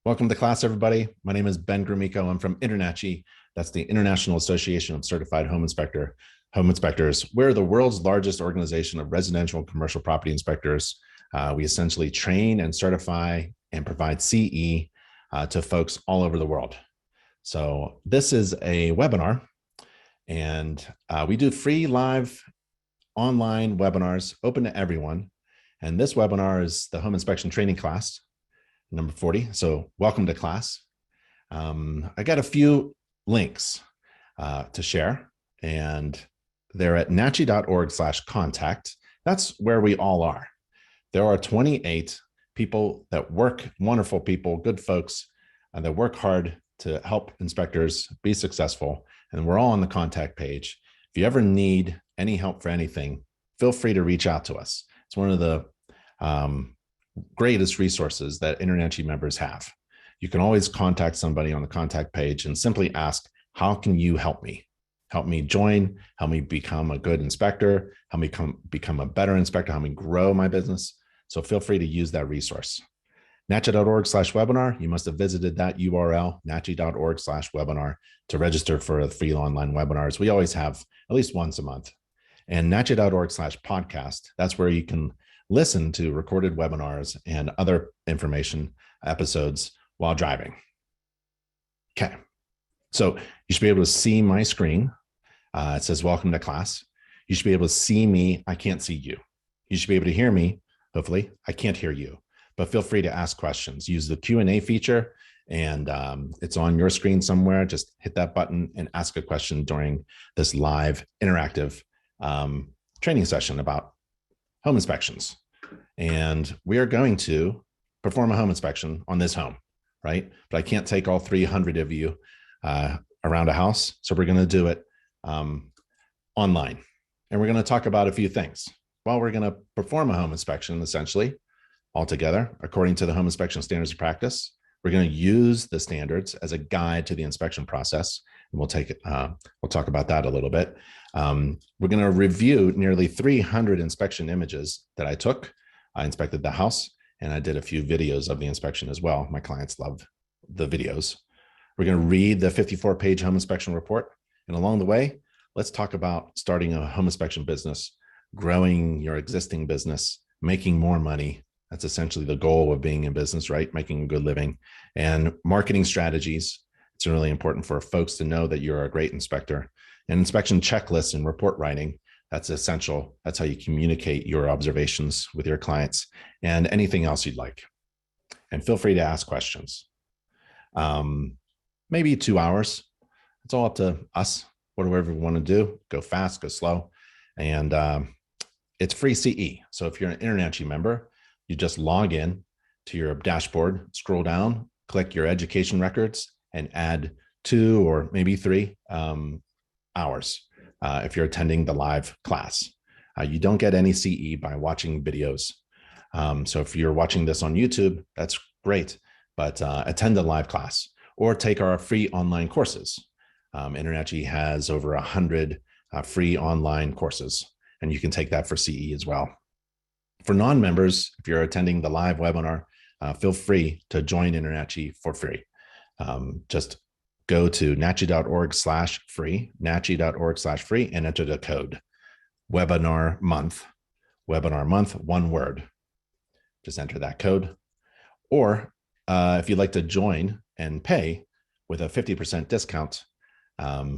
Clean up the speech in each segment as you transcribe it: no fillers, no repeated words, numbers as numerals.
Welcome to class, everybody. My name is Ben Grumiko. I'm from InterNACHI. That's the International Association of Certified Home Inspectors. We're the world's largest organization of residential and commercial property inspectors. We essentially train and certify and provide CE to folks all over the world. So this is a webinar, and we do free live online webinars open to everyone. And this webinar is the home inspection training class, number 40. So welcome to class. I got a few links to share, and they're at nachi.org/contact. That's where we all are. There are 28 people that work, wonderful people, good folks that work hard to help inspectors be successful. And we're all on the contact page. If you ever need any help for anything, feel free to reach out to us. It's one of the greatest resources that InterNACHI members have. You can always contact somebody on the contact page and simply ask, how can you help me? Help me join, help me become a good inspector, help me become a better inspector, help me grow my business. So feel free to use that resource. nachi.org/webinar. You must have visited that URL, nachi.org/webinar, to register for the free online webinars. We always have at least once a month. And nachi.org/podcast. That's where you can listen to recorded webinars and other information episodes while driving. Okay, so you should be able to see my screen. It says welcome to class. You should be able to see me. I can't see you. You should be able to hear me. Hopefully, I can't hear you, but feel free to ask questions. Use the Q&A feature, and it's on your screen somewhere. Just hit that button and ask a question during this live interactive training session about home inspections. And we are going to perform a home inspection on this home, right? But I can't take all 300 of you around a house. So we're going to do it online. And we're going to talk about a few things. Well, we're going to perform a home inspection, essentially, altogether, according to the home inspection standards of practice. We're going to use the standards as a guide to the inspection process. And we'll talk about that a little bit. We're going to review nearly 300 inspection images that I took. I inspected the house, and I did a few videos of the inspection as well. My clients love the videos. We're going to read the 54-page home inspection report. And along the way, let's talk about starting a home inspection business, growing your existing business, making more money. That's essentially the goal of being in business, right? Making a good living, and marketing strategies. It's really important for folks to know that you're a great inspector. And inspection checklists and report writing, that's essential. That's how you communicate your observations with your clients, and anything else you'd like. And feel free to ask questions. Maybe 2 hours. It's all up to us. Whatever we want to do, go fast, go slow. And it's free CE. So if you're an InterNACHI member, you just log in to your dashboard, scroll down, click your education records, and add 2 or maybe 3 hours if you're attending the live class. You don't get any CE by watching videos. So if you're watching this on YouTube, that's great, but attend the live class or take our free online courses. InterNACHI has over 100 free online courses, and you can take that for CE as well. For non-members, if you're attending the live webinar, feel free to join InterNACHI for free. Just go to nachi.org/free, nachi.org/free, and enter the code webinar month, one word. Just enter that code. Or if you'd like to join and pay with a 50% discount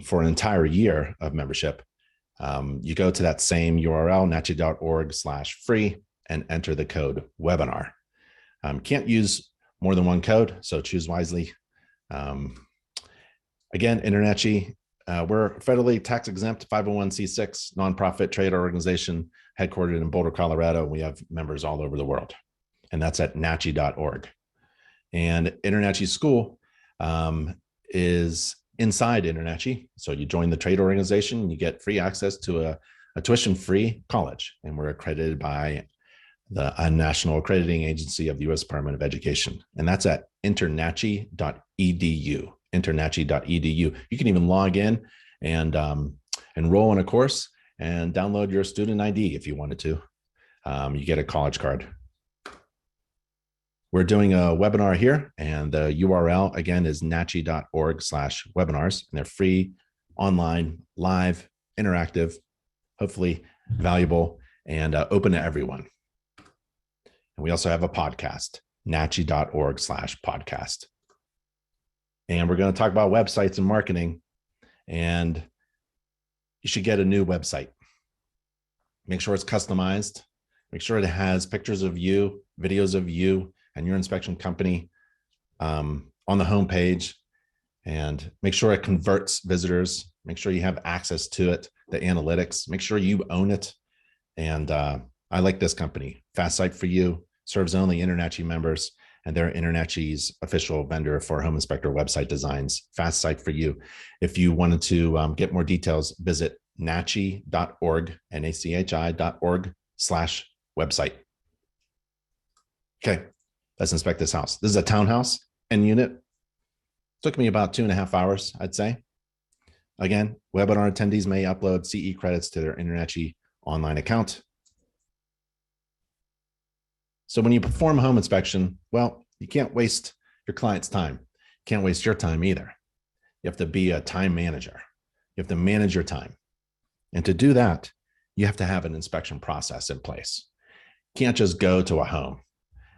for an entire year of membership, you go to that same URL, nachi.org/free, and enter the code webinar. Can't use more than one code, so choose wisely. Again, InterNACHI, we're federally tax exempt 501c6 nonprofit trade organization headquartered in Boulder, Colorado. We have members all over the world, and that's at nachi.org. And InterNACHI School is inside InterNACHI. So you join the trade organization, you get free access to a tuition-free college, and we're accredited by the National Accrediting Agency of the U.S. Department of Education. And that's at internachi.edu, internachi.edu. You can even log in and enroll in a course and download your student ID if you wanted to. You get a college card. We're doing a webinar here, and the URL again is nachi.org/webinars, and they're free, online, live, interactive, hopefully valuable, and open to everyone. And we also have a podcast, nachi.org/podcast. And we're going to talk about websites and marketing, and you should get a new website. Make sure it's customized. Make sure it has pictures of you, videos of you and your inspection company on the homepage, and make sure it converts visitors. Make sure you have access to it, the analytics. Make sure you own it. And I like this company. Fast Site for You serves only InterNACHI members, and they're InterNACHI's official vendor for home inspector website designs. Fast Site for You. If you wanted to get more details, visit nachi.org, nachi.org/website. Okay, let's inspect this house. This is a townhouse and unit. Took me about 2.5 hours, I'd say. Again, webinar attendees may upload CE credits to their InterNACHI online account. So when you perform home inspection, well, you can't waste your client's time. You can't waste your time either. You have to be a time manager. You have to manage your time. And to do that, you have to have an inspection process in place. You can't just go to a home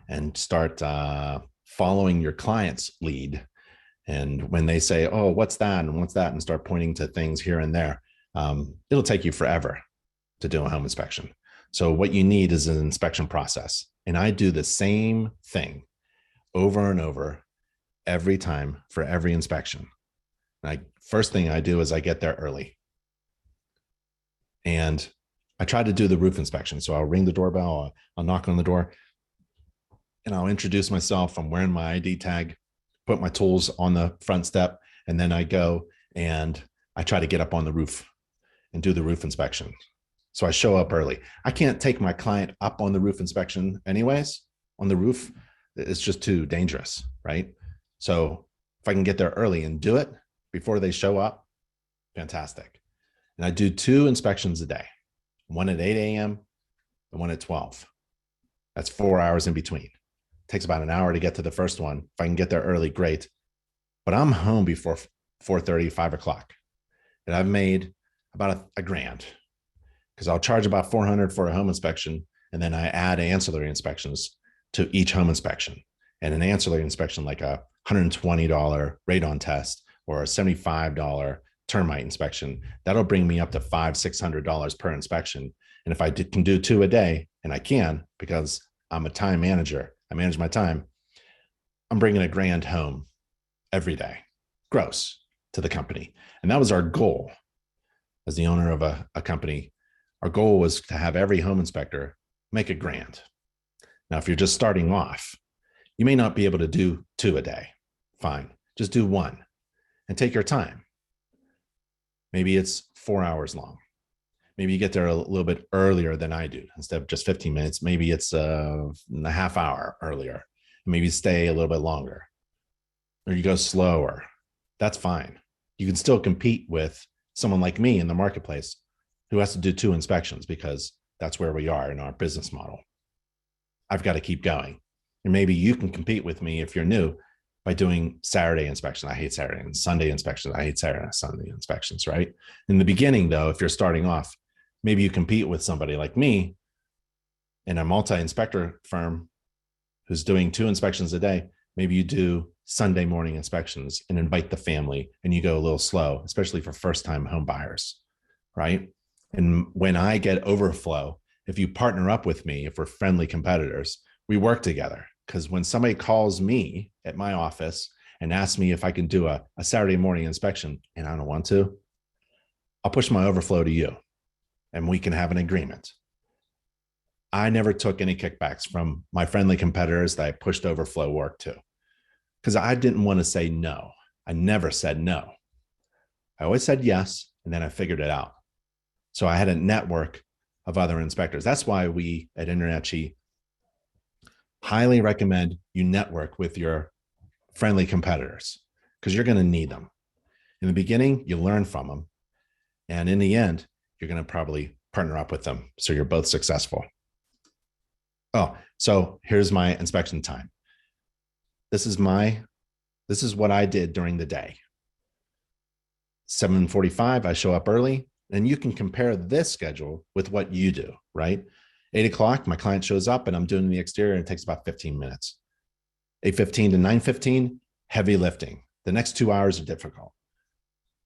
and start following your client's lead. And when they say, oh, what's that? And what's that? And start pointing to things here and there, it'll take you forever to do a home inspection. So what you need is an inspection process. And I do the same thing over and over every time for every inspection. First thing I do is I get there early. And I try to do the roof inspection. So I'll ring the doorbell, I'll knock on the door, and I'll introduce myself. I'm wearing my ID tag, put my tools on the front step, and then I go and I try to get up on the roof and do the roof inspection. So I show up early. I can't take my client up on the roof inspection anyways. On the roof, it's just too dangerous, right? So if I can get there early and do it before they show up, fantastic. And I do 2 inspections a day, one at 8 a.m. and one at 12. That's 4 hours in between. It takes about an hour to get to the first one. If I can get there early, great. But I'm home before 4:30, 5 o'clock. And I've made about a grand, because I'll charge about $400 for a home inspection. And then I add ancillary inspections to each home inspection. And an ancillary inspection, like a $120 radon test or a $75 termite inspection, that'll bring me up to $500-600 per inspection. And if I can do 2 a day, and I can, because I'm a time manager, I manage my time, I'm bringing a grand home every day, gross, to the company. And that was our goal as the owner of a company. Our goal was to have every home inspector make a grand. Now, if you're just starting off, you may not be able to do 2 a day. Fine, just do 1 and take your time. Maybe it's 4 hours long. Maybe you get there a little bit earlier than I do. Instead of just 15 minutes, maybe it's a half hour earlier. Maybe stay a little bit longer, or you go slower. That's fine. You can still compete with someone like me in the marketplace who has to do 2 inspections, because that's where we are in our business model. I've got to keep going. And maybe you can compete with me if you're new by doing Saturday inspections. I hate Saturday, and Sunday inspections. I hate Saturday and Sunday inspections, right? In the beginning, though, if you're starting off, maybe you compete with somebody like me in a multi-inspector firm who's doing 2 inspections a day. Maybe you do Sunday morning inspections and invite the family, and you go a little slow, especially for first-time home buyers, right? And when I get overflow, if you partner up with me, if we're friendly competitors, we work together. Because when somebody calls me at my office and asks me if I can do a Saturday morning inspection and I don't want to, I'll push my overflow to you and we can have an agreement. I never took any kickbacks from my friendly competitors that I pushed overflow work to, because I didn't want to say no. I never said no. I always said yes, and then I figured it out. So I had a network of other inspectors. That's why we at InterNACHI highly recommend you network with your friendly competitors, because you're going to need them. In the beginning, you learn from them. And in the end, you're going to probably partner up with them so you're both successful. Oh, so here's my inspection time. this is what I did during the day. 7:45, I show up early, and you can compare this schedule with what you do, right? 8 o'clock, my client shows up and I'm doing the exterior and it takes about 15 minutes. 8:15 to 9:15, heavy lifting. The next 2 hours are difficult.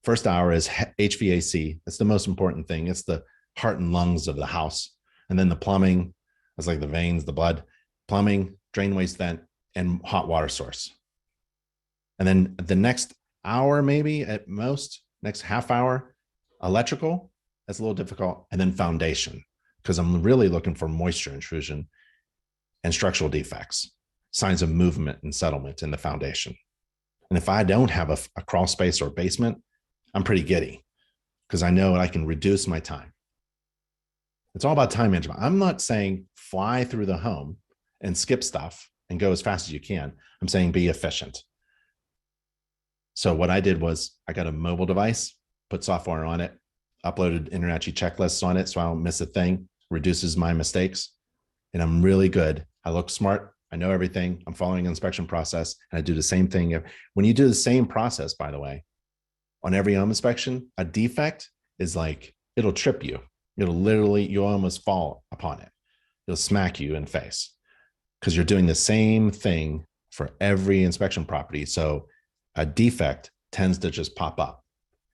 First hour is HVAC. That's the most important thing. It's the heart and lungs of the house. And then the plumbing, it's like the veins, the blood, plumbing, drain waste vent, and hot water source. And then the next hour, maybe at most, next half hour, electrical, that's a little difficult. And then foundation, because I'm really looking for moisture intrusion and structural defects, signs of movement and settlement in the foundation. And if I don't have a crawl space or basement, I'm pretty giddy because I know I can reduce my time. It's all about time management. I'm not saying fly through the home and skip stuff and go as fast as you can. I'm saying be efficient. So what I did was I got a mobile device, put software on it, uploaded InterNACHI checklists on it so I don't miss a thing, reduces my mistakes, and I'm really good. I look smart. I know everything. I'm following an inspection process, and I do the same thing. When you do the same process, by the way, on every home inspection, a defect is like, it'll trip you. It'll literally, you'll almost fall upon it. It'll smack you in the face because you're doing the same thing for every inspection property. So a defect tends to just pop up.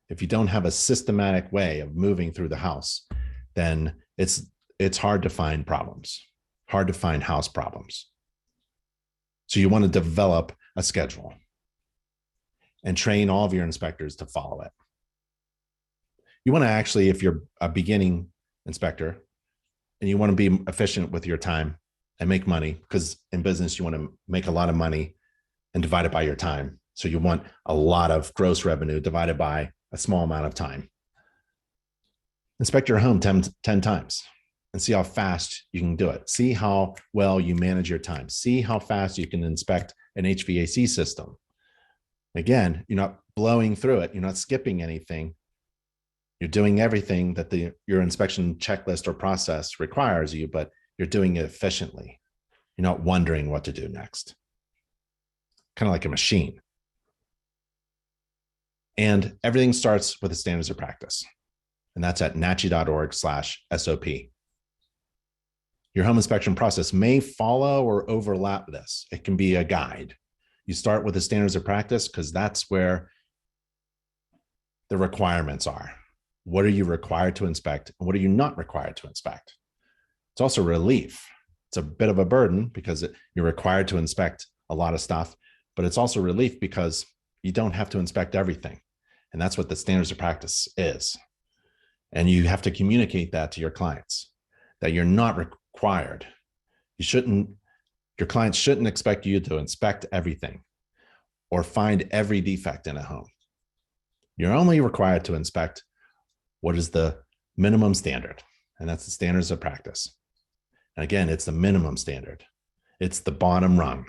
If you don't have a systematic way of moving through the house, then it's hard to find problems, hard to find house problems. So you want to develop a schedule and train all of your inspectors to follow it. You want to actually, if you're a beginning inspector and you want to be efficient with your time and make money, because in business, you want to make a lot of money and divide it by your time. So you want a lot of gross revenue divided by a small amount of time. Inspect your home 10 times and see how fast you can do it. See how well you manage your time. See how fast you can inspect an HVAC system. Again, you're not blowing through it. You're not skipping anything. You're doing everything that your inspection checklist or process requires you, but you're doing it efficiently. You're not wondering what to do next. Kind of like a machine. And everything starts with the standards of practice. And that's at nachi.org/SOP. Your home inspection process may follow or overlap this. It can be a guide. You start with the standards of practice because that's where the requirements are. What are you required to inspect and what are you not required to inspect? It's also relief. It's a bit of a burden because you're required to inspect a lot of stuff, but it's also relief because you don't have to inspect everything. And that's what the standards of practice is. And you have to communicate that to your clients, that you're not required. Your clients shouldn't expect you to inspect everything or find every defect in a home. You're only required to inspect what is the minimum standard, and that's the standards of practice. And again, it's the minimum standard. It's the bottom rung.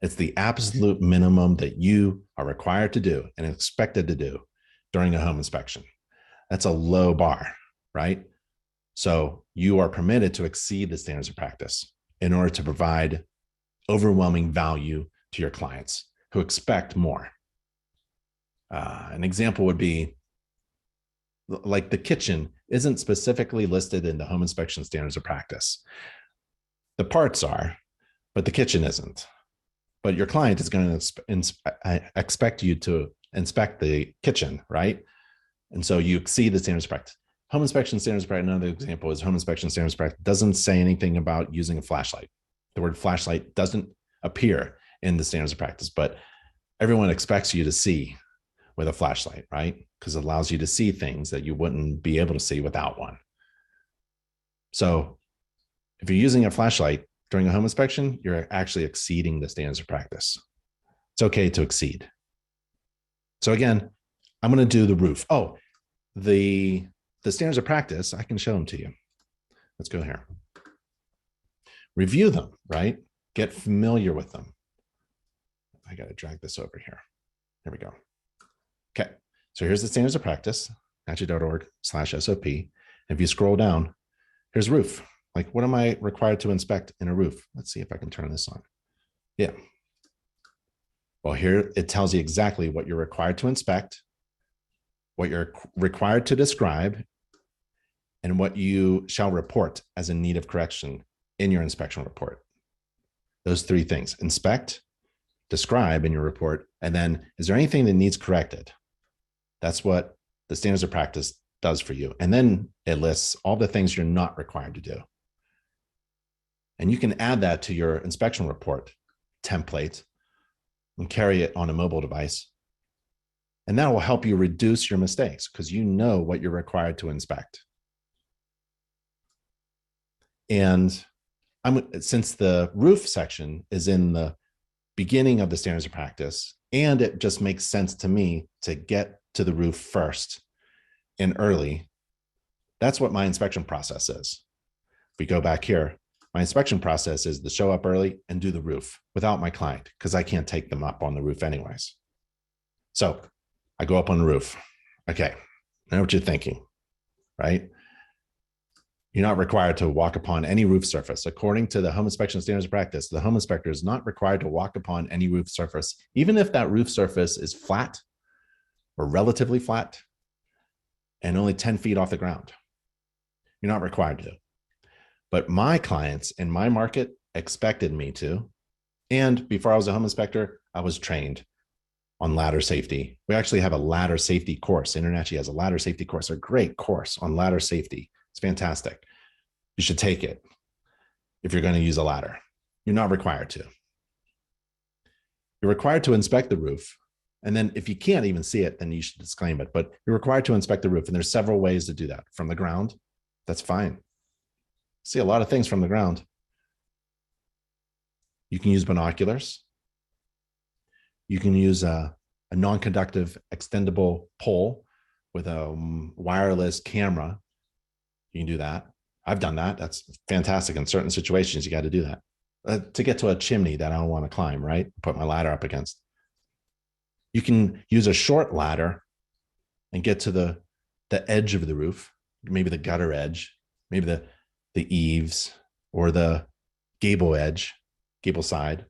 It's the absolute minimum that you are required to do and expected to do during a home inspection. That's a low bar, right? So you are permitted to exceed the standards of practice in order to provide overwhelming value to your clients who expect more. An example would be like the kitchen isn't specifically listed in the home inspection standards of practice. The parts are, but the kitchen isn't. But your client is going to expect you to inspect the kitchen, right? And so you exceed the standards of practice. Home inspection standards of practice, another example is home inspection standards of practice doesn't say anything about using a flashlight. The word flashlight doesn't appear in the standards of practice, but everyone expects you to see with a flashlight, right? Because it allows you to see things that you wouldn't be able to see without one. So if you're using a flashlight during a home inspection, you're actually exceeding the standards of practice. It's okay to exceed. So again, I'm going to do the roof. Oh, the standards of practice, I can show them to you. Let's go here. Review them, right? Get familiar with them. I got to drag this over here. There we go. Okay, so here's the standards of practice, nachi.org/SOP. If you scroll down, here's roof. Like, what am I required to inspect in a roof? Let's see if I can turn this on. Yeah. Well, here it tells you exactly what you're required to inspect, what you're required to describe, and what you shall report as in need of correction in your inspection report. Those three things: inspect, describe in your report, and then is there anything that needs corrected? That's what the standards of practice does for you. And then it lists all the things you're not required to do. And you can add that to your inspection report template and carry it on a mobile device. And that will help you reduce your mistakes because you know what you're required to inspect. And since the roof section is in the beginning of the standards of practice, and it just makes sense to me to get to the roof first and early, that's what my inspection process is. If we go back here, my inspection process is to show up early and do the roof without my client because I can't take them up on the roof anyways. So I go up on the roof. Okay, I know what you're thinking, right? You're not required to walk upon any roof surface. According to the home inspection standards of practice, the home inspector is not required to walk upon any roof surface, even if that roof surface is flat or relatively flat and only 10 feet off the ground. You're not required to. But my clients in my market expected me to. And before I was a home inspector, I was trained on ladder safety. We actually have a ladder safety course. InterNACHI has a ladder safety course, a great course on ladder safety. It's fantastic. You should take it if you're going to use a ladder. You're not required to. You're required to inspect the roof. And then if you can't even see it, then you should disclaim it. But you're required to inspect the roof. And there's several ways to do that. From the ground, that's fine. See a lot of things from the ground. You can use binoculars. You can use a non-conductive extendable pole with a wireless camera. You can do that. I've done that. That's fantastic. In certain situations, you got to do that. To get to a chimney that I don't want to climb, right? Put my ladder up against. You can use a short ladder and get to the edge of the roof, maybe the gutter edge, maybe the eaves or the gable edge, gable side.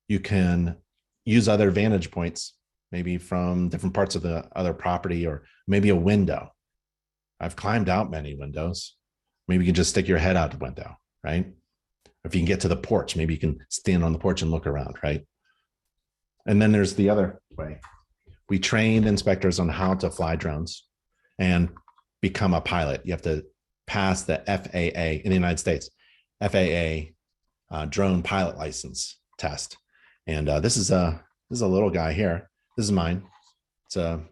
You can use other vantage points, maybe from different parts of the other property or maybe a window. I've climbed out many windows. Maybe you can just stick your head out the window, right? If you can get to the porch, maybe you can stand on the porch and look around, right? And then there's the other way. We trained inspectors on how to fly drones and become a pilot. You have to pass the FAA in the United States, FAA drone pilot license test. And this is a little guy here. This is mine. It's a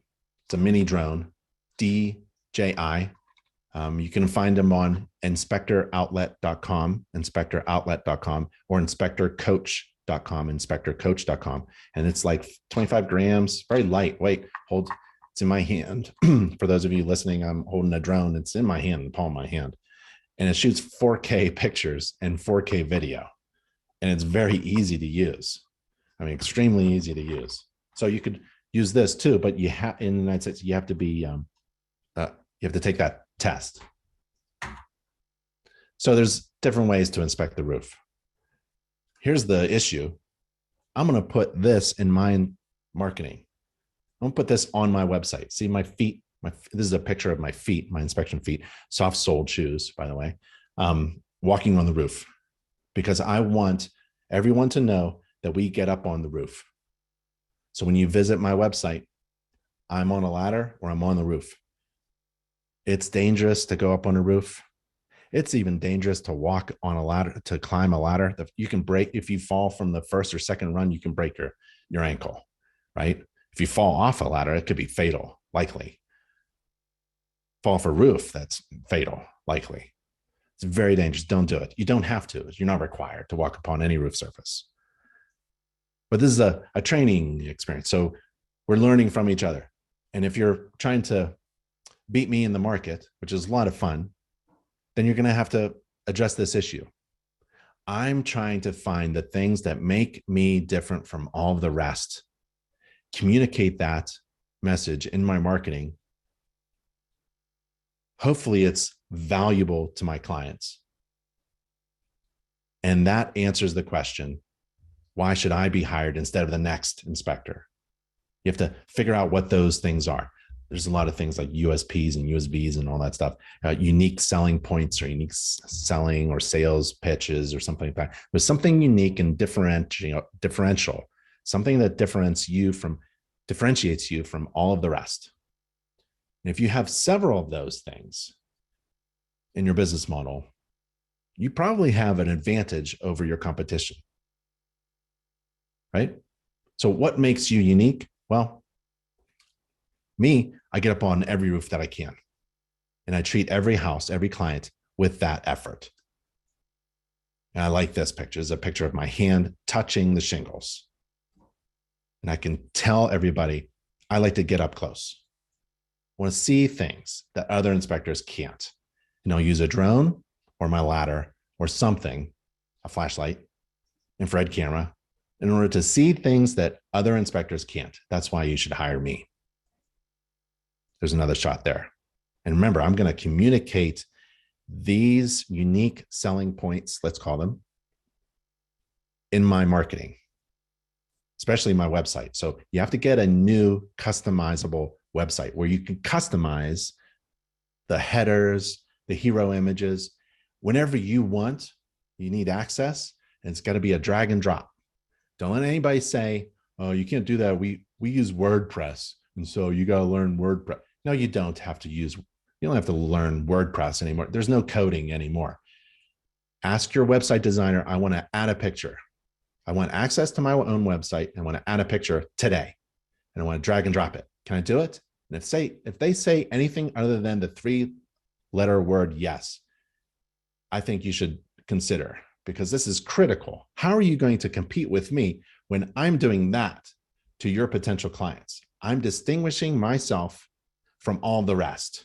mini drone, DJI. You can find them on inspectoroutlet.com, or inspectorcoach.com, and it's like 25 grams, very lightweight. It's in my hand. For those of you listening, I'm holding a drone. It's in my hand, the palm of my hand, and it shoots 4K pictures and 4K video, and it's very easy to use. I mean, extremely easy to use. So you could use this too, but you have in the United States, you have to be, you have to take that test. So there's different ways to inspect the roof. Here's the issue. I'm going to put this in my marketing. I'm going to put this on my website. See my feet. This is a picture of my feet, my inspection feet, soft-soled shoes, by the way, walking on the roof, because I want everyone to know that we get up on the roof. So when you visit my website, I'm on a ladder or I'm on the roof. It's dangerous to go up on a roof. It's even dangerous to walk on a ladder, to climb a ladder. You can break, if you fall from the first or second run, you can break your ankle, right? If you fall off a ladder, it could be fatal, likely. Fall off a roof, that's fatal, likely. It's very dangerous. Don't do it. You don't have to. You're not required to walk upon any roof surface. But this is a training experience. So we're learning from each other. And if you're trying to beat me in the market, which is a lot of fun, then you're going to have to address this issue. I'm trying to find the things that make me different from all of the rest. Communicate that message in my marketing. Hopefully it's valuable to my clients. And that answers the question, Why should I be hired instead of the next inspector? You have to figure out what those things are. There's a lot of things like USPs and USBs and all that stuff, unique selling points or unique selling or sales pitches or something like that. There's something unique and differential, something that differentiates you from all of the rest. And if you have several of those things in your business model, you probably have an advantage over your competition, right? So what makes you unique? Well, me, I get up on every roof that I can, and I treat every house, every client with that effort. And I like this picture. It's a picture of my hand touching the shingles. And I can tell everybody, I like to get up close. I want to see things that other inspectors can't. And I'll use a drone or my ladder or something, a flashlight, infrared camera, in order to see things that other inspectors can't. That's why you should hire me. There's another shot there. And remember, I'm going to communicate these unique selling points, let's call them, in my marketing, especially my website. So you have to get a new customizable website where you can customize the headers, the hero images, whenever you want. You need access, and it's got to be a drag and drop. Don't let anybody say, oh, you can't do that. We use WordPress, and so you got to learn WordPress. No, you don't have to learn WordPress anymore. There's no coding anymore. Ask your website designer, I want to add a picture. I want access to my own website. I want to add a picture today, and I want to drag and drop it. Can I do it? And if they say anything other than the 3-letter word yes, I think you should consider, because this is critical. How are you going to compete with me when I'm doing that to your potential clients? I'm distinguishing myself from all the rest.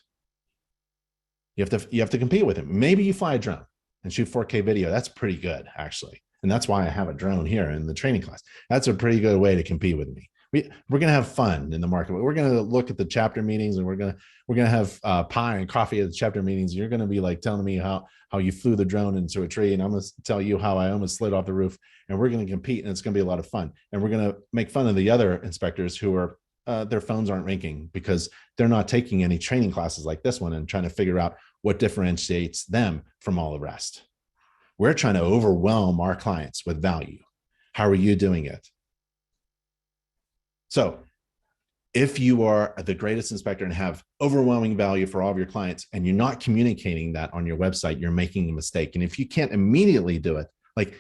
You have to compete with them. Maybe you fly a drone and shoot 4K video. That's pretty good, actually. And that's why I have a drone here in the training class. That's a pretty good way to compete with me. We're going to have fun in the market. We're going to look at the chapter meetings, and we're going to have pie and coffee at the chapter meetings. You're going to be like telling me how you flew the drone into a tree, and I'm going to tell you how I almost slid off the roof. And we're going to compete, and it's going to be a lot of fun. And we're going to make fun of the other inspectors who are their phones aren't ringing because they're not taking any training classes like this one and trying to figure out what differentiates them from all the rest. We're trying to overwhelm our clients with value. How are you doing it? So if you are the greatest inspector and have overwhelming value for all of your clients, and you're not communicating that on your website, you're making a mistake. And if you can't immediately do it, like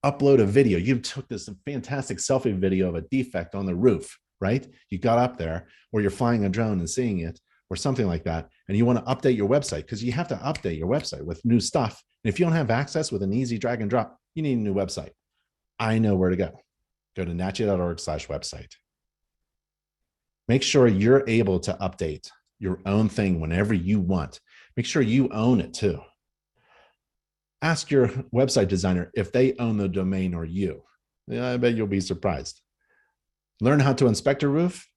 upload a video, you took this fantastic selfie video of a defect on the roof, right? You got up there, or you're flying a drone and seeing it, or something like that. And you want to update your website, because you have to update your website with new stuff. And if you don't have access with an easy drag and drop, you need a new website. I know where to go. Go to nachi.org/website. Make sure you're able to update your own thing whenever you want. Make sure you own it too. Ask your website designer if they own the domain or you. I bet you'll be surprised. Learn how to inspect a roof.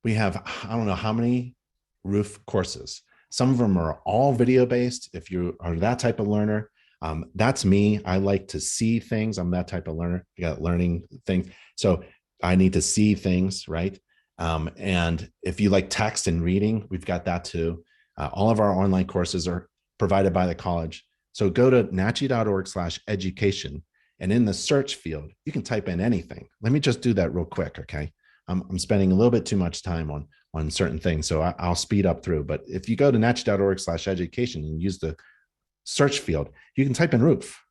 We have, I don't know how many roof courses. Some of them are all video-based. If you are that type of learner, that's me. I like to see things. I'm that type of learner. I got learning things. So I need to see things, right? And if you like text and reading, we've got that too. All of our online courses are provided by the college. So go to nachi.org/education, and in the search field, you can type in anything. Let me just do that real quick, okay? I'm spending a little bit too much time on certain things, so I'll speed up through. But if you go to nachi.org/education and use the search field, you can type in roof.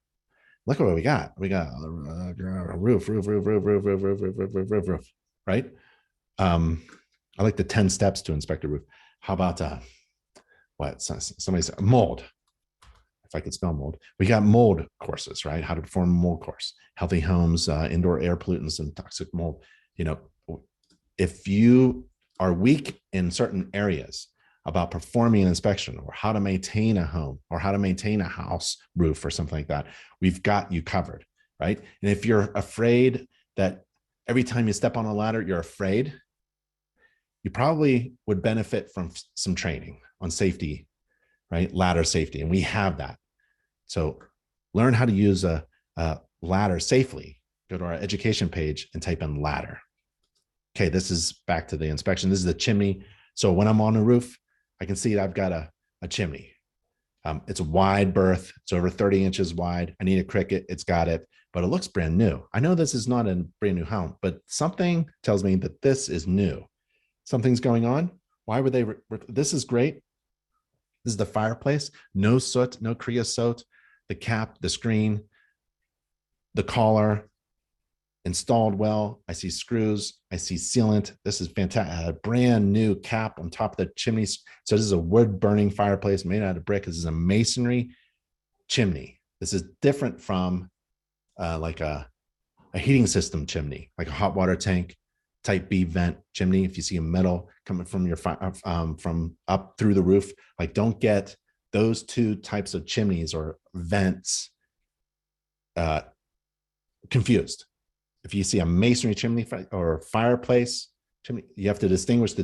Look at what we got. We got a roof, right? I like the 10 steps to inspect a roof. How about somebody said mold? If I could spell mold, we got mold courses, right? How to perform a mold course, healthy homes, indoor air pollutants, and toxic mold. You know, if you are weak in certain areas about performing an inspection, or how to maintain a home, or how to maintain a house roof or something like that, we've got you covered, right? And if you're afraid that every time you step on a ladder, you're afraid, you probably would benefit from some training on safety, right? Ladder safety, and we have that. So learn how to use a ladder safely go to our education page and type in ladder. Okay, this is back to the inspection. This is the chimney. So when I'm on the roof, I can see that I've got a chimney. It's a wide berth. It's over 30 inches wide. I need a cricket. It's got it, but it looks brand new. I know this is not a brand new home, but something tells me that this is new. Something's going on. Why would they? This is great. This is the fireplace. No soot, no creosote. The cap, the screen, the collar, installed well. I see screws. I see sealant. This is fantastic. A brand new cap on top of the chimney. So this is a wood burning fireplace made out of brick. This is a masonry chimney. This is different from like a heating system chimney, like a hot water tank, type B vent chimney. If you see a metal coming from your from up through the roof, like don't get those two types of chimneys or vents confused. If you see a masonry chimney or fireplace chimney, you have to distinguish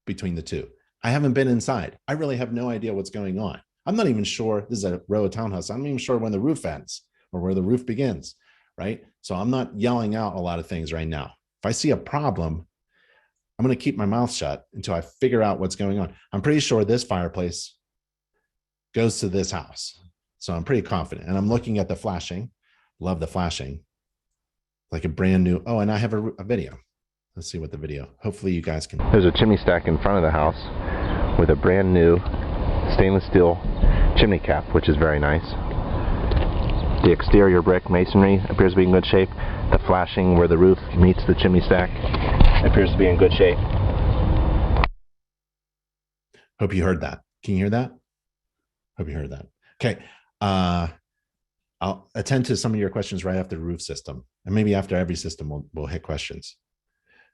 between the two. I haven't been inside. I really have no idea what's going on. I'm not even sure. This is a row of townhouse. I'm not even sure when the roof ends or where the roof begins, right? So I'm not yelling out a lot of things right now. If I see a problem, I'm going to keep my mouth shut until I figure out what's going on. I'm pretty sure this fireplace goes to this house. So I'm pretty confident. And I'm looking at the flashing. Love the flashing. Like a brand new, oh, and I have a video. Let's see what the video, hopefully you guys can. There's a chimney stack in front of the house with a brand new stainless steel chimney cap, which is very nice. The exterior brick masonry appears to be in good shape. The flashing where the roof meets the chimney stack appears to be in good shape. Hope you heard that. Can you hear that? Hope you heard that. Okay. I'll attend to some of your questions right after the roof system. And maybe after every system, we'll hit questions.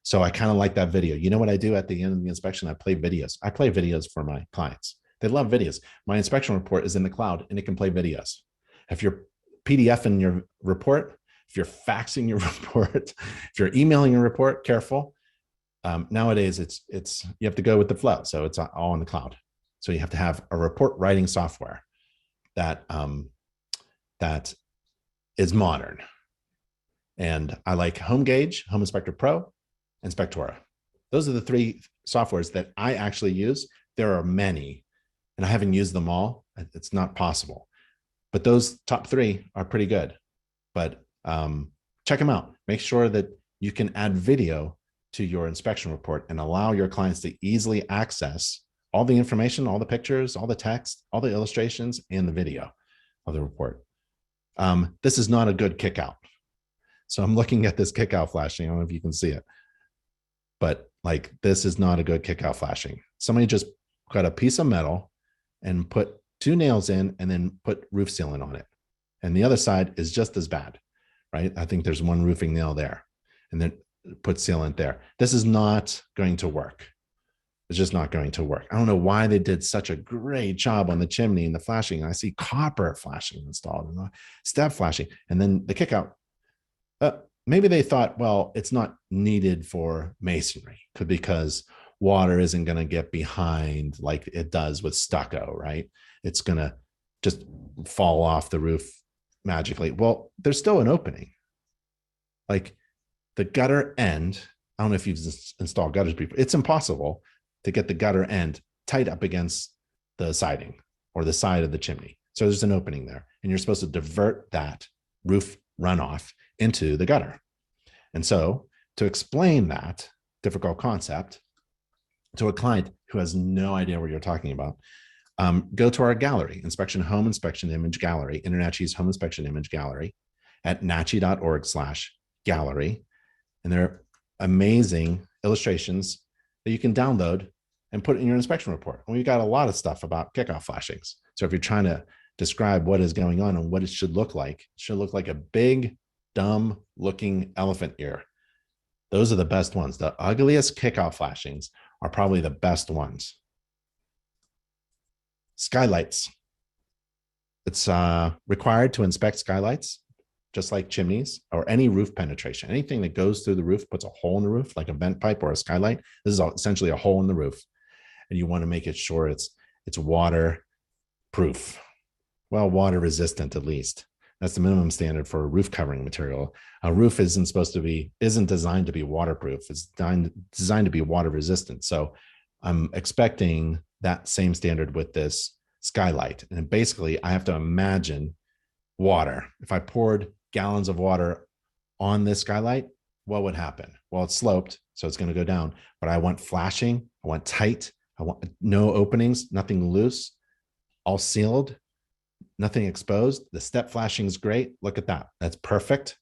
So I kind of like that video. You know what I do at the end of the inspection? I play videos. I play videos for my clients. They love videos. My inspection report is in the cloud and it can play videos. If you're PDFing your report, if you're faxing your report, if you're emailing your report, careful. Nowadays, it's you have to go with the flow. So it's all in the cloud. So you have to have a report writing software that that is modern. And I like HomeGauge, Home Inspector Pro, and Spectora. Those are the three softwares that I actually use. There are many, and I haven't used them all. It's not possible. But those top three are pretty good. But check them out. Make sure that you can add video to your inspection report and allow your clients to easily access all the information, all the pictures, all the text, all the illustrations, and the video of the report. This is not a good kick out. So I'm looking at this kick out flashing. I don't know if you can see it, but like, this is not a good kick out flashing. Somebody just got a piece of metal and put 2 nails in and then put roof sealant on it. And the other side is just as bad, right? I think there's 1 roofing nail there and then put sealant there. This is not going to work. It's just not going to work. I don't know why they did such a great job on the chimney and the flashing. I see copper flashing installed and step flashing, and then the kick out. Maybe they thought, well, it's not needed for masonry because water isn't going to get behind like it does with stucco, right? It's going to just fall off the roof magically. Well, there's still an opening. Like the gutter end, I don't know if you've installed gutters before. It's impossible to get the gutter end tight up against the siding or the side of the chimney. So there's an opening there, and you're supposed to divert that roof runoff into the gutter. And so to explain that difficult concept to a client who has no idea what you're talking about, go to our gallery, Home Inspection Image Gallery, InterNACHI's Home Inspection Image Gallery at nachi.org/gallery. And there are amazing illustrations that you can download and put in your inspection report. And we've got a lot of stuff about kickoff flashings. So if you're trying to describe what is going on and what it should look like a big, dumb looking elephant ear. Those are the best ones. The ugliest kickoff flashings are probably the best ones. Skylights. It's required to inspect skylights, just like chimneys or any roof penetration. Anything that goes through the roof, puts a hole in the roof, like a vent pipe or a skylight. This is essentially a hole in the roof. And you want to make it sure it's waterproof. Well, water resistant at least. That's the minimum standard for a roof covering material. A roof isn't designed to be waterproof. It's designed to be water resistant. So I'm expecting that same standard with this skylight. And basically, I have to imagine water. If I poured gallons of water on this skylight, what would happen? Well, it's sloped, so it's going to go down. But I want flashing. I want tight. I want no openings, nothing loose, all sealed, nothing exposed. The step flashing is great. Look at that. That's perfect.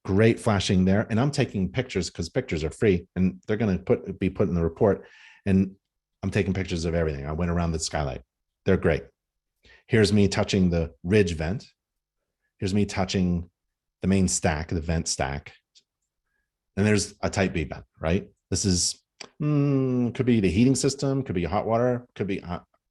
Great flashing there. And I'm taking pictures because pictures are free and they're going to be put in the report. And I'm taking pictures of everything. I went around the skylight. They're great. Here's me touching the ridge vent. Here's me touching the main stack, the vent stack. And there's a type B vent, right? This is, could be the heating system, could be hot water, could be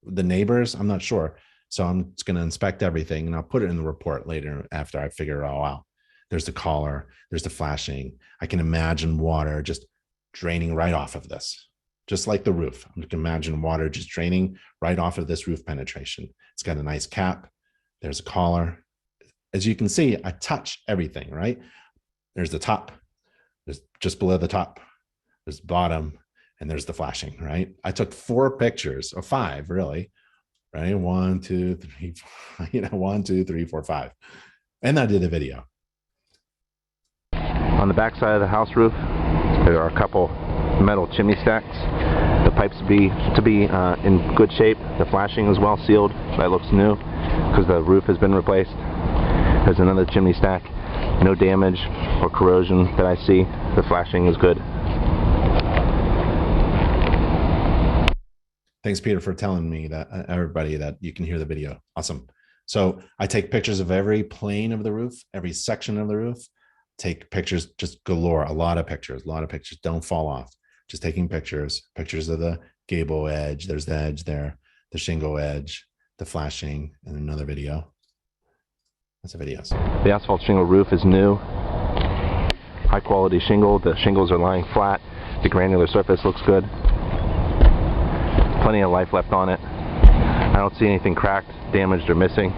the neighbors. I'm not sure. So I'm just going to inspect everything and I'll put it in the report later after I figure it all out. There's the collar, there's the flashing. I can imagine water just draining right off of this, just like the roof. I can imagine water just draining right off of this roof penetration. It's got a nice cap. There's a collar. As you can see, I touch everything, right? There's the top. There's just below the top. There's the bottom. And there's the flashing, right? I took 4 pictures, or 5 really, right? 1, 2, 3, 4, 1, 2, 3, 4, 5. And I did a video. On the back side of the house roof, there are a couple metal chimney stacks. The pipes to be in good shape. The flashing is well sealed. That looks new because the roof has been replaced. There's another chimney stack. No damage or corrosion that I see. The flashing is good. Thanks, Peter, for telling me that, everybody, that you can hear the video. Awesome. So I take pictures of every plane of the roof, every section of the roof. Take pictures, just galore, a lot of pictures. Don't fall off. Just taking pictures of the gable edge. There's the edge there, the shingle edge, the flashing, and another video. That's the videos. The asphalt shingle roof is new. High quality shingle. The shingles are lying flat. The granular surface looks good. Plenty of life left on it. I don't see anything cracked, damaged, or missing.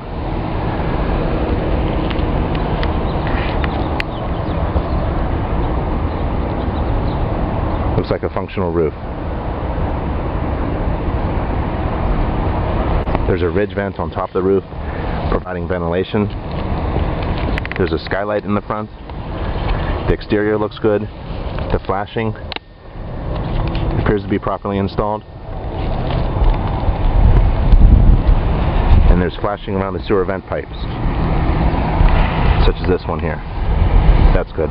Looks like a functional roof. There's a ridge vent on top of the roof, providing ventilation. There's a skylight in the front. The exterior looks good. The flashing appears to be properly installed. And there's flashing around the sewer vent pipes, such as this one here. That's good.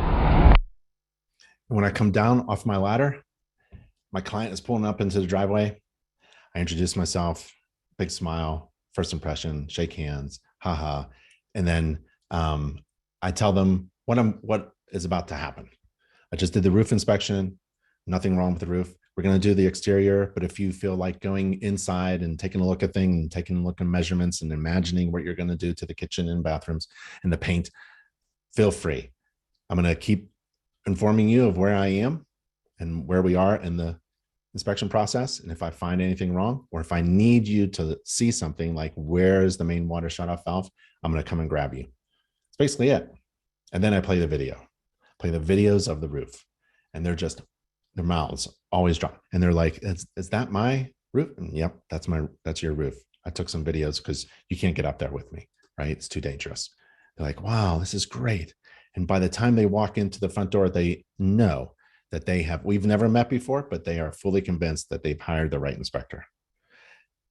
When I come down off my ladder, my client is pulling up into the driveway. I introduce myself, big smile, first impression, shake hands, haha. And then I tell them what is about to happen. I just did the roof inspection, nothing wrong with the roof. We're going to do the exterior, but if you feel like going inside and taking a look at things and taking a look at measurements and imagining what you're going to do to the kitchen and bathrooms and the paint, feel free. I'm going to keep informing you of where I am and where we are in the inspection process. And if I find anything wrong, or if I need you to see something like where's the main water shutoff valve, I'm going to come and grab you. That's basically it. And then I play the videos of the roof, and they're just, their mouths always drop. And they're like, is that my roof? And yep, that's your roof. I took some videos because you can't get up there with me, right? It's too dangerous. They're like, wow, this is great. And by the time they walk into the front door, they know that we've never met before, but they are fully convinced that they've hired the right inspector.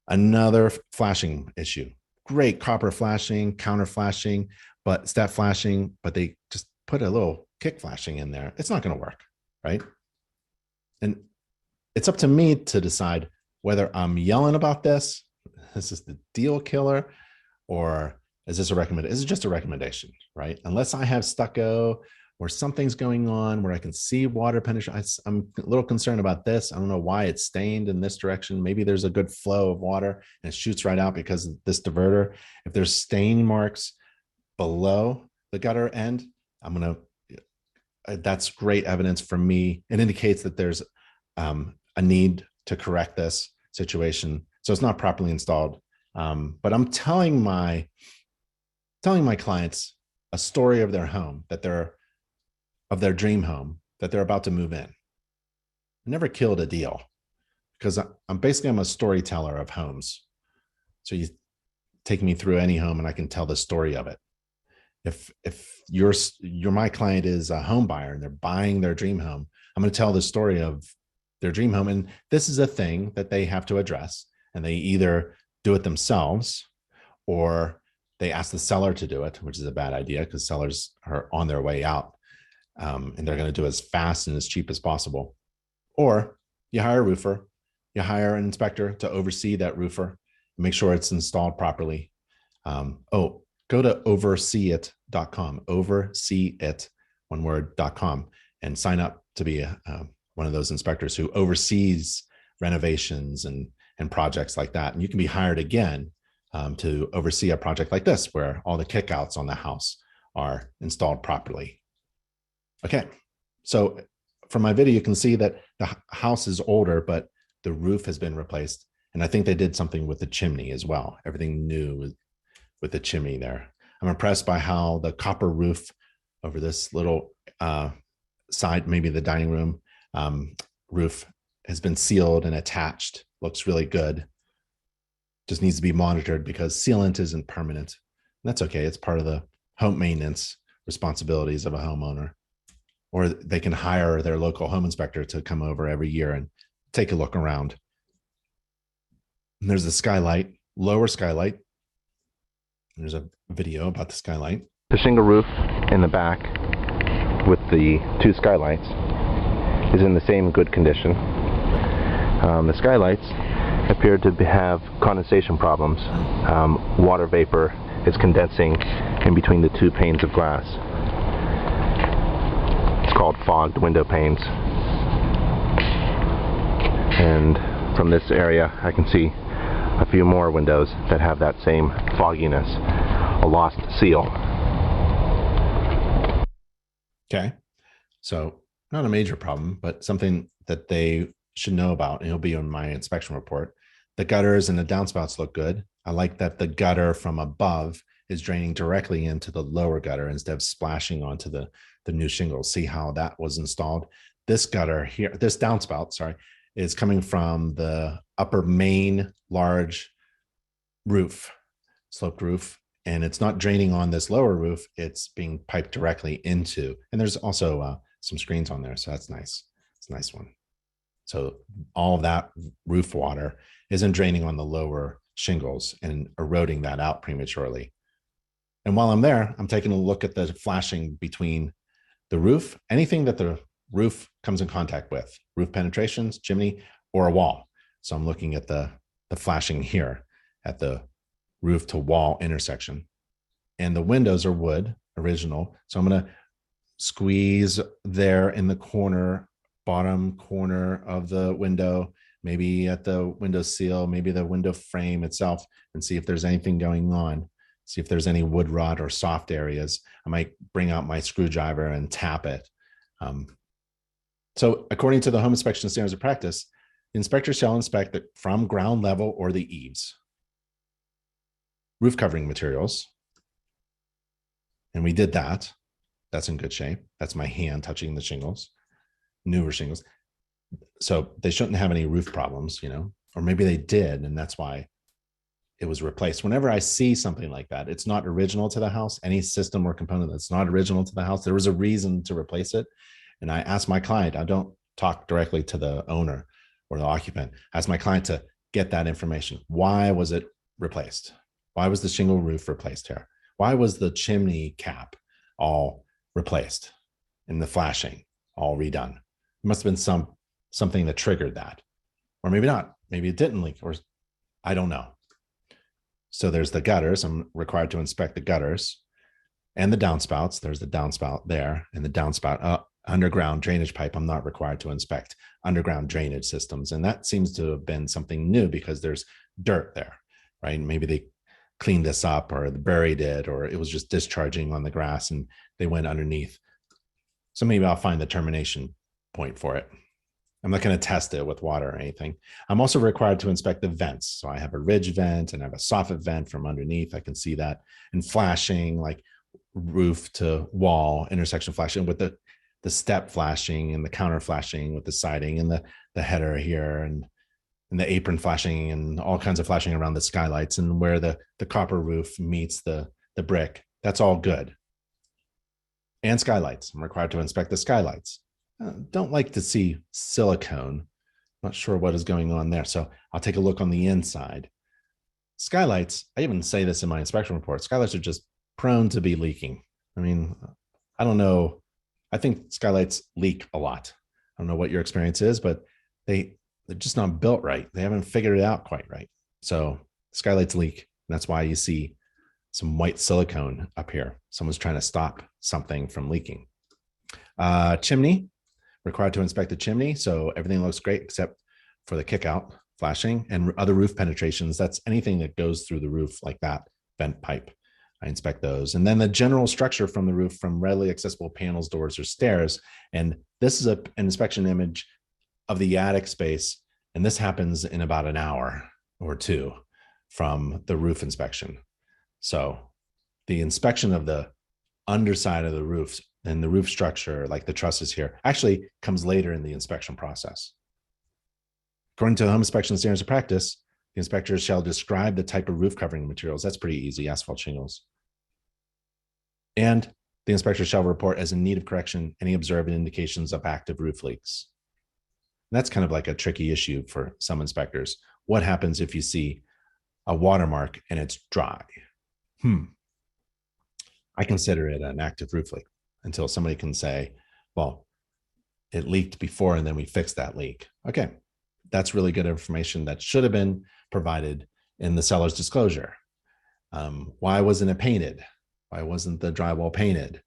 Another flashing issue. Great copper flashing, counter flashing, but step flashing, but they just put a little kick flashing in there. It's not going to work, right? And it's up to me to decide whether I'm yelling about this. This is the deal killer, or is this a recommendation? Is it just a recommendation, right? Unless I have stucco or something's going on where I can see water penetration. I'm a little concerned about this. I don't know why it's stained in this direction. Maybe there's a good flow of water and it shoots right out because of this diverter. If there's stain marks below the gutter end, that's great evidence for me. It indicates that there's a need to correct this situation. So it's not properly installed. But I'm telling my clients, a story of their home of their dream home that they're about to move in. I never killed a deal because I'm a storyteller of homes. So you take me through any home and I can tell the story of it. If my client is a home buyer and they're buying their dream home, I'm going to tell the story of their dream home. And this is a thing that they have to address. And they either do it themselves or they ask the seller to do it, which is a bad idea because sellers are on their way out. And they're going to do it as fast and as cheap as possible. Or you hire a roofer, you hire an inspector to oversee that roofer, make sure it's installed properly. Go to overseeit.com, overseeit, one word.com, and sign up to be one of those inspectors who oversees renovations and projects like that. And you can be hired again to oversee a project like this, where all the kickouts on the house are installed properly. Okay, so from my video, you can see that the house is older, but the roof has been replaced. And I think they did something with the chimney as well. Everything new with the chimney there. I'm impressed by how the copper roof over this little side, maybe the dining room roof, has been sealed and attached. Looks really good. Just needs to be monitored because sealant isn't permanent. And that's okay. It's part of the home maintenance responsibilities of a homeowner. Or they can hire their local home inspector to come over every year and take a look around. And there's the skylight, lower skylight. There's a video about the skylight. The shingle roof in the back with the two skylights is in the same good condition. The skylights appear to have condensation problems. Water vapor is condensing in between the two panes of glass. It's called fogged window panes. And from this area I can see a few more windows that have that same fogginess, a lost seal. Okay, so not a major problem, but something that they should know about, and it'll be on my inspection report. The gutters and the downspouts look good. I like that the gutter from above is draining directly into the lower gutter instead of splashing onto the new shingles. See how that was installed? This gutter here, this downspout, sorry, is coming from the upper main large roof, sloped roof, and it's not draining on this lower roof. It's being piped directly into, and there's also some screens on there, so that's nice. It's a nice one. So all of that roof water isn't draining on the lower shingles and eroding that out prematurely. And while I'm there, I'm taking a look at the flashing between the roof, anything that the roof comes in contact with, roof penetrations, chimney, or a wall. So I'm looking at the flashing here at the roof to wall intersection. And the windows are wood, original. So I'm going to squeeze there in the corner, bottom corner of the window, maybe at the window seal, maybe the window frame itself, and see if there's anything going on. See if there's any wood rot or soft areas. I might bring out my screwdriver and tap it. So according to the home inspection standards of practice, the inspector shall inspect it from ground level or the eaves. Roof covering materials. And we did that. That's in good shape. That's my hand touching the shingles, newer shingles. So they shouldn't have any roof problems, or maybe they did, and that's why it was replaced. Whenever I see something like that, it's not original to the house, any system or component that's not original to the house, there was a reason to replace it. And I asked my client, I don't talk directly to the owner or the occupant, I asked my client to get that information. Why was it replaced? Why was the shingle roof replaced here? Why was the chimney cap all replaced and the flashing all redone? It must have been something that triggered that, or maybe not. Maybe it didn't leak, or I don't know. So there's the gutters. I'm required to inspect the gutters and the downspouts. There's the downspout there, and the downspout underground drainage pipe. I'm not required to inspect underground drainage systems. And that seems to have been something new because there's dirt there, right? Maybe they cleaned this up, or buried it, or it was just discharging on the grass and they went underneath. So maybe I'll find the termination point for it. I'm not going to test it with water or anything. I'm also required to inspect the vents. So I have a ridge vent and I have a soffit vent from underneath. I can see that. And flashing, like roof to wall intersection flashing with the step flashing and the counter flashing with the siding and the header here and the apron flashing and all kinds of flashing around the skylights and where the copper roof meets the brick. That's all good. And skylights. I'm required to inspect the skylights. Don't like to see silicone. Not sure what is going on there. So I'll take a look on the inside. Skylights, I even say this in my inspection report, skylights are just prone to be leaking. I mean, I don't know. I think skylights leak a lot. I don't know what your experience is, but they're just not built right. They haven't figured it out quite right. So skylights leak. And that's why you see some white silicone up here. Someone's trying to stop something from leaking. Chimney, required to inspect the chimney. So everything looks great except for the kick out flashing and other roof penetrations. That's anything that goes through the roof like that, vent pipe. I inspect those. And then the general structure from the roof from readily accessible panels, doors, or stairs. And this is an inspection image of the attic space. And this happens in about an hour or two from the roof inspection. So the inspection of the underside of the roof and the roof structure, like the trusses here, actually comes later in the inspection process. According to home inspection standards of practice, the inspectors shall describe the type of roof covering materials. That's pretty easy, asphalt shingles. And the inspector shall report as in need of correction any observed indications of active roof leaks. And that's kind of like a tricky issue for some inspectors. What happens if you see a watermark and it's dry? I consider it an active roof leak until somebody can say, well, it leaked before and then we fixed that leak. Okay, that's really good information that should have been provided in the seller's disclosure. Why wasn't it painted? Why wasn't the drywall painted?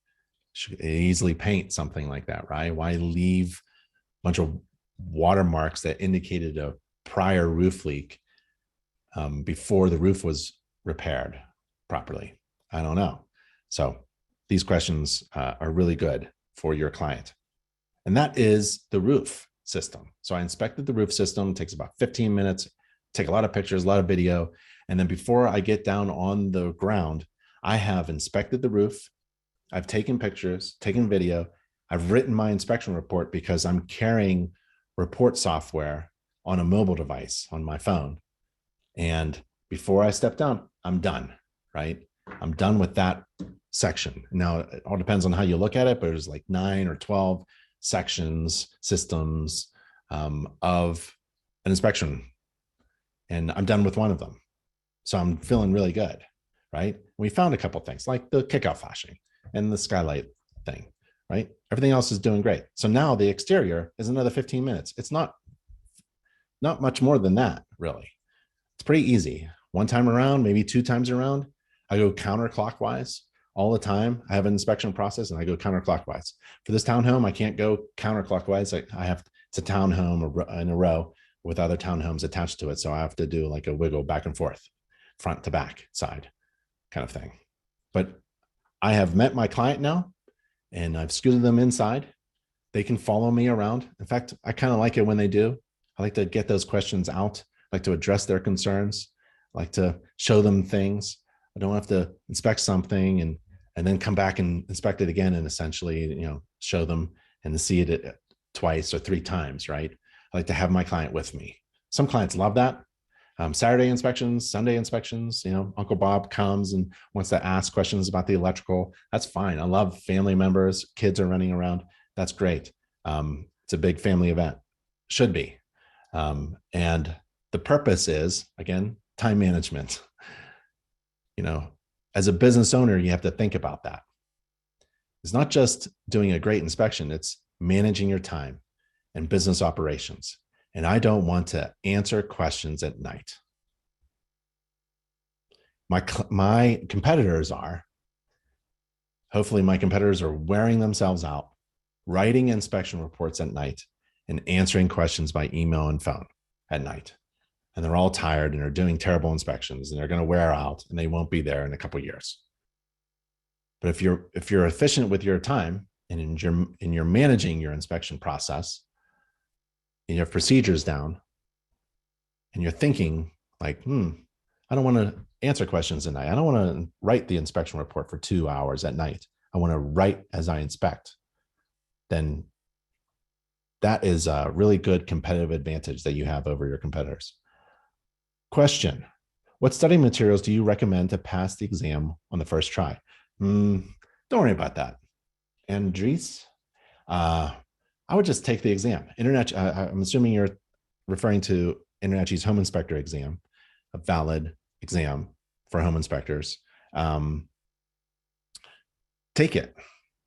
Should easily paint something like that, right? Why leave a bunch of watermarks that indicated a prior roof leak before the roof was repaired properly? I don't know. So these questions are really good for your client. And that is the roof system. So I inspected the roof system. It takes about 15 minutes, take a lot of pictures, a lot of video. And then before I get down on the ground, I have inspected the roof. I've taken pictures, taken video. I've written my inspection report because I'm carrying report software on a mobile device on my phone. And before I step down, I'm done, right? I'm done with that section. Now, it all depends on how you look at it, but there's like 9 or 12 sections, systems of an inspection. And I'm done with one of them. So I'm feeling really good, right? We found a couple of things like the kickout flashing and the skylight thing, right? Everything else is doing great. So now the exterior is another 15 minutes. It's not much more than that, really. It's pretty easy. One time around, maybe 2 times around, I go counterclockwise all the time. I have an inspection process and I go counterclockwise. For this townhome, I can't go counterclockwise. It's a townhome in a row with other townhomes attached to it. So I have to do like a wiggle back and forth, front to back, side kind of thing. But I have met my client now and I've scooted them inside. They can follow me around. In fact, I kind of like it when they do. I like to get those questions out. I like to address their concerns. I like to show them things. I don't have to inspect something and then come back and inspect it again and essentially, show them and see it twice or 3 times, right? I like to have my client with me. Some clients love that. Saturday inspections, Sunday inspections, Uncle Bob comes and wants to ask questions about the electrical. That's fine. I love family members. Kids are running around. That's great. It's a big family event. Should be. And the purpose is, again, time management. As a business owner, you have to think about that. It's not just doing a great inspection, it's managing your time and business operations. And I don't want to answer questions at night. My competitors are. Hopefully my competitors are wearing themselves out, writing inspection reports at night and answering questions by email and phone at night. And they're all tired and are doing terrible inspections and they're going to wear out and they won't be there in a couple of years. But if you're efficient with your time and you're managing your inspection process and you have procedures down and you're thinking like, I don't want to answer questions at night. I don't want to write the inspection report for 2 hours at night. I want to write as I inspect. Then that is a really good competitive advantage that you have over your competitors. Question: what study materials do you recommend to pass the exam on the first try? Don't worry about that. Andres, I would just take the exam. I'm assuming you're referring to InterNACHI's home inspector exam, a valid exam for home inspectors. Take it.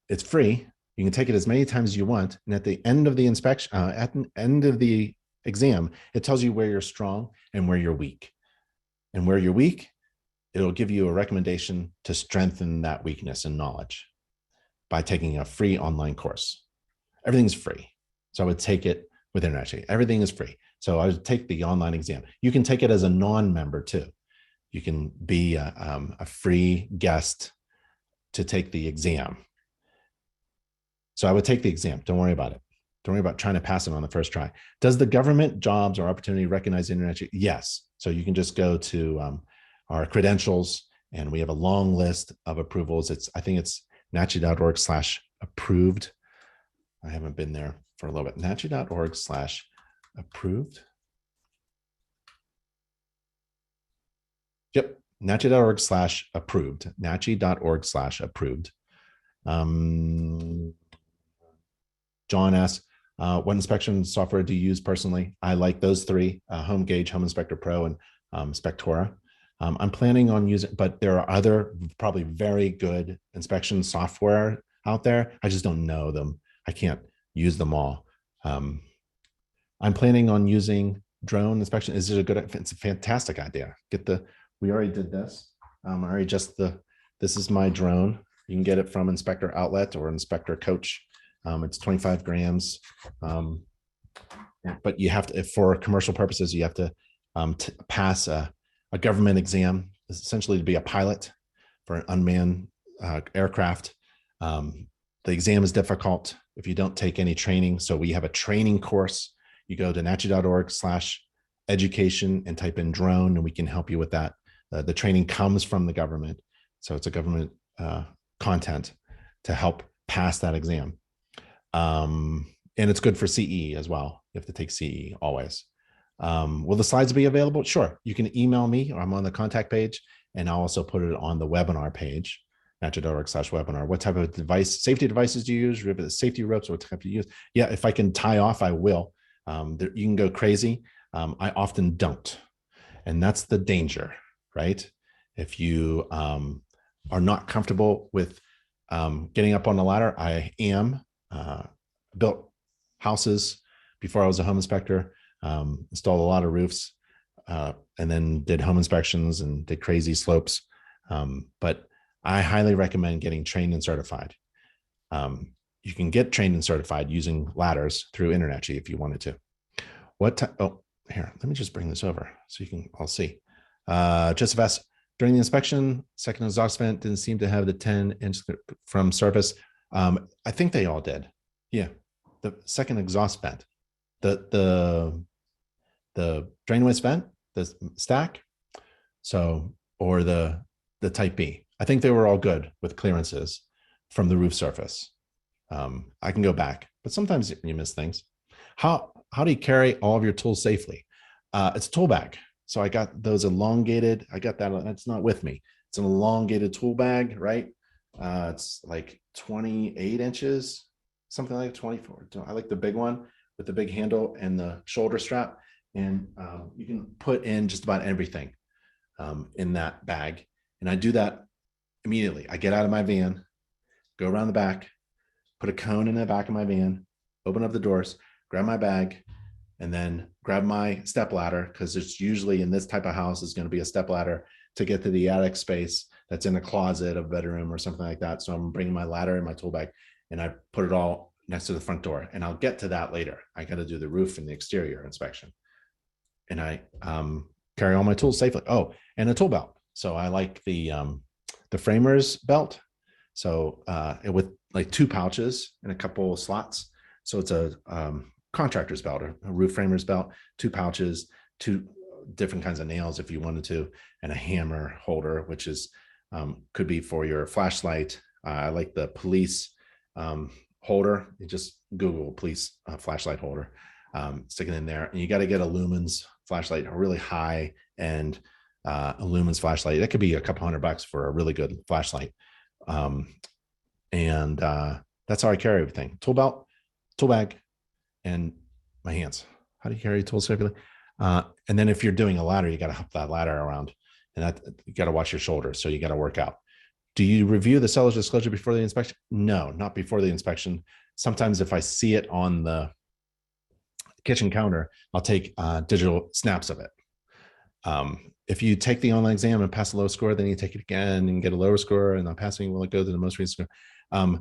It's free. You can take it as many times as you want. And at the end of the inspection, at the end of the exam, it tells you where you're strong and where you're weak. And where you're weak, it'll give you a recommendation to strengthen that weakness and knowledge by taking a free online course. Everything's free. So I would take it with InterNACHI. Everything is free. So I would take the online exam. You can take it as a non-member too. You can be a free guest to take the exam. So I would take the exam. Don't worry about it. Don't worry about trying to pass it on the first try. Does the government jobs or opportunity recognize InterNACHI? Yes. So you can just go to our credentials, and we have a long list of approvals. I think it's nachi.org/approved. I haven't been there for a little bit. nachi.org/approved. Yep. nachi.org/approved. nachi.org/approved. John asks, what inspection software do you use personally? I like those three: Home Gauge, Home Inspector Pro, and Spectora. I'm planning on using, but there are other probably very good inspection software out there. I just don't know them. I can't use them all. I'm planning on using drone inspection. Is it a good? It's a fantastic idea. We already did this. This is my drone. You can get it from Inspector Outlet or Inspector Coach. It's 25 grams. But you have to, for commercial purposes, you have to pass a government exam, essentially to be a pilot for an unmanned aircraft. The exam is difficult if you don't take any training. So we have a training course. You go to nachi.org/education and type in drone, and we can help you with that. The training comes from the government. So it's a government content to help pass that exam. And it's good for CE as well. You have to take CE always. Will the slides be available? Sure. You can email me, or I'm on the contact page, and I'll also put it on the webinar page, nachi.org/webinar. What type of safety devices do you use? Safety ropes, what type do you use? Yeah, if I can tie off, I will. You can go crazy. I often don't. And that's the danger, right? If you are not comfortable with getting up on the ladder, I am. Built houses before I was a home inspector, installed a lot of roofs, and then did home inspections and did crazy slopes. But I highly recommend getting trained and certified. You can get trained and certified using ladders through InterNACHI if you wanted to. Here, let me just bring this over so you can all see. Joseph asks, during the inspection, second exhaust vent didn't seem to have the 10-inch from surface. I think they all did. Yeah, the second exhaust vent, the drain waste vent, the stack, so, or the type B. I think they were all good with clearances from the roof surface. I can go back, but sometimes you miss things. How do you carry all of your tools safely? It's a tool bag. So I got those elongated. I got that. That's not with me. It's an elongated tool bag, right? It's like 28 inches, something like 24. I like the big one with the big handle and the shoulder strap. And you can put in just about everything in that bag. And I do that immediately. I get out of my van, go around the back, put a cone in the back of my van, open up the doors, grab my bag, and then grab my step ladder, because it's usually in this type of house is going to be a step ladder to get to the attic space that's in a closet, a bedroom, or something like that. So I'm bringing my ladder and my tool bag, and I put it all next to the front door. And I'll get to that later. I got to do the roof and the exterior inspection. And I carry all my tools safely. Oh, and a tool belt. So I like the framer's belt. So with like 2 pouches and a couple of slots. So it's a contractor's belt, or a roof framer's belt, 2 pouches, 2 different kinds of nails if you wanted to, and a hammer holder, which is could be for your flashlight. I like the police holder. You just Google police flashlight holder, stick it in there, and you got to get a lumens flashlight, a really high end a lumens flashlight. That could be a couple $100 for a really good flashlight. And that's how I carry everything: tool belt, tool bag, and my hands. How do you carry tools safely? And then if you're doing a ladder, you got to hop that ladder around, and that you got to watch your shoulders. So you got to work out. Do you review the seller's disclosure before the inspection? No, not before the inspection. Sometimes if I see it on the kitchen counter, I'll take digital snaps of it. If you take the online exam and pass a low score, then you take it again and get a lower score, and on passing will it go to the most recent score.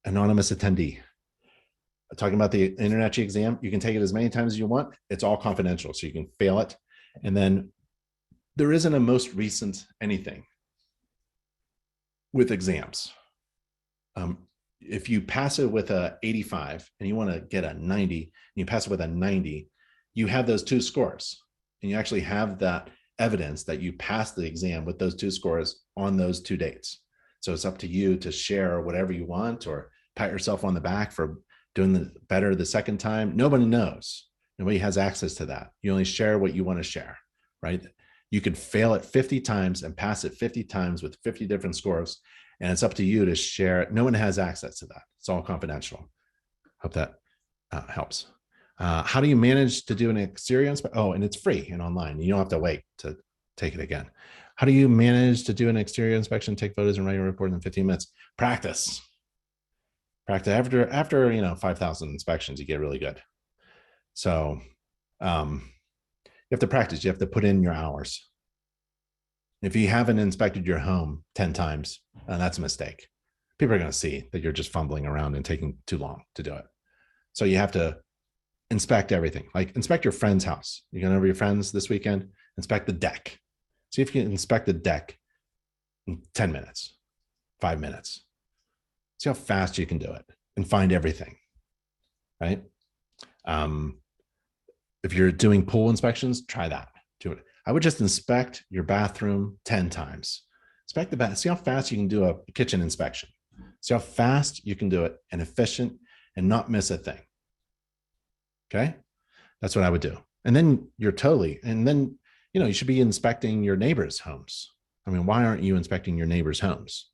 Anonymous attendee. Talking about the InterNACHI exam, you can take it as many times as you want. It's all confidential, so you can fail it. And then there isn't a most recent anything with exams. If you pass it with a 85 and you want to get a 90, and you pass it with a 90, you have those two scores, and you actually have that evidence that you passed the exam with those two scores on those 2 dates. So it's up to you to share whatever you want, or pat yourself on the back for doing better the second time. Nobody knows. Nobody has access to that. You only share what you want to share, right? You could fail it 50 times and pass it 50 times with 50 different scores, and it's up to you to share. No one has access to that. It's all confidential. Hope that helps. How do you manage to do an exterior inspection? Oh, and it's free and online. You don't have to wait to take it again. How do you manage to do an exterior inspection, take photos, and write a report in 15 minutes? Practice. Practice. After 5,000 inspections, you get really good. So you have to practice. You have to put in your hours. If you haven't inspected your home 10 times, that's a mistake. People are going to see that you're just fumbling around and taking too long to do it. So you have to inspect everything. Like inspect your friend's house. You're going over your friends this weekend, inspect the deck. See if you can inspect the deck in 10 minutes, 5 minutes. See how fast you can do it and find everything, right? If you're doing pool inspections, try that. Do it. I would just inspect your bathroom 10 times. Inspect the bath. See how fast you can do a kitchen inspection. See how fast you can do it and efficient and not miss a thing. Okay, that's what I would do. And then you should be inspecting your neighbors' homes. I mean, why aren't you inspecting your neighbors' homes?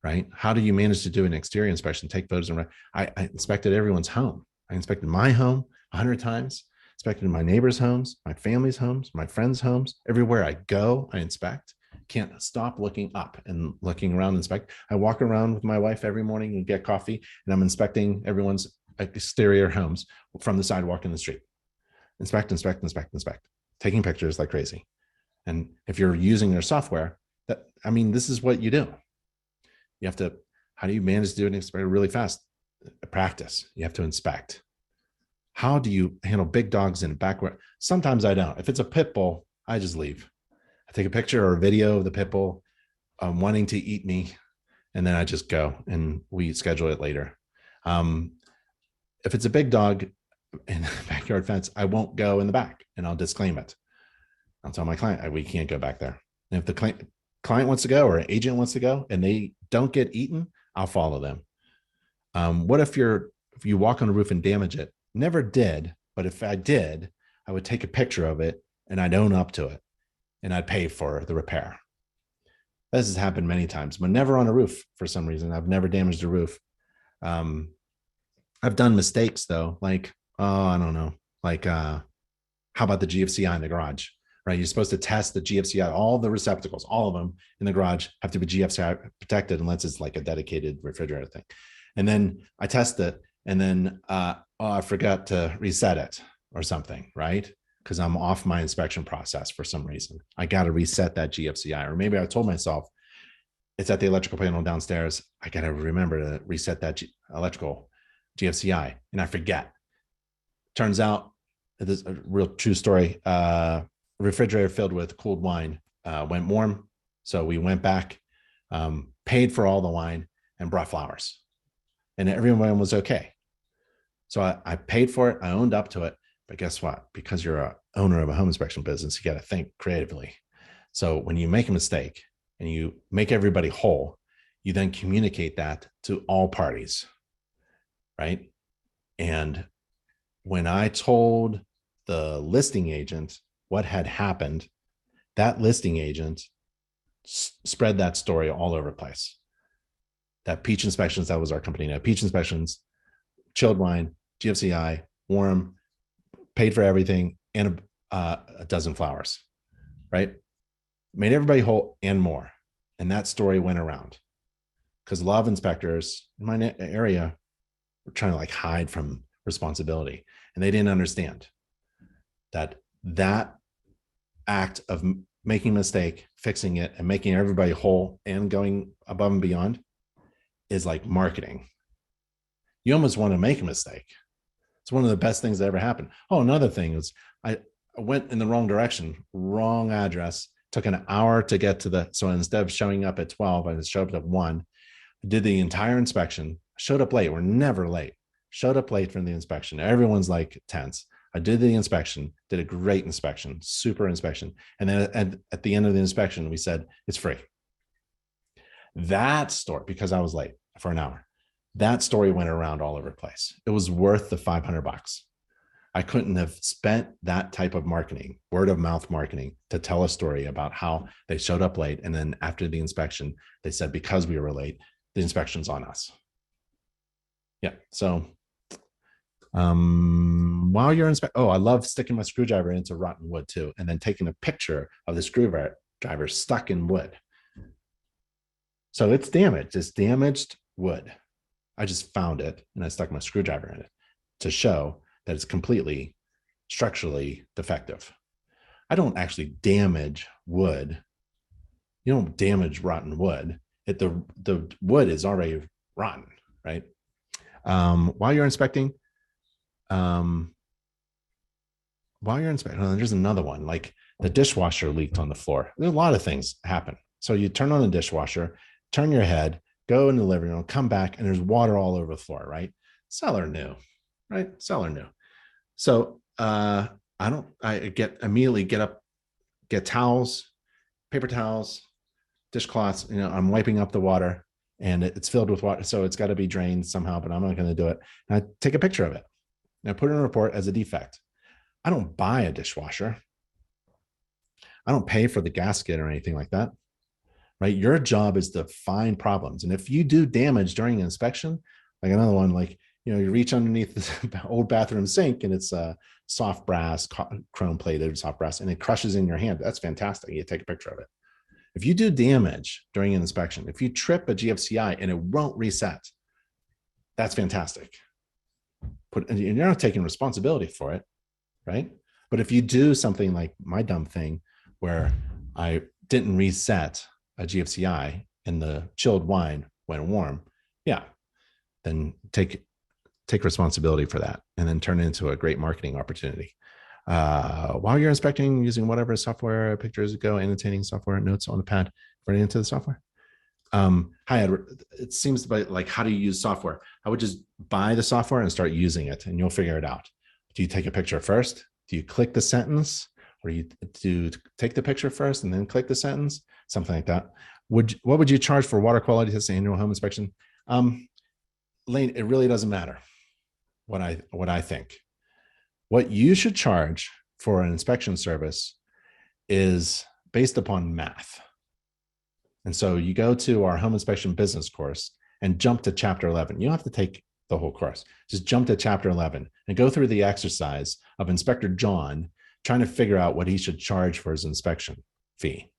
Right? How do you manage to do an exterior inspection, take photos, and I inspected everyone's home. I inspected my home 100 times, inspected my neighbors' homes, my family's homes, my friends' homes. Everywhere I go, I inspect. Can't stop looking up and looking around, inspect. I walk around with my wife every morning and get coffee, and I'm inspecting everyone's exterior homes from the sidewalk in the street. Inspect, inspect, inspect, inspect, taking pictures like crazy. And if you're using their software, this is what you do. You have to, how do you manage to do an inspection really fast? Practice. You have to inspect. How do you handle big dogs in backward? Sometimes I don't. If it's a pit bull, I just leave. I take a picture or a video of the pit bull wanting to eat me, and then I just go and we schedule it later. If it's a big dog in a backyard fence, I won't go in the back, and I'll disclaim it. I'll tell my client, we can't go back there. And if the client wants to go or an agent wants to go and they don't get eaten, I'll follow them. What if you walk on a roof and damage it? Never did, but if I did, I would take a picture of it and I'd own up to it and I'd pay for the repair. This has happened many times, but never on a roof for some reason. I've never damaged a roof. I've done mistakes though, like, I don't know, like, how about the GFCI in the garage, right? You're supposed to test the GFCI, all the receptacles, all of them in the garage have to be GFCI protected unless it's like a dedicated refrigerator thing. And then I test it, and then I forgot to reset it or something, right? Because I'm off my inspection process for some reason. I got to reset that GFCI, or maybe I told myself it's at the electrical panel downstairs. I got to remember to reset that electrical GFCI, and I forget. Turns out, this is a real true story. Refrigerator filled with cooled wine went warm, so we went back, paid for all the wine, and brought flowers, and everyone was okay. So I paid for it. I owned up to it, But guess what? Because you're a owner of a home inspection business, you got to think creatively. So when you make a mistake and you make everybody whole, you then communicate that to all parties, right? And when I told the listing agent what had happened, that listing agent spread that story all over the place. That Peach Inspections, that was our company now, Peach Inspections, chilled wine, GFCI, warm, paid for everything, and a dozen flowers, right? Made everybody whole and more. And that story went around because a lot of inspectors in my area were trying to like hide from responsibility. And they didn't understand that that act of making a mistake, fixing it, and making everybody whole and going above and beyond is like marketing. You almost want to make a mistake. It's one of the best things that ever happened. Oh, another thing is I went in the wrong direction, wrong address, took an hour to get to the, so instead of showing up at 12, I showed up at 1. I did the entire inspection, showed up late. We're never late. Showed up late from the inspection. Everyone's like tense. I did the inspection, did a great inspection, super inspection. And then at the end of the inspection, we said, it's free. That story, because I was late for an hour, that story went around all over the place. It was worth the $500. I couldn't have spent that type of marketing, word of mouth marketing, to tell a story about how they showed up late. And then after the inspection, they said, because we were late, the inspection's on us. Yeah. So while you're inspecting, I love sticking my screwdriver into rotten wood too, and then taking a picture of the screwdriver stuck in wood. So it's damaged. It's damaged wood. I just found it and I stuck my screwdriver in it to show that it's completely structurally defective. I don't actually damage wood. You don't damage rotten wood. The wood is already rotten, right? While you're inspecting, there's another one, like the dishwasher leaked on the floor. There's a lot of things happen. So you turn on the dishwasher, turn your head, go in the living room, come back, and there's water all over the floor, right? Seller knew, right? Seller knew. So I immediately get up, get towels, paper towels, dishcloths. I'm wiping up the water and it's filled with water. So it's got to be drained somehow, but I'm not going to do it. And I take a picture of it and I put it in a report as a defect. I don't buy a dishwasher. I don't pay for the gasket or anything like that. Right? Your job is to find problems. And if you do damage during an inspection, like another one, like, you reach underneath the old bathroom sink and it's a soft brass, chrome plated soft brass, and it crushes in your hand. That's fantastic. You take a picture of it. If you do damage during an inspection, if you trip a GFCI and it won't reset, that's fantastic. You're not taking responsibility for it, right? But if you do something like my dumb thing where I didn't reset a GFCI and the chilled wine went warm, yeah, then take responsibility for that and then turn it into a great marketing opportunity. While you're inspecting, using whatever software, pictures go, annotating software, notes on the pad, running into the software. Hi, Edward. It seems like, how do you use software? I would just buy the software and start using it and you'll figure it out. Do you take a picture first? Do you click the sentence? Or you do take the picture first and then click the sentence? Something like that. What would you charge for water quality test annual home inspection? Lane, it really doesn't matter what I think. What you should charge for an inspection service is based upon math. And so you go to our home inspection business course and jump to chapter 11. You don't have to take the whole course. Just jump to chapter 11 and go through the exercise of Inspector John trying to figure out what he should charge for his inspection fee,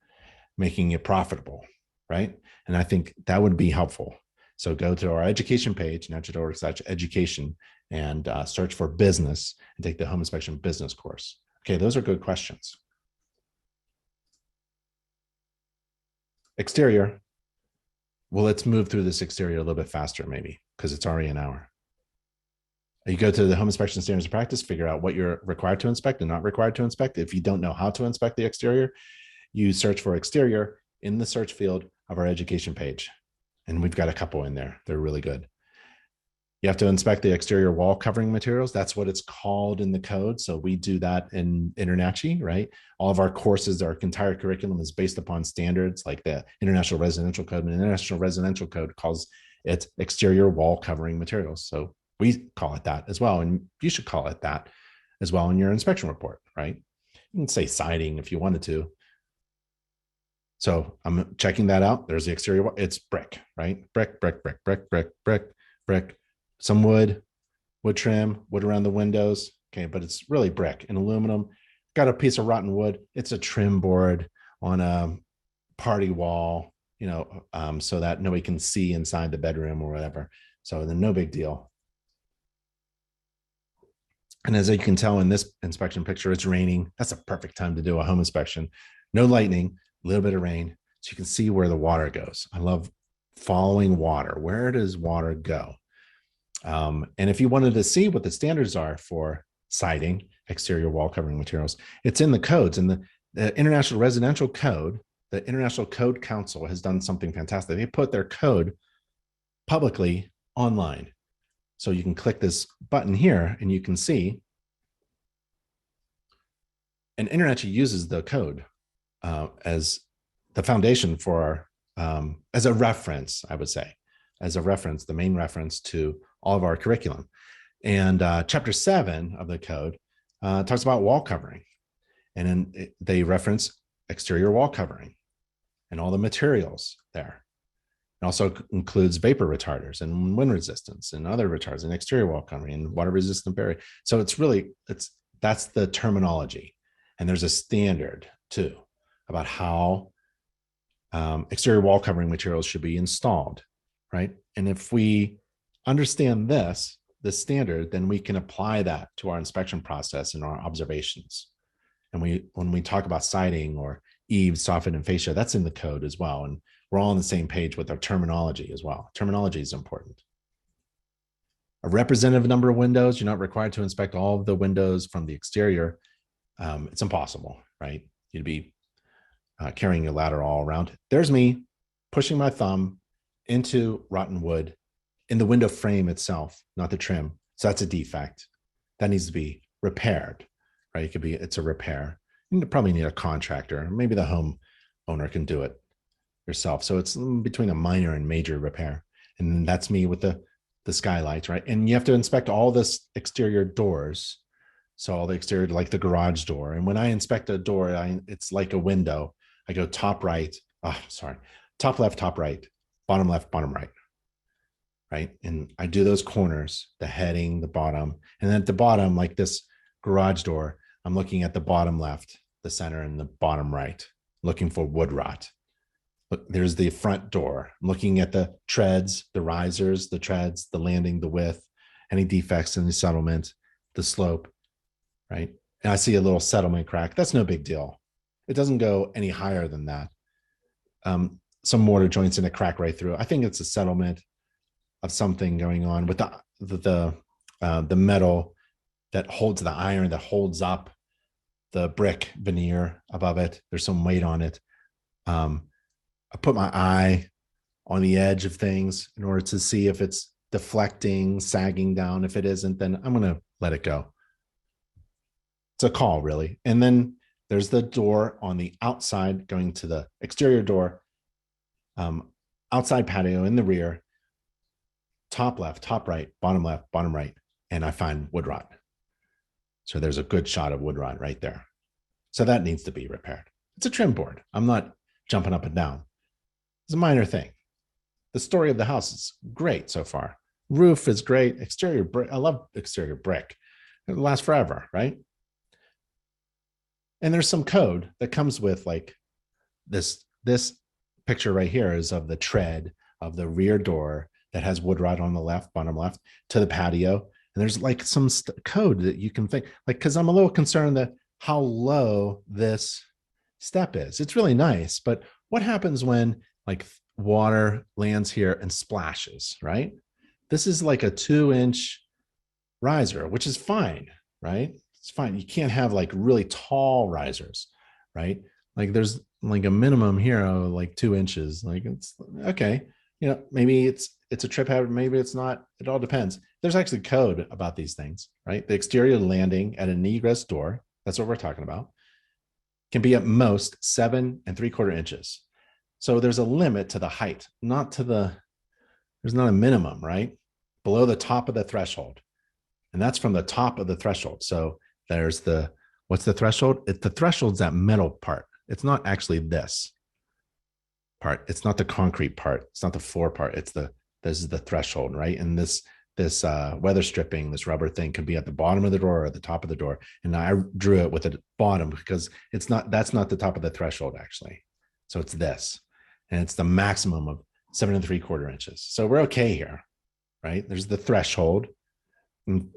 making it profitable, right? And I think that would be helpful. So go to our education page, NACHI.org/education, and search for business and take the home inspection business course. Okay, those are good questions. Exterior. Well, let's move through this exterior a little bit faster, maybe, because it's already an hour. You go to the home inspection standards of practice, figure out what you're required to inspect and not required to inspect. If you don't know how to inspect the exterior, you search for exterior in the search field of our education page. And we've got a couple in there. They're really good. You have to inspect the exterior wall covering materials. That's what it's called in the code. So we do that in InterNACHI, right? All of our courses, our entire curriculum is based upon standards like the International Residential Code. And the International Residential Code calls it exterior wall covering materials. So we call it that as well. And you should call it that as well in your inspection report, right? You can say siding if you wanted to. So I'm checking that out. There's the exterior wall. It's brick, right? Brick, brick, brick, brick, brick, brick, brick. Some wood trim, wood around the windows. Okay, but it's really brick and aluminum. Got a piece of rotten wood. It's a trim board on a party wall, so that nobody can see inside the bedroom or whatever. So then no big deal. And as you can tell in this inspection picture, it's raining. That's a perfect time to do a home inspection. No lightning, a little bit of rain, so you can see where the water goes. I love following water. Where does water go? And if you wanted to see what the standards are for siding, exterior wall covering materials, it's in the codes. And the International Residential Code, the International Code Council has done something fantastic. They put their code publicly online. So you can click this button here and you can see. And InterNACHI uses the code as the foundation for, as a reference, I would say, as a reference, the main reference to all of our curriculum. And chapter 7 of the code talks about wall covering. And then they reference exterior wall covering and all the materials there. It also includes vapor retarders and wind resistance and other retarders and exterior wall covering and water resistant barrier. So that's the terminology. And there's a standard too about how exterior wall covering materials should be installed, right? And if we understand this standard, then we can apply that to our inspection process and our observations. And when we talk about siding or eaves, soffit, and fascia, that's in the code as well. And we're all on the same page with our terminology as well. Terminology is important. A representative number of windows. You're not required to inspect all of the windows from the exterior. It's impossible, right? You'd be carrying your ladder all around. There's me pushing my thumb into rotten wood in the window frame itself, not the trim. So that's a defect that needs to be repaired, right? It's a repair. You probably need a contractor. Maybe the home owner can do it yourself. So it's between a minor and major repair. And that's me with the skylights, right? And you have to inspect all this exterior doors. So all the exterior, like the garage door. And when I inspect a door, it's like a window. I go top right, top left, top right, bottom left, bottom right, right? And I do those corners, the heading, the bottom. And then at the bottom, like this garage door, I'm looking at the bottom left, the center, and the bottom right, looking for wood rot. Look, there's the front door. I'm looking at the treads, the risers, the treads, the landing, the width, any defects in the settlement, the slope, right? And I see a little settlement crack. That's no big deal. It doesn't go any higher than that. Some mortar joints in a crack right through. I think it's a settlement of something going on with the metal that holds the iron, that holds up the brick veneer above it. There's some weight on it. I put my eye on the edge of things in order to see if it's deflecting, sagging down. If it isn't, then I'm going to let it go. It's a call, really. And then there's the door on the outside going to the exterior door, outside patio in the rear, top left, top right, bottom left, bottom right. And I find wood rot. So there's a good shot of wood rot right there. So that needs to be repaired. It's a trim board. I'm not jumping up and down. It's a minor thing. The story of the house is great so far. Roof is great. Exterior brick. I love exterior brick. It lasts forever, right? And there's some code that comes with like this picture right here is of the tread of the rear door that has wood rot on the left, bottom left, to the patio. And there's like some code that you can think, like, because I'm a little concerned that how low this step is. It's really nice, but what happens when like water lands here and splashes, right? This is like a 2-inch riser, which is fine, right? It's fine. You can't have like really tall risers, right? Like there's like a minimum here of like 2 inches. Like it's okay. You know, maybe it's it's a trip hazard, maybe it's not. It all depends. There's actually code about these things, right? The exterior landing at an egress door, that's what we're talking about, can be at most 7¾ inches. So there's a limit to the height, there's not a minimum, right? Below the top of the threshold. And that's from the top of the threshold. So there's what's the threshold? The threshold's that metal part. It's not actually this part. It's not the concrete part. It's not the floor part. This is the threshold, right? And this weather stripping, this rubber thing could be at the bottom of the door or at the top of the door. And I drew it with the bottom because that's not the top of the threshold actually. So it's this, and it's the maximum of 7¾ inches. So we're okay here, right? There's the threshold,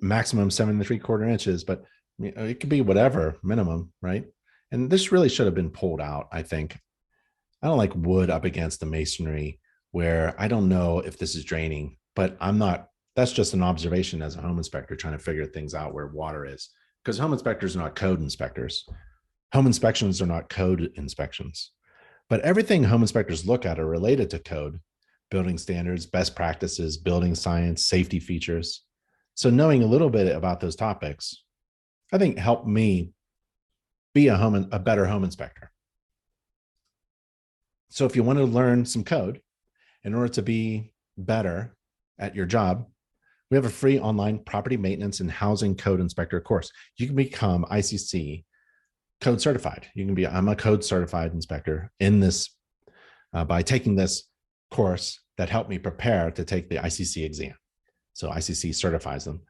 maximum 7¾ inches, but it could be whatever minimum, right? And this really should have been pulled out, I think. I don't like wood up against the masonry where I don't know if this is draining, but that's just an observation as a home inspector trying to figure things out where water is, because home inspectors are not code inspectors. Home inspections are not code inspections, but everything home inspectors look at are related to code, building standards, best practices, building science, safety features. So knowing a little bit about those topics, I think helped me be a better home inspector. So if you want to learn some code in order to be better at your job, we have a free online property maintenance and housing code inspector course. You can become ICC code certified. I'm a code certified inspector in this by taking this course that helped me prepare to take the ICC exam. So ICC certifies them,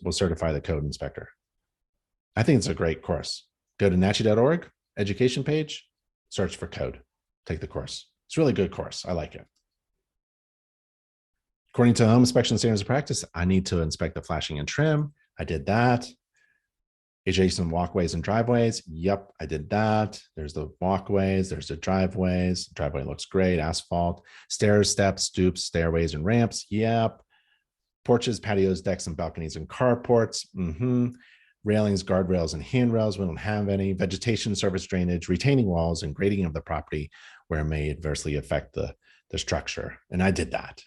will certify the code inspector. I think it's a great course. Go to nachi.org, education page, search for code, take the course. It's a really good course. I like it. According to home inspection standards of practice, I need to inspect the flashing and trim. I did that. Adjacent walkways and driveways. Yep, I did that. There's the walkways, there's the driveways. Driveway looks great, asphalt. Stairs, steps, stoops, stairways, and ramps. Yep. Porches, patios, decks, and balconies and carports. Railings, guardrails, and handrails. We don't have any. Vegetation, surface drainage, retaining walls, and grading of the property where it may adversely affect the structure. And I did that.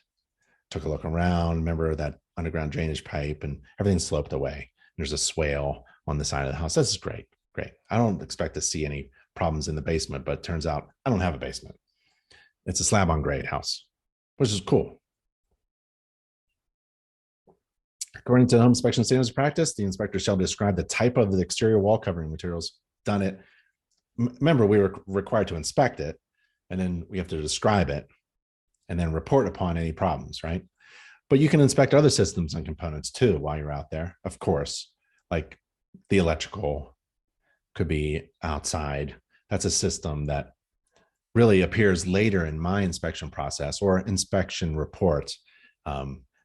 Took a look around. Remember that underground drainage pipe, and everything sloped away. There's a swale on the side of the house. This is great. Great. I don't expect to see any problems in the basement, but it turns out I don't have a basement. It's a slab on grade house, which is cool. According to home inspection standards of practice, the inspector shall describe the type of the exterior wall covering materials. Done it. Remember, we were required to inspect it, and then we have to describe it and then report upon any problems, right? But you can inspect other systems and components too while you're out there, of course, like the electrical could be outside. That's a system that really appears later in my inspection process or inspection report.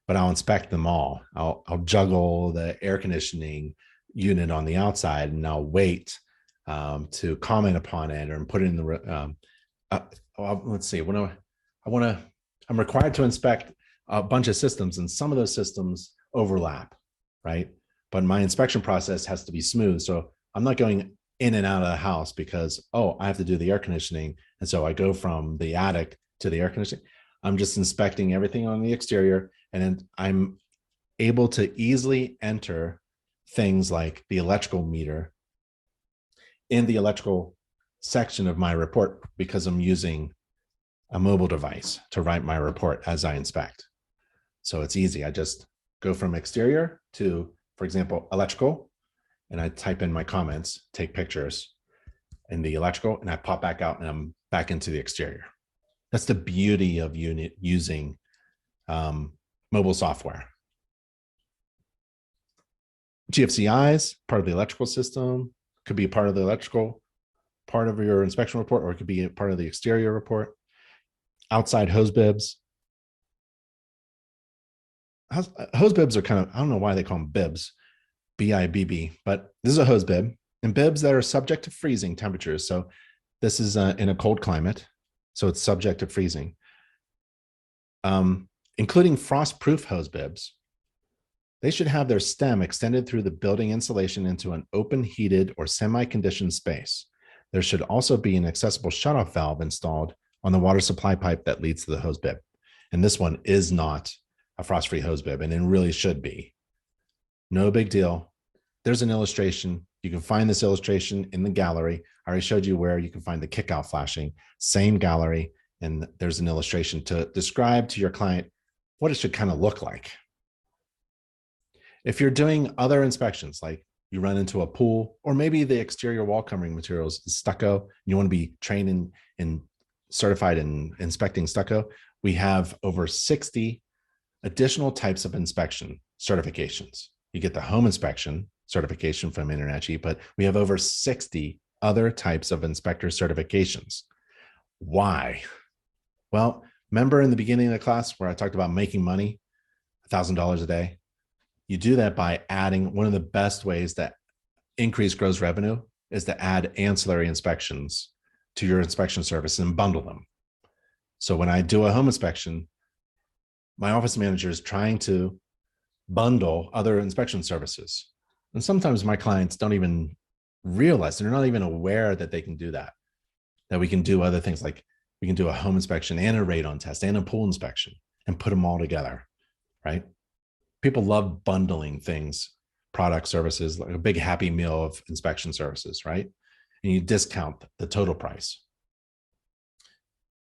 But I'll inspect them all. I'll juggle the air conditioning unit on the outside, and I'll wait to comment upon it or put it in the. Let's see. I'm required to inspect a bunch of systems, and some of those systems overlap, right? But my inspection process has to be smooth. So I'm not going in and out of the house because, I have to do the air conditioning. And so I go from the attic to the air conditioning. I'm just inspecting everything on the exterior, and then I'm able to easily enter things like the electrical meter in the electrical section of my report because I'm using a mobile device to write my report as I inspect. So it's easy. I just go from exterior to, for example, electrical, and I type in my comments, take pictures in the electrical, and I pop back out and I'm back into the exterior. That's the beauty of using mobile software. GFCIs, part of the electrical system, could be a part of the electrical part of your inspection report, or it could be a part of the exterior report. Outside hose bibs. Hose bibs are kind of, I don't know why they call them bibs, B-I-B-B, but this is a hose bib, and bibs that are subject to freezing temperatures. So this is in a cold climate, so it's subject to freezing. Including frost-proof hose bibs, they should have their stem extended through the building insulation into an open, heated, or semi-conditioned space. There should also be an accessible shutoff valve installed on the water supply pipe that leads to the hose bib. And this one is not a frost-free hose bib, and it really should be. No big deal. There's an illustration. You can find this illustration in the gallery. I already showed you where you can find the kickout flashing, same gallery. And there's an illustration to describe to your client what it should kind of look like. If you're doing other inspections, like you run into a pool, or maybe the exterior wall covering materials is stucco, and you want to be trained in certified in inspecting stucco, we have over 60 additional types of inspection certifications. You get the home inspection certification from InterNACHI, but we have over 60 other types of inspector certifications. Why? Well, remember in the beginning of the class where I talked about making money, $1,000 a day? You do that by adding, one of the best ways that increase gross revenue is to add ancillary inspections to your inspection service and bundle them. So when I do a home inspection, my office manager is trying to bundle other inspection services. And sometimes my clients don't even realize, they're not even aware that they can do that, that we can do other things like we can do a home inspection and a radon test and a pool inspection and put them all together, right? People love bundling things, product services, like a big happy meal of inspection services, right? And you discount the total price.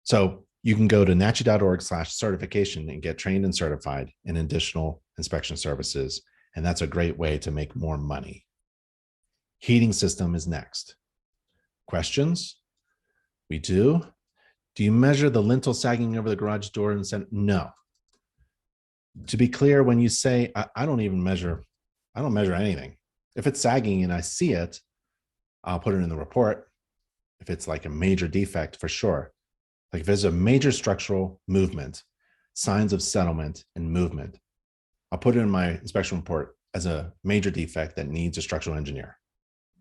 So you can go to nachi.org/certification and get trained and certified in additional inspection services. And that's a great way to make more money. Heating system is next. Questions? We do. Do you measure the lintel sagging over the garage door and said no? To be clear, when you say, I don't measure anything. If it's sagging and I see it, I'll put it in the report. If it's like a major defect, for sure. Like if there's a major structural movement, signs of settlement and movement, I'll put it in my inspection report as a major defect that needs a structural engineer,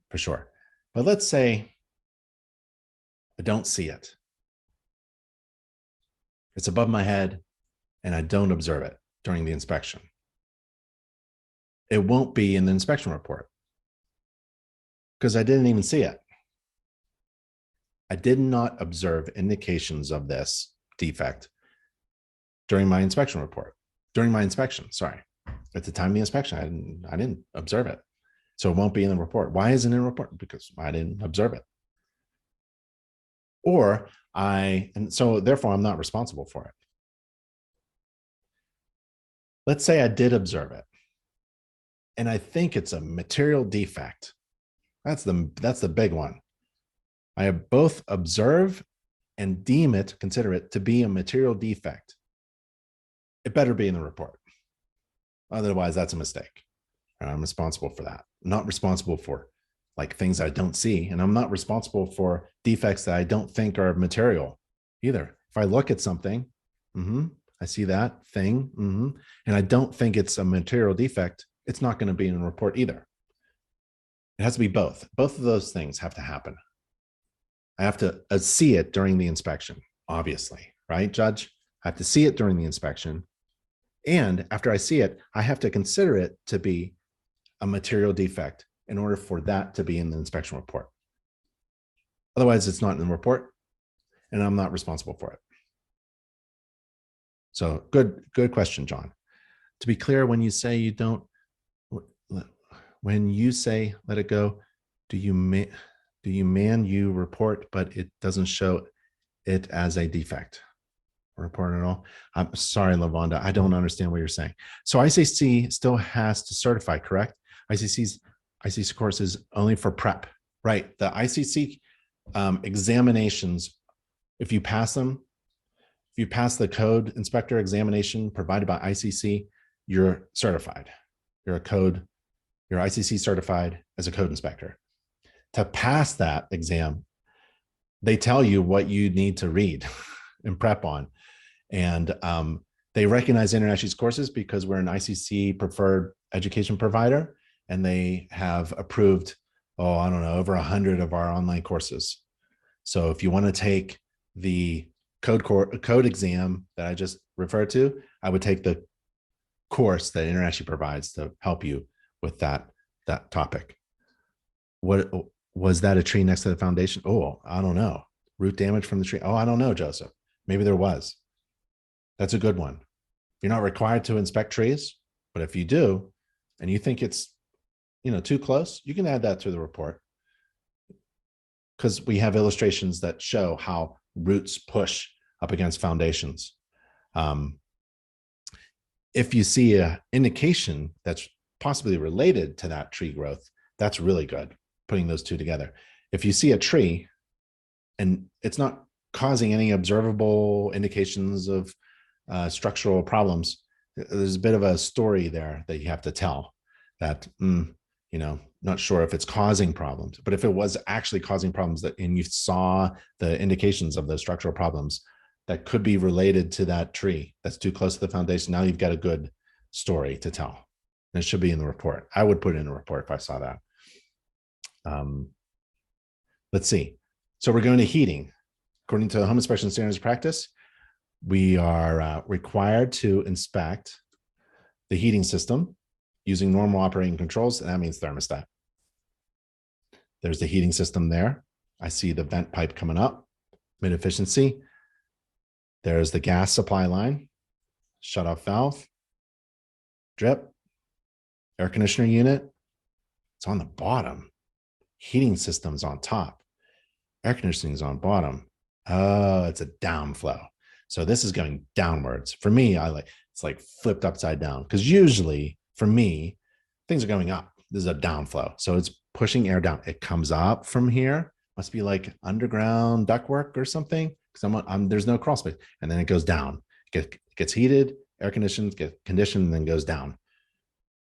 for sure. But let's say I don't see it. It's above my head and I don't observe it during the inspection. It won't be in the inspection report because I didn't even see it. I did not observe indications of this defect during my inspection report, during my inspection, sorry. At the time of the inspection, I didn't observe it. So it won't be in the report. Why isn't it in the report? Because I didn't observe it. And so therefore I'm not responsible for it. Let's say I did observe it and I think it's a material defect. That's the big one. I both observe and consider it to be a material defect. It better be in the report. Otherwise, that's a mistake. And I'm responsible for that. I'm not responsible for like things I don't see. And I'm not responsible for defects that I don't think are material either. If I look at something, I see that thing, and I don't think it's a material defect, it's not going to be in a report either. It has to be both. Both of those things have to happen. I have to see it during the inspection, obviously, right, Judge? I have to see it during the inspection. And after I see it, I have to consider it to be a material defect in order for that to be in the inspection report. Otherwise, it's not in the report, and I'm not responsible for it. So good question, John. To be clear, when you say you don't, when you say let it go, do you report, but it doesn't show it as a defect? Report at all? I'm sorry, Lavonda, I don't understand what you're saying. So ICC still has to certify, correct? ICC course is only for prep, right? The ICC examinations, if you pass them, if you pass the code inspector examination provided by ICC, you're certified. You're ICC certified as a code inspector. To pass that exam, they tell you what you need to read and prep on. And they recognize InterNACHI's courses because we're an ICC preferred education provider, and they have approved, I don't know, over 100 of our online courses. So if you want to take the code exam that I just referred to, I would take the course that InterNACHI provides to help you with that topic. What was that, a tree next to the foundation? Oh, I don't know. Root damage from the tree. Oh, I don't know, Joseph. Maybe there was. That's a good one. You're not required to inspect trees, but if you do, and you think it's, too close, you can add that to the report, because we have illustrations that show how roots push up against foundations. If you see an indication that's possibly related to that tree growth, that's really good, putting those two together. If you see a tree and it's not causing any observable indications of structural problems, there's a bit of a story there that you have to tell, that, not sure if it's causing problems. But if it was actually causing problems, and you saw the indications of the structural problems that could be related to that tree that's too close to the foundation, now you've got a good story to tell. And it should be in the report. I would put it in the report if I saw that. Let's see. So we're going to heating. According to home inspection standards of practice, we are required to inspect the heating system using normal operating controls, and that means thermostat. There's the heating system there. I see the vent pipe coming up, mid efficiency. There's the gas supply line, shut-off valve, drip, air conditioner unit. It's on the bottom. Heating system's on top. Air conditioning is on bottom. Oh, it's a downflow. So this is going downwards. For me, it's like flipped upside down, because usually for me, things are going up. This is a downflow. So it's pushing air down. It comes up from here. Must be like underground ductwork or something, because there's no crawl space. And then it goes down. It gets heated, air conditioned, gets conditioned, and then goes down.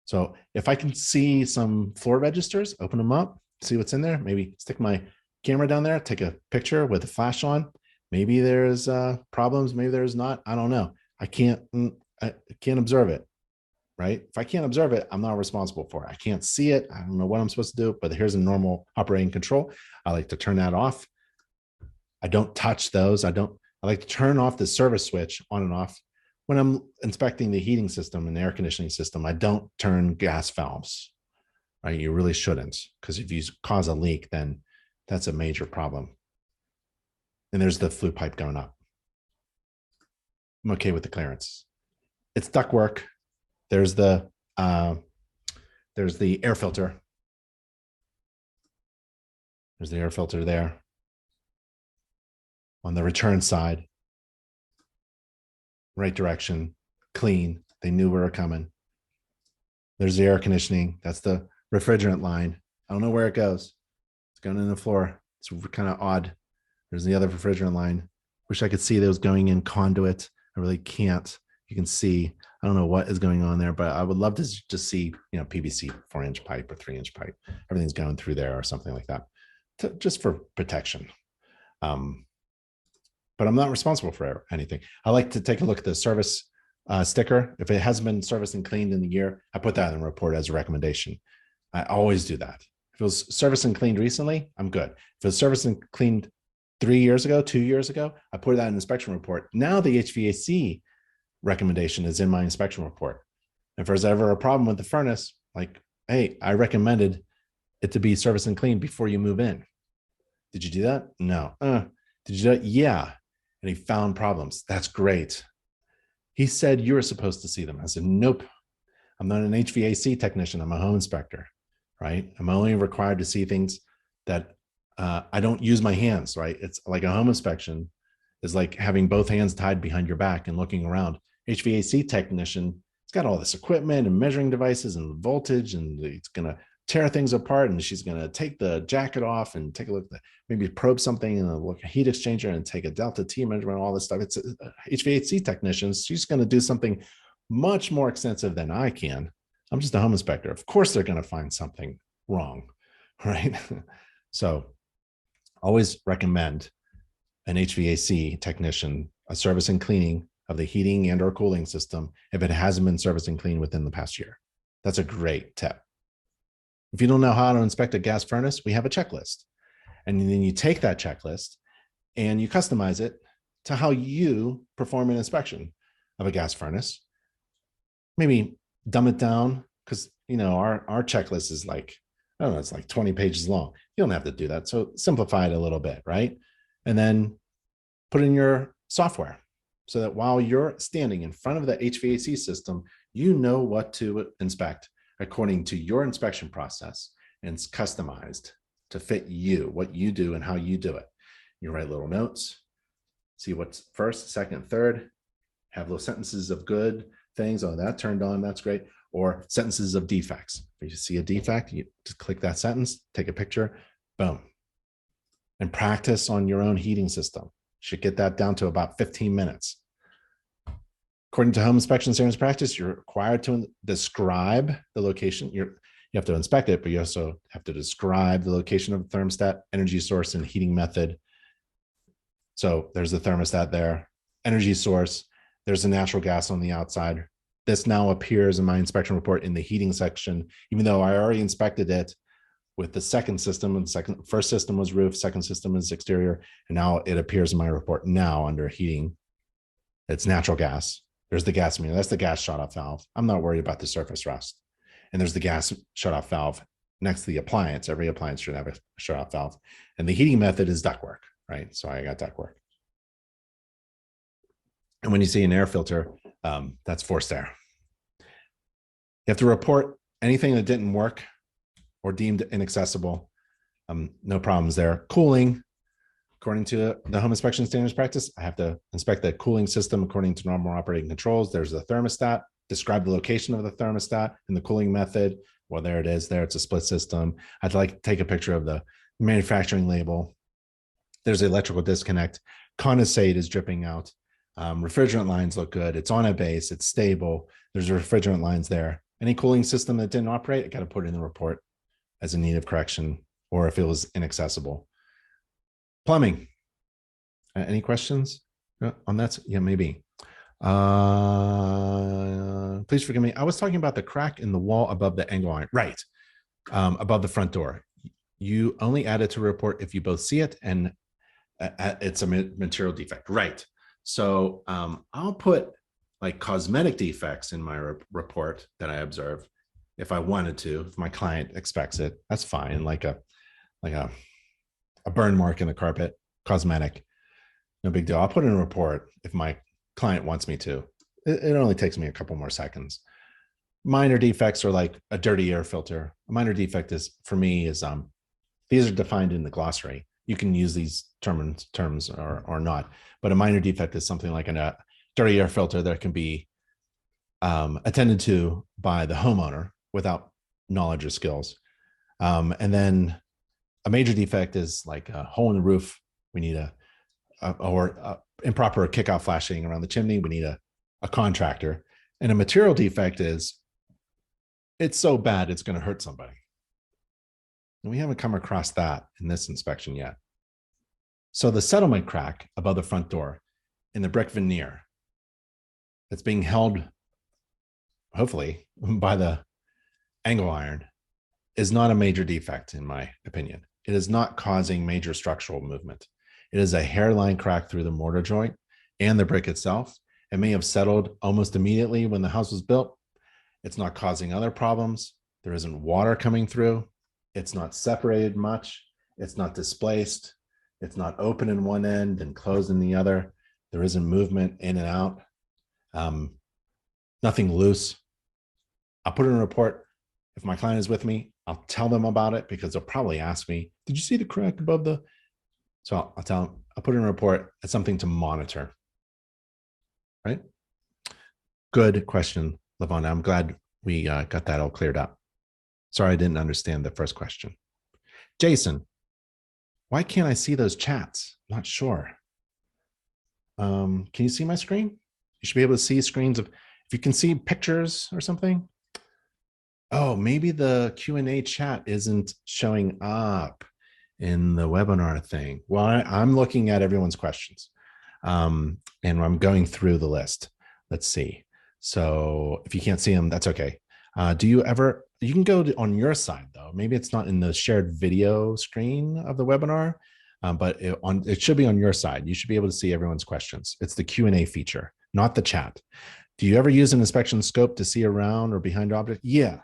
So if I can see some floor registers, open them up, see what's in there, maybe stick my camera down there, take a picture with a flash on. Maybe there's problems, maybe there's not. I don't know. I can't observe it, right? If I can't observe it, I'm not responsible for it. I can't see it. I don't know what I'm supposed to do, but here's a normal operating control. I like to turn that off. I don't touch those. I like to turn off the service switch on and off. When I'm inspecting the heating system and the air conditioning system, I don't turn gas valves, right? You really shouldn't, because if you cause a leak, then that's a major problem. And there's the flue pipe going up. I'm okay with the clearance. It's ductwork. There's the air filter. There's the air filter there. On the return side, right direction, clean. They knew we were coming. There's the air conditioning. That's the refrigerant line. I don't know where it goes. It's going in the floor. It's kind of odd. There's the other refrigerant line. Wish I could see those going in conduit. I really can't. You can see, I don't know what is going on there, but I would love to just see, PVC 4-inch pipe or 3-inch pipe. Everything's going through there or something like that, just for protection. But I'm not responsible for anything. I like to take a look at the service sticker. If it hasn't been serviced and cleaned in the year, I put that in the report as a recommendation. I always do that. If it was serviced and cleaned recently, I'm good. If it was serviced and cleaned 3 years ago, 2 years ago, I put that in the inspection report. Now the HVAC recommendation is in my inspection report. If there's ever a problem with the furnace, like, hey, I recommended it to be serviced and cleaned before you move in. Did you do that? No. Did you do that? Yeah. And he found problems. That's great. He said you were supposed to see them. I said, nope. I'm not an HVAC technician. I'm a home inspector, right? I'm only required to see things that I don't use my hands, right? It's like a home inspection is like having both hands tied behind your back and looking around. HVAC technician, it's got all this equipment and measuring devices and voltage, and it's going to tear things apart, and she's going to take the jacket off and take a look at maybe probe something and look at a heat exchanger and take a delta T measurement, all this stuff. It's HVAC technicians. She's going to do something much more extensive than I can. I'm just a home inspector. Of course, they're going to find something wrong, right? So always recommend an HVAC technician a service and cleaning of the heating and or cooling system if it hasn't been serviced and cleaned within the past year. That's a great tip. If you don't know how to inspect a gas furnace, we have a checklist. And then you take that checklist and you customize it to how you perform an inspection of a gas furnace. Maybe dumb it down, because our checklist is like, I don't know, it's like 20 pages long. You don't have to do that. So simplify it a little bit, right? And then put in your software. so that while you're standing in front of the HVAC system, you know what to inspect according to your inspection process, and it's customized to fit you, what you do and how you do it. You write little notes, see what's first, second, third, have little sentences of good things. Oh, that turned on, that's great. Or sentences of defects. If you see a defect, you just click that sentence, take a picture, boom. And practice on your own heating system. Should get that down to about 15 minutes. According to home inspection standards practice, you're required to describe the location. You have to inspect it, but you also have to describe the location of the thermostat, energy source, and heating method. So there's the thermostat there, energy source. There's the natural gas on the outside. This now appears in my inspection report in the heating section, even though I already inspected it with the second system. And first system was roof, second system is exterior, and now it appears in my report now under heating. It's natural gas. There's the gas meter. That's the gas shut-off valve. I'm not worried about the surface rust. And there's the gas shut-off valve next to the appliance. Every appliance should have a shut-off valve. And the heating method is ductwork, right? So I got ductwork. And when you see an air filter, that's forced air. You have to report anything that didn't work or deemed inaccessible. No problems there. Cooling, according to the home inspection standards practice, I have to inspect the cooling system according to normal operating controls. There's the thermostat, describe the location of the thermostat and the cooling method. Well, there it is. There, it's a split system. I'd like to take a picture of the manufacturing label. There's the electrical disconnect. Condensate is dripping out. Refrigerant lines look good. It's on a base. It's stable. There's refrigerant lines there. Any cooling system that didn't operate, I got to put it in the report as a need of correction, or if it was inaccessible. Plumbing. Any questions on that? Yeah, maybe. Please forgive me. I was talking about the crack in the wall above the angle iron. Right. Above the front door. You only add it to report if you both see it and it's a material defect. Right. So I'll put like cosmetic defects in my report that I observe if I wanted to. If my client expects it, that's fine. Like a burn mark in the carpet, cosmetic, no big deal. I'll put in a report if my client wants me to. It only takes me a couple more seconds. Minor defects are like a dirty air filter. A minor defect is, for me, is these are defined in the glossary. You can use these terms or not, but a minor defect is something like a dirty air filter that can be attended to by the homeowner without knowledge or skills. And then a major defect is like a hole in the roof. We need or improper kickout flashing around the chimney. We need a contractor. And a material defect is, it's so bad it's going to hurt somebody. And we haven't come across that in this inspection yet. So the settlement crack above the front door in the brick veneer that's being held, hopefully, by the angle iron is not a major defect, in my opinion. It is not causing major structural movement. It is a hairline crack through the mortar joint and the brick itself. It may have settled almost immediately when the house was built. It's not causing other problems. There isn't water coming through. It's not separated much. It's not displaced. It's not open in one end and closed in the other. There isn't movement in and out. Nothing loose. I'll put in a report. If my client is with me, I'll tell them about it because they'll probably ask me, did you see the crack above the? So I'll tell them, I'll put in a report. It's something to monitor. Right? Good question, Levon. I'm glad we got that all cleared up. Sorry, I didn't understand the first question. Jason, why can't I see those chats? Not sure. Can you see my screen? You should be able to see screens of, if you can see pictures or something. Oh, maybe the Q&A chat isn't showing up in the webinar thing. Well, I'm looking at everyone's questions and I'm going through the list. Let's see. So if you can't see them, that's okay. Do you ever, you can go on your side though. Maybe it's not in the shared video screen of the webinar, but it should be on your side. You should be able to see everyone's questions. It's the Q&A feature, not the chat. Do you ever use an inspection scope to see around or behind objects? Yeah,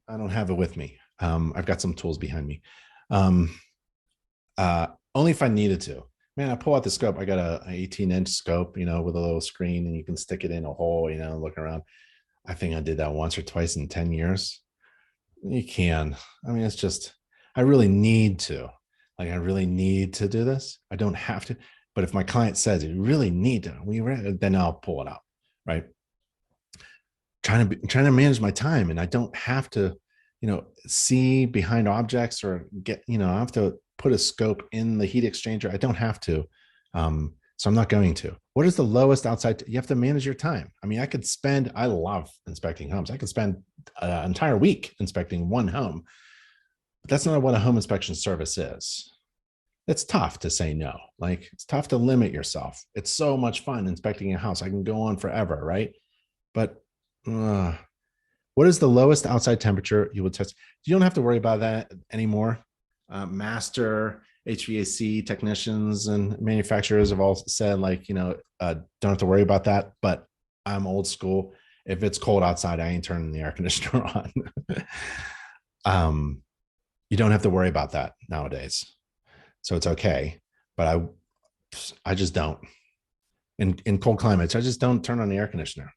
I don't have it with me. I've got some tools behind me. Only if I needed to. Man, I pull out the scope. I got a 18-inch scope, with a little screen, and you can stick it in a hole, look around. I think I did that once or twice in 10 years. You can. I mean, it's just, I really need to. Like, I really need to do this. I don't have to. But if my client says you really need to, then I'll pull it out, right? Trying to manage my time, and I don't have to, see behind objects or get, I have to put a scope in the heat exchanger. I don't have to. So I'm not going to. What is the lowest outside? You have to manage your time. I mean, I love inspecting homes. I could spend an entire week inspecting one home, but that's not what a home inspection service is. It's tough to say no. Like, it's tough to limit yourself. It's so much fun inspecting a house. I can go on forever, right? But what is the lowest outside temperature you would test? You don't have to worry about that anymore. Master HVAC technicians and manufacturers have all said, like, don't have to worry about that. But I'm old school. If it's cold outside, I ain't turning the air conditioner on. You don't have to worry about that nowadays. So it's okay. But I just don't. In cold climates, I just don't turn on the air conditioner.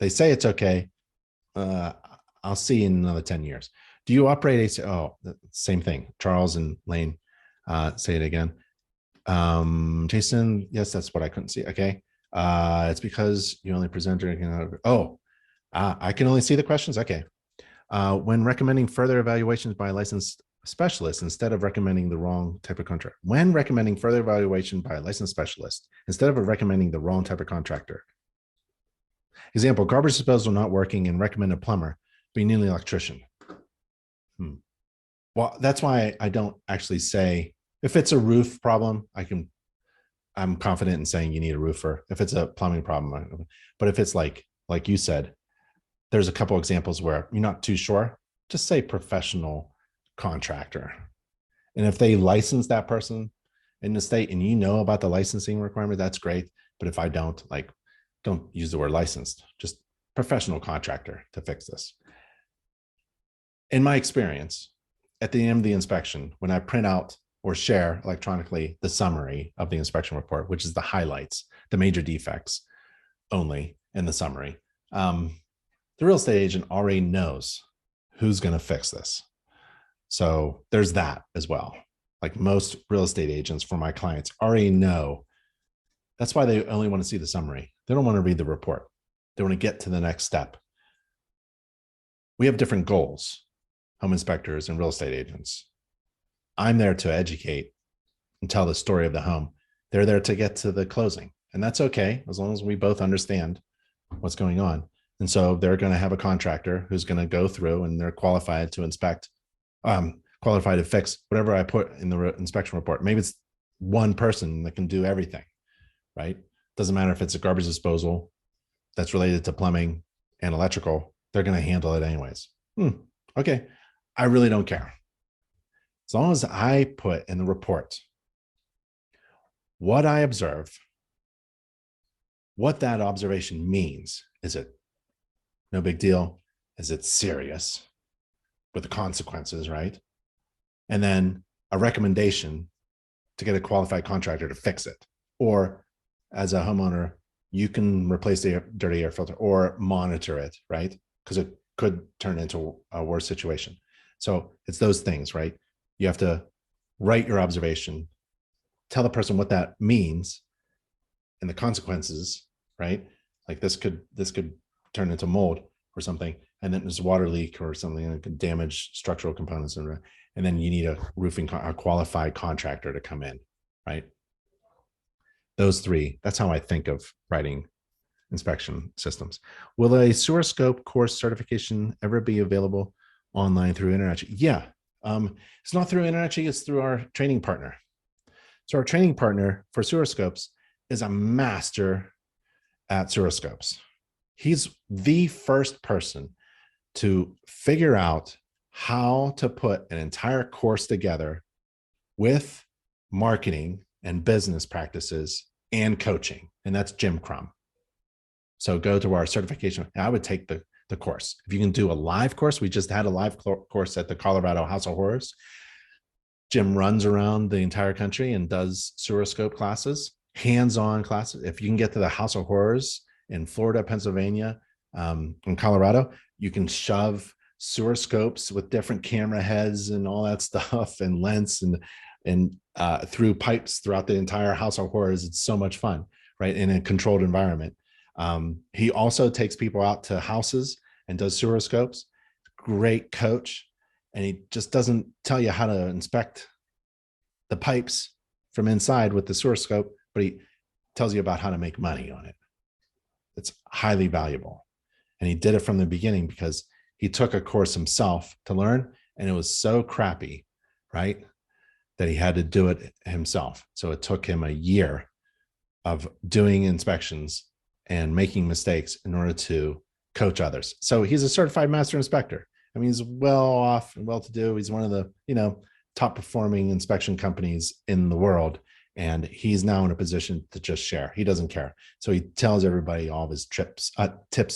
They say it's okay. I'll see in another 10 years. Do you operate AC? Oh, same thing. Charles and Lane, say it again. Jason, yes, that's what I couldn't see. Okay. It's because you only presented. I can only see the questions. Okay. When recommending further evaluations by a licensed specialist, instead of recommending the wrong type of contractor. When recommending further evaluation by a licensed specialist, instead of recommending the wrong type of contractor. Example, garbage disposal not working and recommend a plumber, but you need an electrician. Well, that's why I don't actually say, if it's a roof problem, I'm confident in saying you need a roofer. If it's a plumbing problem, but if it's like you said, there's a couple examples where you're not too sure, just say professional contractor. And if they license that person in the state and about the licensing requirement, that's great. But if I don't use the word licensed, just professional contractor to fix this. In my experience, at the end of the inspection, when I print out or share electronically the summary of the inspection report, which is the highlights, the major defects only in the summary, the real estate agent already knows who's going to fix this. So there's that as well. Like, most real estate agents for my clients already know. That's why they only want to see the summary. They don't want to read the report. They want to get to the next step. We have different goals, home inspectors and real estate agents. I'm there to educate and tell the story of the home. They're there to get to the closing. And that's okay, as long as we both understand what's going on. And so they're going to have a contractor who's going to go through, and they're qualified to inspect, qualified to fix whatever I put in the inspection report. Maybe it's one person that can do everything, right? Doesn't matter if it's a garbage disposal that's related to plumbing and electrical, they're going to handle it anyways. Okay. I really don't care. As long as I put in the report what I observe, what that observation means. Is it no big deal? Is it serious with the consequences, right? And then a recommendation to get a qualified contractor to fix it. Or as a homeowner, you can replace the dirty air filter or monitor it, right? Because it could turn into a worse situation. So it's those things, right? You have to write your observation, tell the person what that means and the consequences, right? Like, this could turn into mold or something, and then there's a water leak or something that could damage structural components, and then you need a qualified contractor to come in, right? Those three, that's how I think of writing inspection systems. Will a sewer scope course certification ever be available online through InterNACHI? Yeah, it's not through InterNACHI, it's through our training partner. So our training partner for sewer scopes is a master at sewer scopes. He's the first person to figure out how to put an entire course together with marketing and business practices and coaching. And that's Jim Crum. So go to our certification. I would take the course. If you can do a live course, we just had a live course at the Colorado House of Horrors. Jim runs around the entire country and does sewer scope classes, hands-on classes. If you can get to the House of Horrors in Florida, Pennsylvania, in Colorado, you can shove sewer scopes with different camera heads and all that stuff and lens and through pipes throughout the entire House of Horrors. It's so much fun, right? In a controlled environment. He also takes people out to houses and does sewer scopes. Great coach. And he just doesn't tell you how to inspect the pipes from inside with the sewer scope, but he tells you about how to make money on it. It's highly valuable. And he did it from the beginning because he took a course himself to learn, and it was so crappy, right, that he had to do it himself. So it took him a year of doing inspections and making mistakes in order to coach others. So he's a certified master inspector. I mean, he's well off and well-to-do. He's one of the, top performing inspection companies in the world. And he's now in a position to just share. He doesn't care. So he tells everybody all of his tips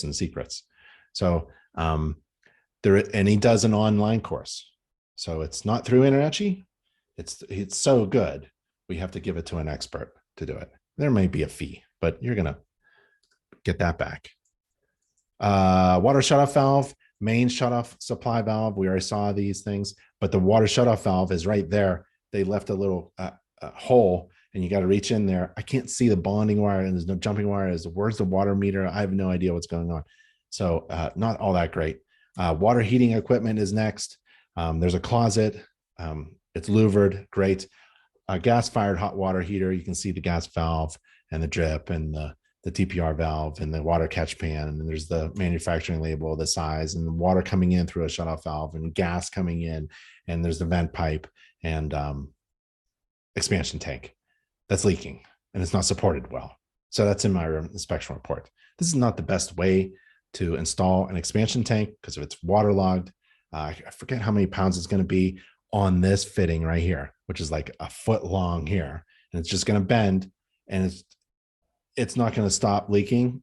and secrets. So and he does an online course. So it's not through InterNACHI. It's so good. We have to give it to an expert to do it. There may be a fee, but you're going to get that back. Water shutoff valve, main shutoff supply valve. We already saw these things, but the water shutoff valve is right there. They left a little hole, and you got to reach in there. I can't see the bonding wire, and there's no jumping wire. Where's the water meter? I have no idea what's going on. So not all that great. Water heating equipment is next. There's a closet. It's louvered, great. A gas-fired hot water heater. You can see the gas valve and the drip and the TPR valve and the water catch pan. And then there's the manufacturing label, the size, and the water coming in through a shutoff valve and gas coming in. And there's the vent pipe and expansion tank that's leaking and it's not supported well. So that's in my inspection report. This is not the best way to install an expansion tank because if it's waterlogged, I forget how many pounds it's going to be on this fitting right here, which is like a foot long here. And it's just going to bend, and it's not going to stop leaking.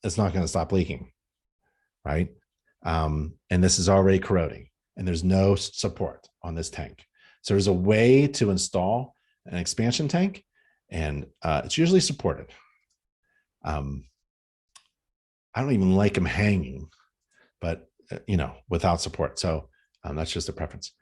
It's not going to stop leaking, right? And this is already corroding, and there's no support on this tank. So there's a way to install an expansion tank, and it's usually supported. I don't even like them hanging, but without support. So that's just a preference.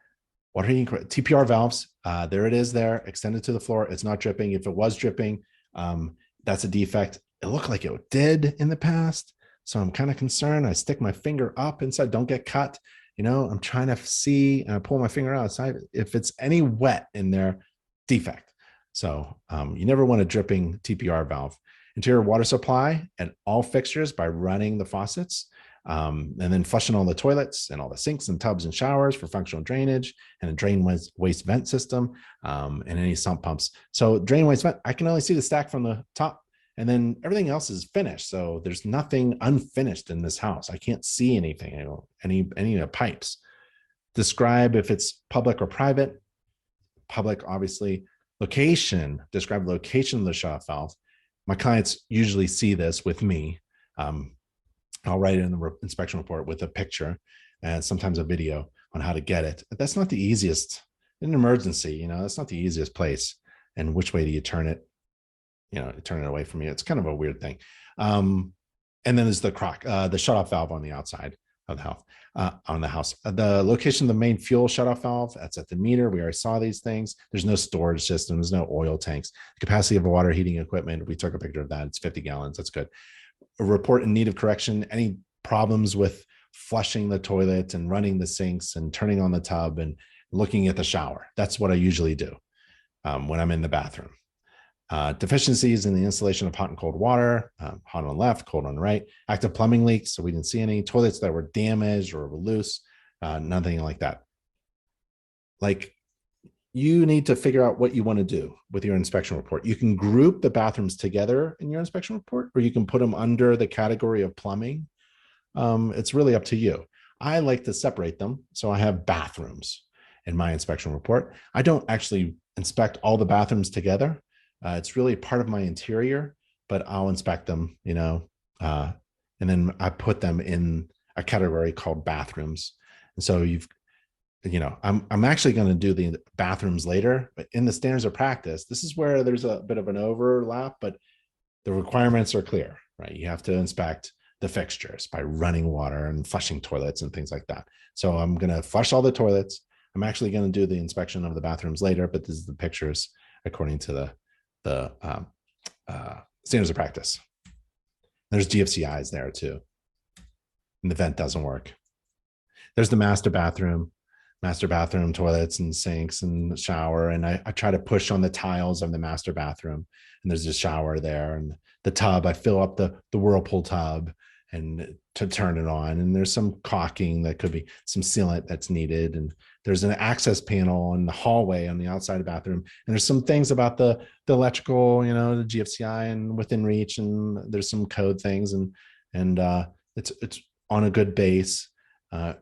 Water heating, TPR valves, there it is there, extended to the floor. It's not dripping. If it was dripping, that's a defect. It looked like it did in the past. So I'm kind of concerned. I stick my finger up inside, don't get cut. I'm trying to see, and I pull my finger outside. If it's any wet in there, defect. So you never want a dripping TPR valve. Interior water supply and all fixtures by running the faucets. And then flushing all the toilets and all the sinks and tubs and showers for functional drainage, and a drain waste vent system, and any sump pumps. So drain waste vent, I can only see the stack from the top, and then everything else is finished. So there's nothing unfinished in this house. I can't see anything, any pipes. Describe if it's public or private. Public, obviously. Location, describe location of the shutoff valve. My clients usually see this with me. I'll write it in the inspection report with a picture and sometimes a video on how to get it. But that's not the easiest in an emergency. That's not the easiest place. And which way do you turn it? Turn it away from you. It's kind of a weird thing. And then there's the shutoff valve on the outside of the house. The location of the main fuel shutoff valve, that's at the meter. We already saw these things. There's no storage system. There's no oil tanks. The capacity of a water heating equipment, we took a picture of that. It's 50 gallons. That's good. A report in need of correction. Any problems with flushing the toilet and running the sinks and turning on the tub and looking at the shower. That's what I usually do when I'm in the bathroom. Deficiencies in the installation of hot and cold water, hot on the left, cold on the right. Active plumbing leaks, so we didn't see any. Toilets that were damaged or were loose, nothing like that. You need to figure out what you want to do with your inspection report. You can group the bathrooms together in your inspection report, or you can put them under the category of plumbing. It's really up to you. I like to separate them. So I have bathrooms in my inspection report. I don't actually inspect all the bathrooms together. It's really part of my interior, but I'll inspect them, and then I put them in a category called bathrooms. And so I'm actually going to do the bathrooms later, but in the standards of practice, this is where there's a bit of an overlap, but the requirements are clear, right? You have to inspect the fixtures by running water and flushing toilets and things like that. So I'm going to flush all the toilets. I'm actually going to do the inspection of the bathrooms later, but this is the pictures according to the standards of practice. There's GFCIs there too. And the vent doesn't work. There's the master bathroom toilets and sinks and shower. And I try to push on the tiles of the master bathroom. And there's a shower there. And the tub, I fill up the whirlpool tub and to turn it on. And there's some caulking that could be some sealant that's needed. And there's an access panel in the hallway on the outside of the bathroom. And there's some things about the electrical, the GFCI and within reach. And there's some code things. And it's on a good base. There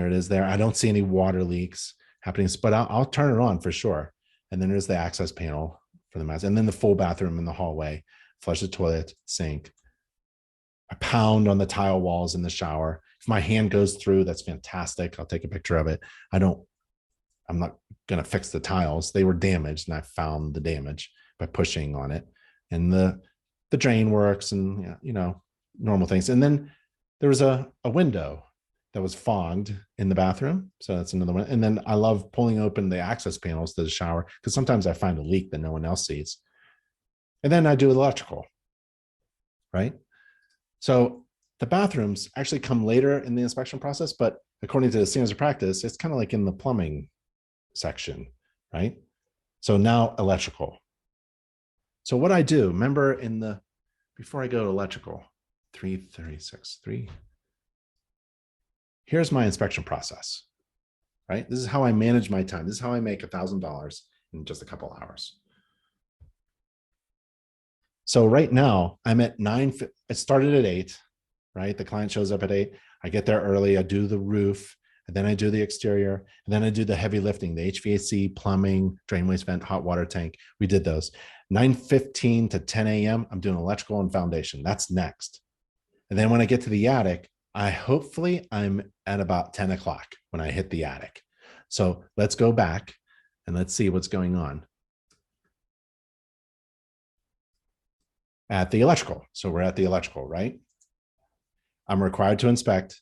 it is there. I don't see any water leaks happening, but I'll turn it on for sure. And then there's the access panel for the master, and then the full bathroom in the hallway, flush the toilet, sink. I pound on the tile walls in the shower. If my hand goes through, that's fantastic. I'll take a picture of it. I'm not going to fix the tiles. They were damaged, and I found the damage by pushing on it. And the drain works, and normal things. And then there was a window that was fogged in the bathroom. So that's another one. And then I love pulling open the access panels to the shower because sometimes I find a leak that no one else sees. And then I do electrical, right? So the bathrooms actually come later in the inspection process, but according to the standards of practice, it's kind of like in the plumbing section, right? So now electrical. So what I do, remember before I go to electrical, 336, here's my inspection process, right? This is how I manage my time. This is how I make $1,000 in just a couple hours. So right now I'm at 9. It started at 8, right? The client shows up at 8. I get there early. I do the roof, and then I do the exterior, and then I do the heavy lifting, the HVAC, plumbing, drain waste vent, hot water tank. We did those. 9:15 to 10 a.m. I'm doing electrical and foundation. That's next. And then when I get to the attic, I'm at about 10 o'clock when I hit the attic. So let's go back and let's see what's going on at the electrical. So we're at the electrical, right? I'm required to inspect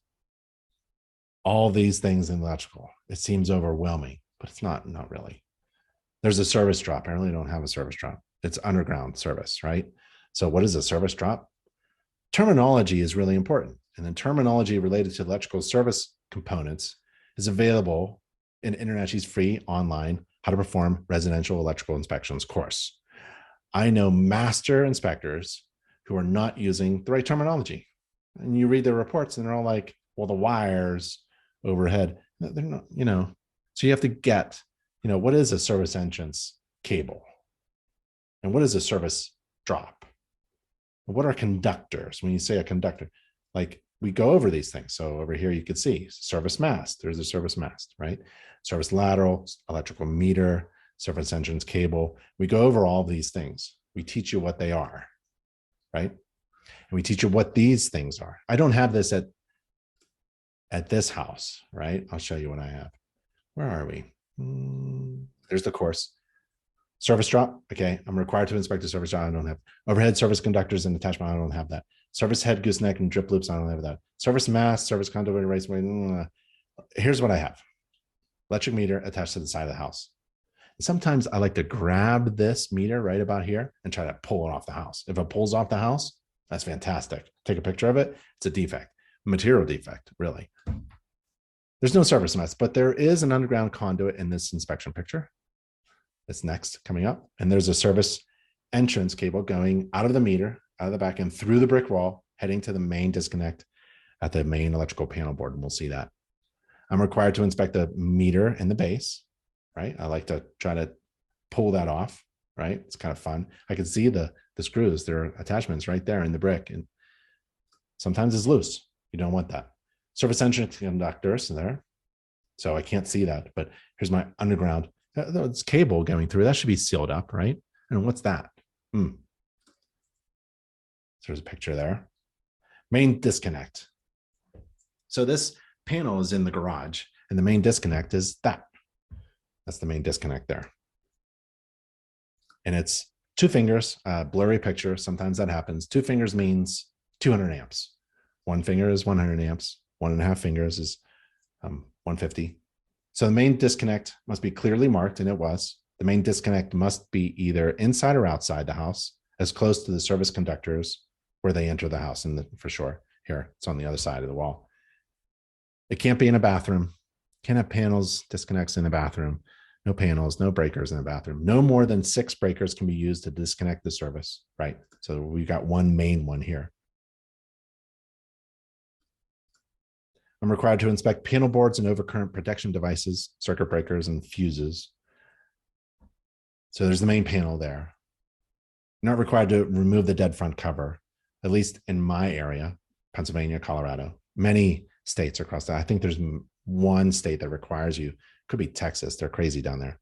all these things in electrical. It seems overwhelming, but it's not really. There's a service drop. I really don't have a service drop. It's underground service, right? So what is a service drop? Terminology is really important. And then terminology related to electrical service components is available in InterNACHI's free online How to Perform Residential Electrical Inspections course. I know master inspectors who are not using the right terminology. And you read their reports and they're all like, well, the wires overhead, they're not, so you have to get, what is a service entrance cable? And what is a service drop? What are conductors? When you say a conductor, like we go over these things. So over here, you can see service mast. There's a service mast, right? Service lateral, electrical meter, service entrance cable. We go over all these things. We teach you what they are, right? And we teach you what these things are. I don't have this at this house, right? I'll show you what I have. Where are we? There's the course. Service drop. Okay. I'm required to inspect a service drop. I don't have overhead service conductors and attachment. I don't have that. Service head, gooseneck, and drip loops. I don't have that. Service mast, service conduit, raceway. Here's what I have. Electric meter attached to the side of the house. And sometimes I like to grab this meter right about here and try to pull it off the house. If it pulls off the house, that's fantastic. Take a picture of it. It's a defect, material defect, really. There's no service mast, but there is an underground conduit in this inspection picture. That's next coming up. And there's a service entrance cable going out of the meter, out of the back end, through the brick wall, heading to the main disconnect at the main electrical panel board. And we'll see that. I'm required to inspect the meter and the base, right? I like to try to pull that off, right? It's kind of fun. I can see the screws, there are attachments right there in the brick. And sometimes it's loose. You don't want that. Service entrance conductors there. So I can't see that, but here's my underground. It's cable going through. That should be sealed up, right? And what's that? So there's a picture there. Main disconnect. So this panel is in the garage and the main disconnect is that. That's the main disconnect there. And it's 2 fingers, blurry picture. Sometimes that happens. 2 fingers means 200 amps. 1 finger is 100 amps. 1.5 fingers is 150. So the main disconnect must be clearly marked, and it was. The main disconnect must be either inside or outside the house, as close to the service conductors where they enter the house. And for sure, here, it's on the other side of the wall. It can't be in a bathroom. Can't have panels, disconnects in the bathroom. No panels, no breakers in the bathroom. No more than 6 breakers can be used to disconnect the service, right? So we got one main one here. I'm required to inspect panel boards and overcurrent protection devices, circuit breakers, and fuses. So there's the main panel there. Not required to remove the dead front cover, at least in my area, Pennsylvania, Colorado. Many states across that. I think there's one state that requires you. Could be Texas. They're crazy down there.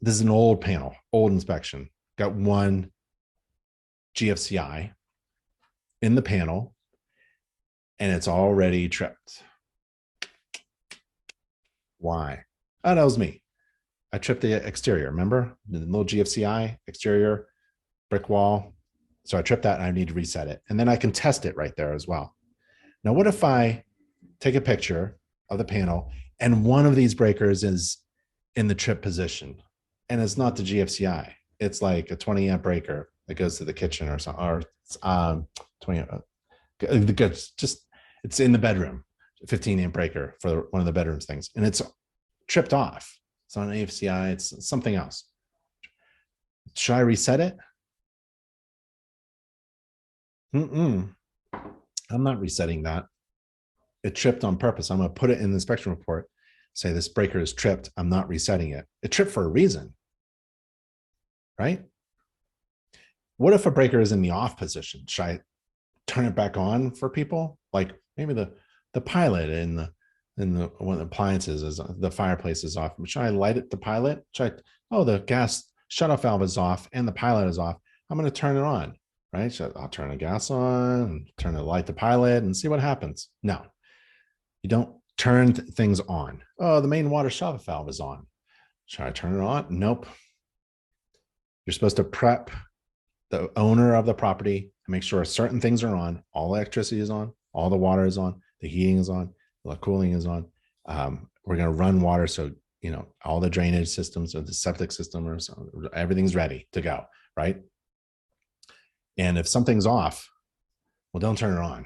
This is an old panel, old inspection. Got one GFCI in the panel, and it's already tripped. Why? Oh, that was me. I tripped the exterior. Remember the little GFCI exterior brick wall? So I tripped that and I need to reset it. And then I can test it right there as well. Now, what if I take a picture of the panel and one of these breakers is in the trip position and it's not the GFCI? It's like a 20 amp breaker that goes to the kitchen or something, or 20 just it's in the bedroom, 15 amp breaker for one of the bedrooms things, and it's tripped off. It's not an AFCI, it's something else. Should I reset it? I'm not resetting that. It tripped on purpose. I'm going to put it in the inspection report, say this breaker is tripped. I'm not resetting it. It tripped for a reason, right? What if a breaker is in the off position? Should I turn it back on for people? Like maybe the pilot in the one of the appliances is the fireplace is off. Should I light it? The pilot? Oh, the gas shutoff valve is off and the pilot is off. I'm going to turn it on, right? I'll turn the gas on and turn the light the pilot and see what happens. No, you don't turn things on. Oh, the main water shutoff valve is on. Should I turn it on? Nope. You're supposed to prep the owner of the property and make sure certain things are on. All electricity is on. All the water is on. The heating is on. The cooling is on. We're going to run water. So, all the drainage systems or the septic system or everything's ready to go, right? And if something's off, well, don't turn it on.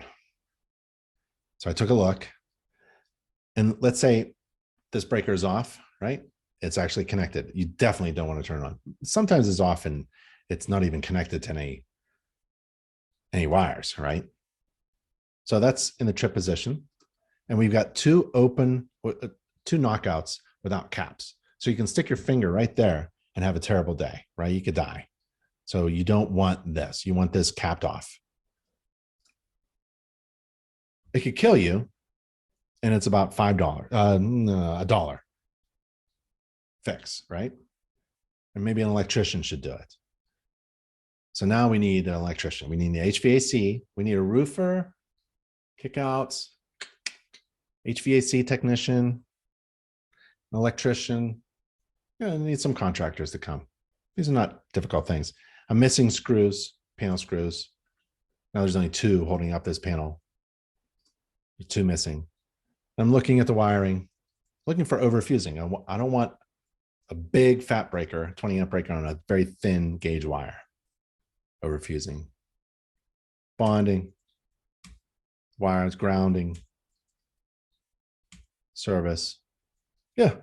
So I took a look, and let's say this breaker is off, right? It's actually connected. You definitely don't want to turn it on. Sometimes it's off and it's not even connected to any wires, right? So that's in the trip position. And we've got 2 knockouts without caps. So you can stick your finger right there and have a terrible day, right? You could die. So you don't want this. You want this capped off. It could kill you, and it's about $5, $1 fix, right? And maybe an electrician should do it. So now we need an electrician. We need the HVAC. We need a roofer, kickouts, HVAC technician, an electrician. I need some contractors to come. These are not difficult things. I'm missing screws, panel screws. Now there's only 2 holding up this panel. 2 missing. I'm looking at the wiring, looking for overfusing. I don't want a big fat breaker, 20 amp breaker on a very thin gauge wire. Overfusing. Bonding. Wires, grounding. Service. Yeah.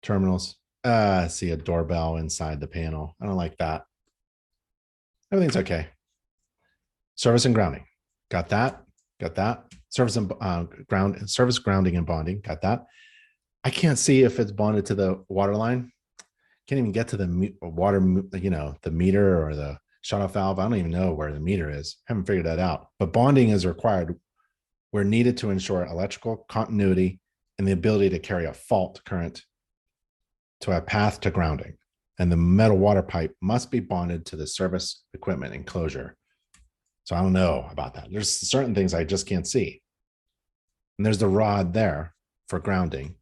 Terminals. I see a doorbell inside the panel. I don't like that. Everything's okay. Service and grounding. Got that. Got that. Service and service, grounding, and bonding. Got that. I can't see if it's bonded to the water line. Can't even get to the water, the meter or the shutoff valve. I don't even know where the meter is. Haven't figured that out. But bonding is required where needed to ensure electrical continuity and the ability to carry a fault current to a path to grounding. And the metal water pipe must be bonded to the service equipment enclosure. So I don't know about that. There's certain things I just can't see. And there's the rod there for grounding.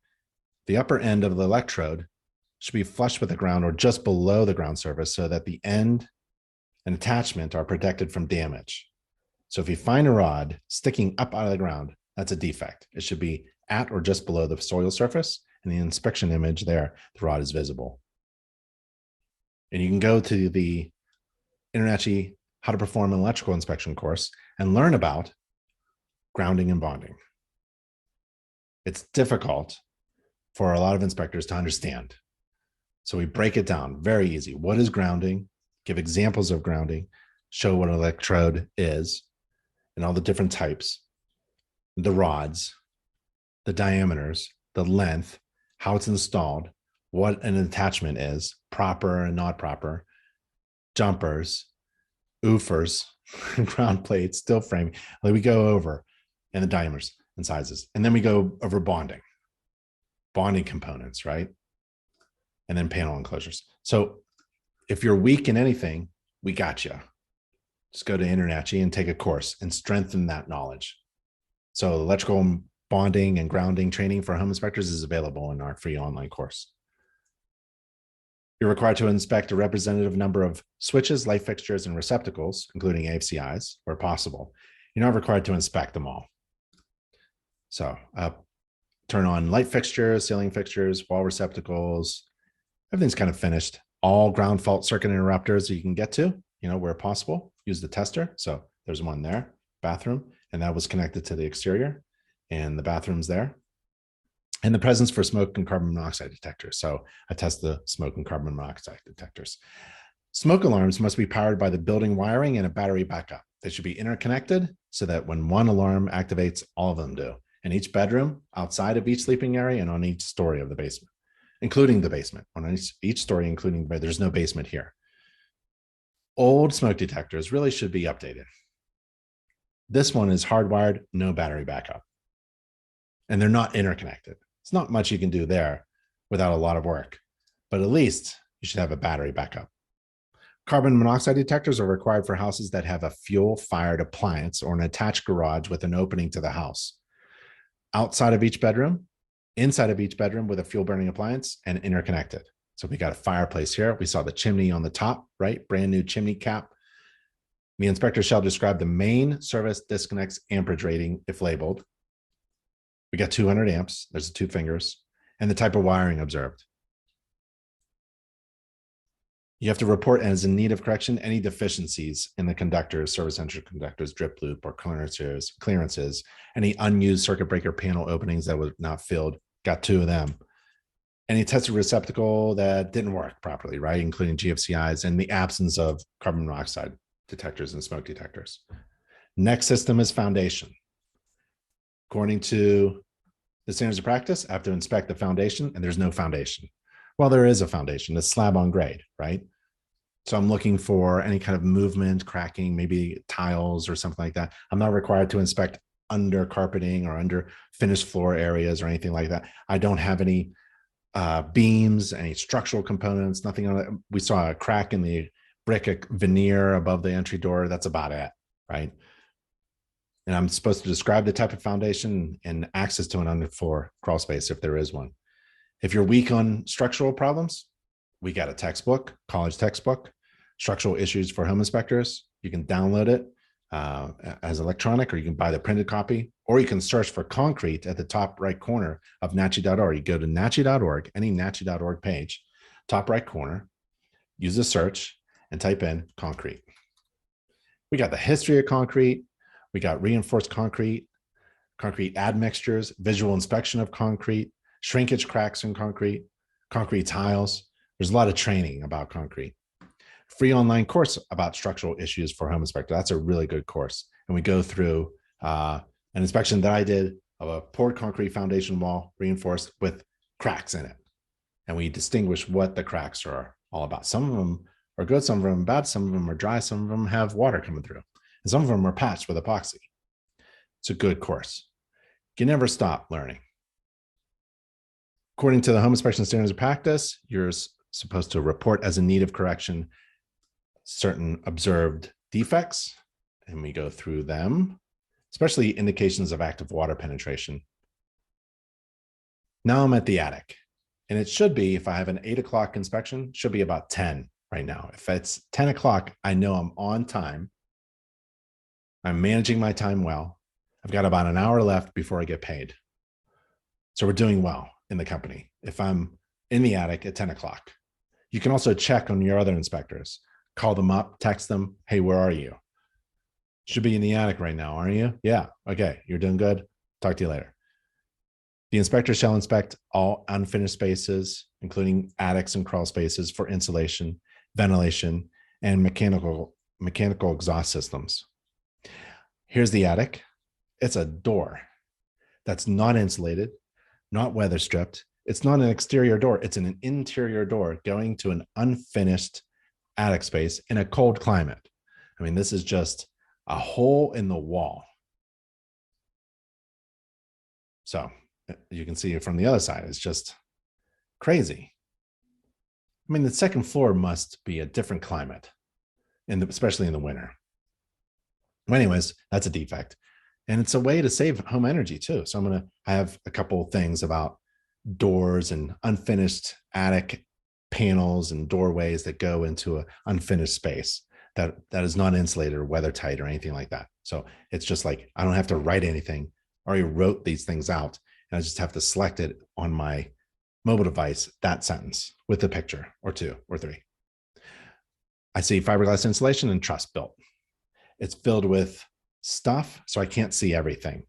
The upper end of the electrode should be flush with the ground or just below the ground surface so that the end and attachment are protected from damage. So if you find a rod sticking up out of the ground, that's a defect. It should be at or just below the soil surface. And the inspection image there, the rod is visible. And you can go to the InterNACHI How to Perform an Electrical Inspection course and learn about grounding and bonding. It's difficult for a lot of inspectors to understand. So we break it down very easy. What is grounding? Give examples of grounding, show what an electrode is and all the different types, the rods, the diameters, the length, how it's installed, what an attachment is, proper and not proper, jumpers, oofers, ground plates, steel framing. Like we go over and the diameters and sizes. And then we go over bonding components, right? And then panel enclosures. So if you're weak in anything, we got you. Just go to InterNACHI and take a course and strengthen that knowledge. So electrical bonding and grounding training for home inspectors is available in our free online course. You're required to inspect a representative number of switches, light fixtures, and receptacles, including AFCIs, where possible. You're not required to inspect them all. So turn on light fixtures, ceiling fixtures, wall receptacles. Everything's kind of finished. All ground fault circuit interrupters you can get to, where possible. Use the tester. So there's one there, bathroom, and that was connected to the exterior, and the bathroom's there. And the presence for smoke and carbon monoxide detectors. So I test the smoke and carbon monoxide detectors. Smoke alarms must be powered by the building wiring and a battery backup. They should be interconnected so that when one alarm activates, all of them do. In each bedroom, outside of each sleeping area, and on each story of the basement, including the basement. On each story, including the bed, there's no basement here. Old smoke detectors really should be updated. This one is hardwired, no battery backup. And they're not interconnected. It's not much you can do there without a lot of work, but at least you should have a battery backup. Carbon monoxide detectors are required for houses that have a fuel-fired appliance or an attached garage with an opening to the house. Outside of each bedroom, inside of each bedroom with a fuel-burning appliance, and interconnected. So we got a fireplace here. We saw the chimney on the top, right? Brand new chimney cap. The inspector shall describe the main service disconnects amperage rating if labeled. We got 200 amps. There's the 2 fingers, and the type of wiring observed. You have to report as in need of correction any deficiencies in the conductors, service entry conductors, drip loop, or clearances, any unused circuit breaker panel openings that were not filled. Got 2 of them. Any tested receptacle that didn't work properly, right? Including GFCIs and the absence of carbon monoxide detectors and smoke detectors. Next system is foundation. According to the standards of practice, I have to inspect the foundation, and there's no foundation. Well, there is a foundation, it's slab on grade, right? So I'm looking for any kind of movement, cracking, maybe tiles or something like that. I'm not required to inspect under carpeting or under finished floor areas or anything like that. I don't have any beams, any structural components, nothing on it. We saw a crack in the brick veneer above the entry door. That's about it, right? And I'm supposed to describe the type of foundation and access to an underfloor crawl space if there is one. If you're weak on structural problems, we got a textbook, college textbook, structural issues for home inspectors. You can download it as electronic, or you can buy the printed copy, or you can search for concrete at the top right corner of NACHI.org. You go to NACHI.org, any NACHI.org page, top right corner, use the search and type in concrete. We got the history of concrete. We got reinforced concrete, concrete admixtures, visual inspection of concrete, shrinkage cracks in concrete, concrete tiles. There's a lot of training about concrete. Free online course about structural issues for home inspector. That's a really good course. And we go through an inspection that I did of a poured concrete foundation wall reinforced with cracks in it. And we distinguish what the cracks are all about. Some of them are good, some of them are bad, some of them are dry, some of them have water coming through. And some of them are patched with epoxy. It's a good course. You can never stop learning. According to the home inspection standards of practice, you're supposed to report as in need of correction certain observed defects and we go through them, especially indications of active water penetration. Now I'm at the attic, and it should be, if I have an 8 o'clock inspection, should be about 10 right now. If it's 10 o'clock, I know I'm on time. I'm managing my time well. I've got about an hour left before I get paid. So we're doing well in the company if I'm in the attic at 10 o'clock. You can also check on your other inspectors. Call them up, text them, hey, where are you? Should be in the attic right now, aren't you? Yeah, okay, you're doing good. Talk to you later. The inspector shall inspect all unfinished spaces, including attics and crawl spaces, for insulation, ventilation, and mechanical exhaust systems. Here's the attic. It's a door that's not insulated, not weather stripped. It's not an exterior door. It's an interior door going to an unfinished attic space in a cold climate. I mean, this is just a hole in the wall. So you can see it from the other side. It's just crazy. I mean, the second floor must be a different climate, especially in the winter. Anyways, that's a defect. And it's a way to save home energy too. So I have a couple of things about doors and unfinished attic panels and doorways that go into an unfinished space that is not insulated or weather tight or anything like that. So it's just like, I don't have to write anything. I already wrote these things out, and I just have to select it on my mobile device, that sentence with a picture or 2 or 3. I see fiberglass insulation and truss built. It's filled with stuff, so I can't see everything.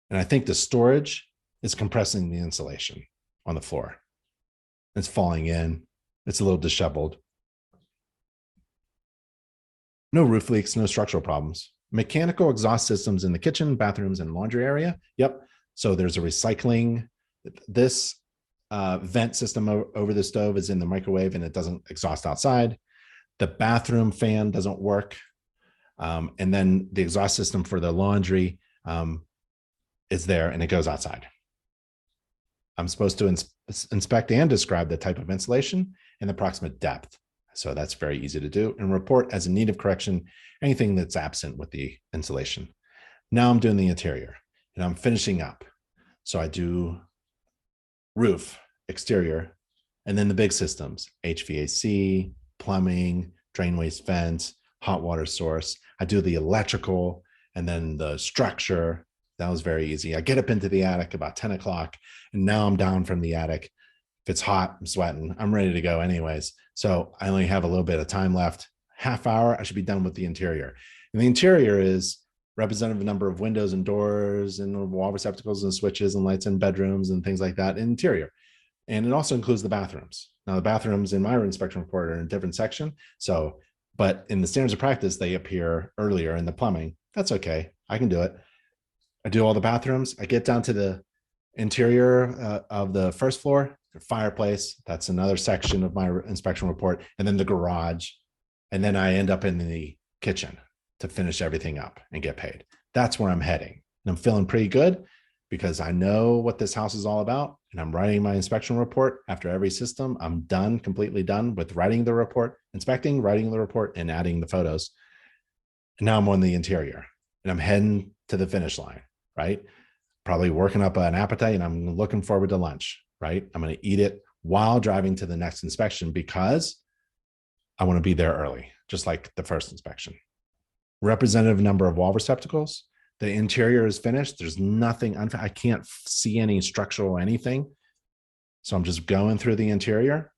And I think the storage is compressing the insulation on the floor. It's falling in. It's a little disheveled. No roof leaks, no structural problems. Mechanical exhaust systems in the kitchen, bathrooms, and laundry area. Yep. So there's a recycling. This vent system over the stove is in the microwave, and it doesn't exhaust outside. The bathroom fan doesn't work. And then the exhaust system for the laundry is there, and it goes outside. I'm supposed to inspect and describe the type of insulation and the approximate depth. So that's very easy to do, and report as in need of correction anything that's absent with the insulation. Now I'm doing the interior, and I'm finishing up. So I do roof, exterior, and then the big systems, HVAC, plumbing, drain waste vents, hot water source. I do the electrical, and then the structure. That was very easy. I get up into the attic about 10 o'clock, and now I'm down from the attic. If it's hot, I'm sweating. I'm ready to go anyways. So I only have a little bit of time left. Half hour, I should be done with the interior. And the interior is representative number of windows and doors and wall receptacles and switches and lights in bedrooms and things like that. Interior. And it also includes the bathrooms. Now, the bathrooms in my inspection report are in a different section. So, but in the standards of practice, they appear earlier in the plumbing. That's okay. I can do it. I do all the bathrooms. I get down to the interior of the first floor, the fireplace. That's another section of my inspection report. And then the garage. And then I end up in the kitchen to finish everything up and get paid. That's where I'm heading. And I'm feeling pretty good because I know what this house is all about. And I'm writing my inspection report after every system. I'm done, completely done with writing the report, inspecting, writing the report, and adding the photos. And now I'm on the interior, and I'm heading to the finish line, right? Probably working up an appetite, and I'm looking forward to lunch, right? I'm going to eat it while driving to the next inspection because I want to be there early, just like the first inspection. Representative number of wall receptacles. The interior is finished. There's nothing, I can't see any structural anything. So I'm just going through the interior.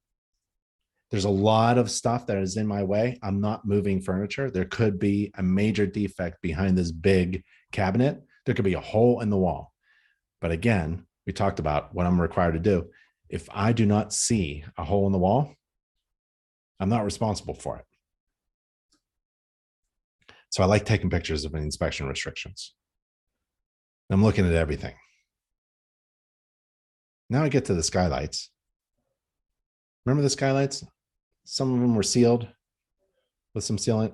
There's a lot of stuff that is in my way. I'm not moving furniture. There could be a major defect behind this big cabinet. There could be a hole in the wall. But again, we talked about what I'm required to do. If I do not see a hole in the wall, I'm not responsible for it. So I like taking pictures of inspection restrictions. I'm looking at everything. Now I get to the skylights. Remember the skylights? Some of them were sealed with some sealant.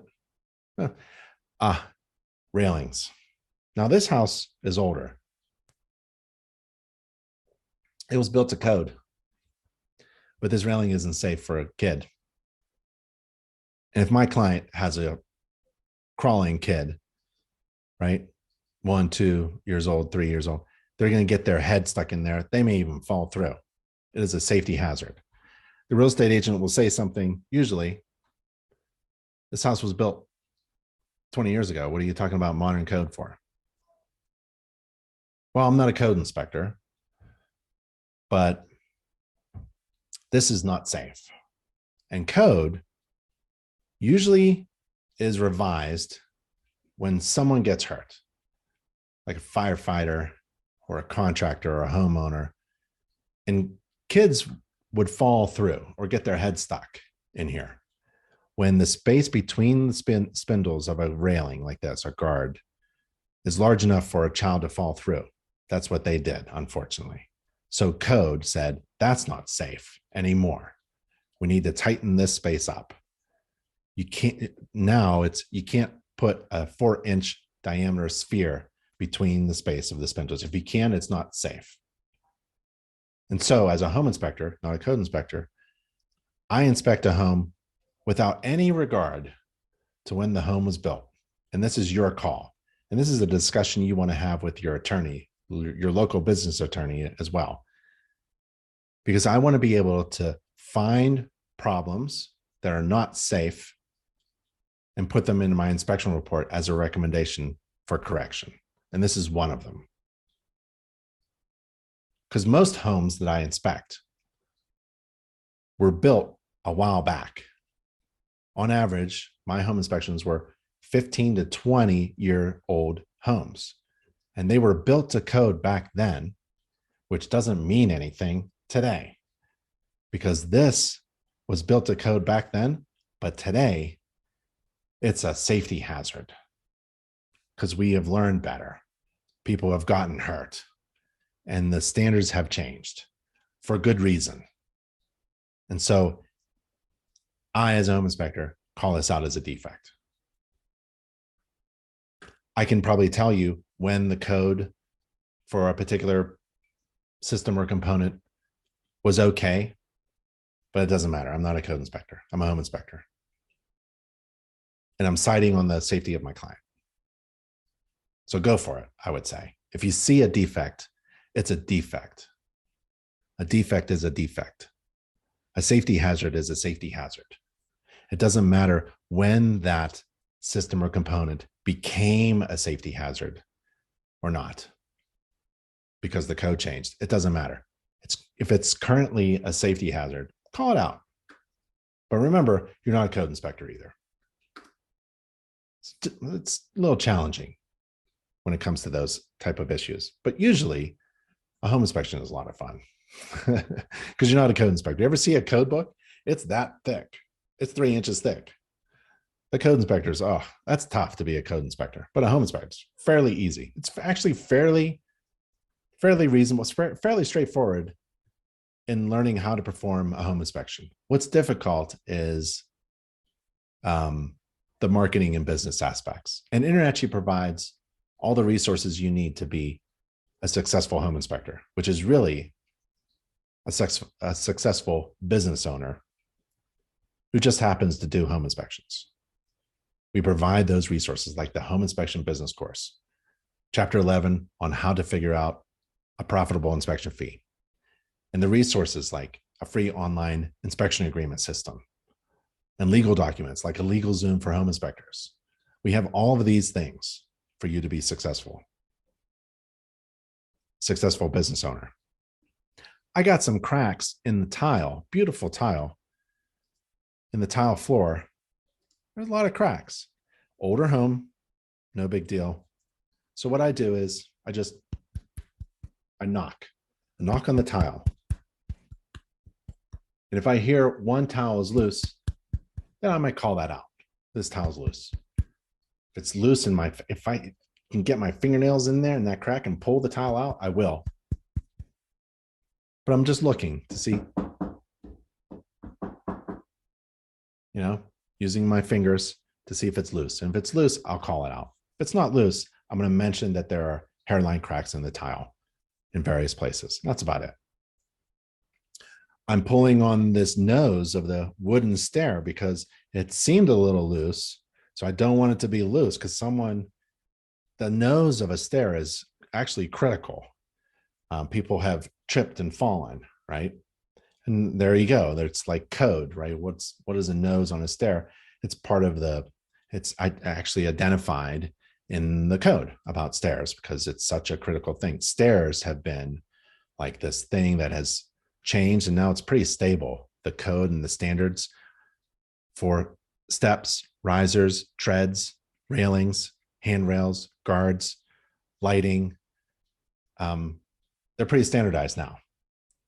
Railings. Now this house is older. It was built to code, but this railing isn't safe for a kid. And if my client has a crawling kid, right, 1, 2 years old, 3 years old, they're going to get their head stuck in there. They may even fall through. It is a safety hazard. The real estate agent will say something, usually, this house was built 20 years ago. What are you talking about modern code for? Well, I'm not a code inspector, but this is not safe. And code usually is revised when someone gets hurt, like a firefighter or a contractor or a homeowner, and kids would fall through or get their head stuck in here. When the space between the spindles of a railing like this, a guard, is large enough for a child to fall through. That's what they did, unfortunately. So code said, that's not safe anymore. We need to tighten this space up. You can't put a 4-inch diameter sphere between the space of the spindles. If you can, it's not safe. And so as a home inspector, not a code inspector, I inspect a home without any regard to when the home was built. And this is your call. And this is a discussion you want to have with your attorney, your local business attorney as well. Because I want to be able to find problems that are not safe and put them into my inspection report as a recommendation for correction. And this is one of them. Because most homes that I inspect were built a while back. On average, my home inspections were 15 to 20-year-old homes. And they were built to code back then, which doesn't mean anything today. Because this was built to code back then, but today, it's a safety hazard. Because we have learned better. People have gotten hurt. And the standards have changed for good reason. And so I, as a home inspector, call this out as a defect. I can probably tell you when the code for a particular system or component was okay, but it doesn't matter. I'm not a code inspector. I'm a home inspector. And I'm citing on the safety of my client. So go for it, I would say. If you see a defect, it's a defect. A defect is a defect. A safety hazard is a safety hazard. It doesn't matter when that system or component became a safety hazard or not, because the code changed. It doesn't matter. If it's currently a safety hazard, call it out. But remember, you're not a code inspector either. It's a little challenging when it comes to those type of issues. But usually, a home inspection is a lot of fun because you're not a code inspector. You ever see a code book? It's that thick. It's 3 inches thick. The code inspectors, oh, that's tough to be a code inspector. But a home inspector is fairly easy. It's actually fairly reasonable, fairly straightforward in learning how to perform a home inspection. What's difficult is the marketing and business aspects. And InterNACHI provides all the resources you need to be a successful home inspector, which is really a successful business owner who just happens to do home inspections. We provide those resources like the Home Inspection Business Course, Chapter 11 on how to figure out a profitable inspection fee, and the resources like a free online inspection agreement system and legal documents like a legal Zoom for home inspectors. We have all of these things for you to be successful business owner. I got some cracks in the tile, beautiful tile, in the tile floor. There's a lot of cracks. Older home, no big deal. So what I do is I knock on the tile. And if I hear one tile is loose, then I might call that out. This tile's loose. If it's loose if I can get my fingernails in there in that crack and pull the tile out, I will. But I'm just looking to see, using my fingers to see if it's loose. And if it's loose, I'll call it out. If it's not loose, I'm going to mention that there are hairline cracks in the tile in various places. That's about it. I'm pulling on this nose of the wooden stair because it seemed a little loose. So I don't want it to be loose because the nose of a stair is actually critical. People have tripped and fallen, right? And there you go. It's like code, right? What is a nose on a stair? It's part of it's actually identified in the code about stairs because it's such a critical thing. Stairs have been like this thing that has changed and now it's pretty stable. The code and the standards for steps, risers, treads, railings, handrails, guards, lighting, they're pretty standardized now.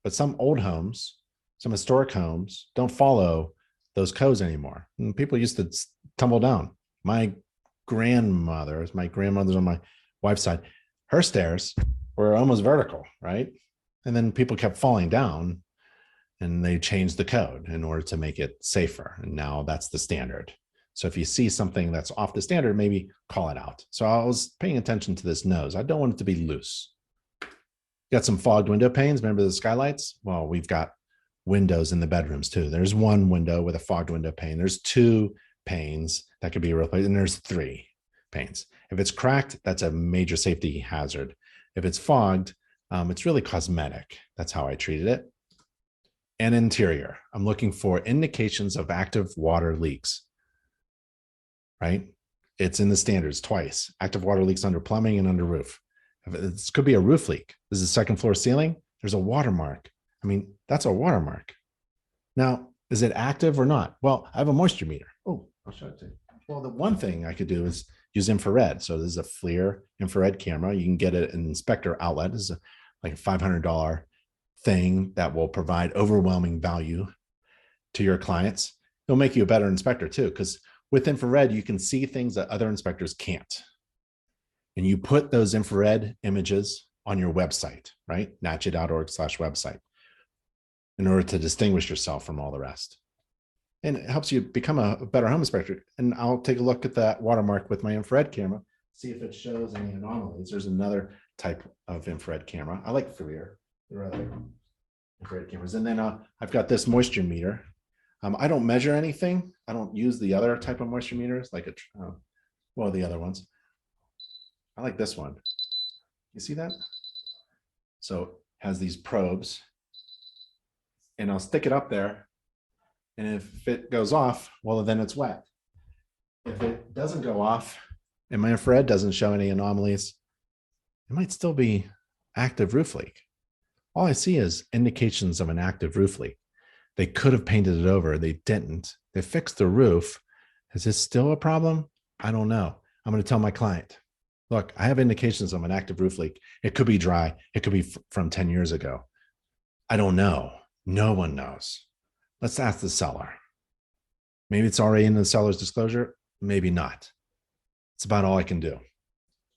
But some old homes, some historic homes don't follow those codes anymore. And people used to tumble down. My grandmother's on my wife's side, her stairs were almost vertical, right? And then people kept falling down and they changed the code in order to make it safer. And now that's the standard. So if you see something that's off the standard, maybe call it out. So I was paying attention to this nose. I don't want it to be loose. Got some fogged window panes. Remember the skylights? Well, we've got windows in the bedrooms too. There's one window with a fogged window pane. There's two panes that could be replaced, and there's three panes. If it's cracked, that's a major safety hazard. If it's fogged, it's really cosmetic. That's how I treated it. And interior, I'm looking for indications of active water leaks, right? It's in the standards twice. Active water leaks under plumbing and under roof. This could be a roof leak. This is a second floor ceiling. There's a watermark. I mean, that's a watermark. Now, is it active or not? Well, I have a moisture meter. Oh, I'll show it to you. Well, the one thing I could do is use infrared. So this is a FLIR infrared camera. You can get an inspector outlet. This is like a $500 thing that will provide overwhelming value to your clients. It'll make you a better inspector too, because with infrared, you can see things that other inspectors can't. And you put those infrared images on your website, right? NACHI.org/website in order to distinguish yourself from all the rest. And it helps you become a better home inspector. And I'll take a look at that watermark with my infrared camera, see if it shows any anomalies. There's another type of infrared camera. I like FLIR. There are other infrared cameras. And then I've got this moisture meter. I don't measure anything. I don't use the other type of moisture meters, like the other ones. I like this one. You see that? So it has these probes, and I'll stick it up there. And if it goes off, well, then it's wet. If it doesn't go off and my infrared doesn't show any anomalies, it might still be active roof leak. All I see is indications of an active roof leak. They could have painted it over. They didn't. They fixed the roof. Is this still a problem? I don't know. I'm going to tell my client, look, I have indications of an active roof leak. It could be dry. It could be from 10 years ago. I don't know. No one knows. Let's ask the seller. Maybe it's already in the seller's disclosure. Maybe not. It's about all I can do.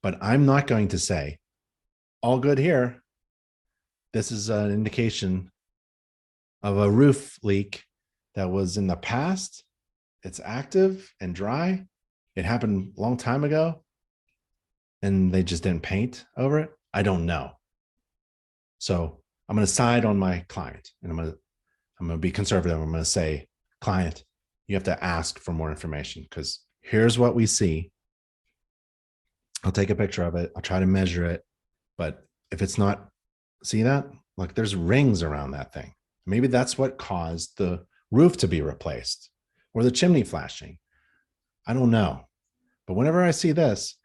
But I'm not going to say, all good here. This is an indication of a roof leak that was in the past. It's active and dry. It happened a long time ago, and they just didn't paint over it. I don't know. So I'm going to side on my client, and I'm going to be conservative. I'm going to say, client, you have to ask for more information because here's what we see. I'll take a picture of it. I'll try to measure it. But if it's not, see that? Look, there's rings around that thing. Maybe that's what caused the roof to be replaced or the chimney flashing. I don't know. But whenever I see this,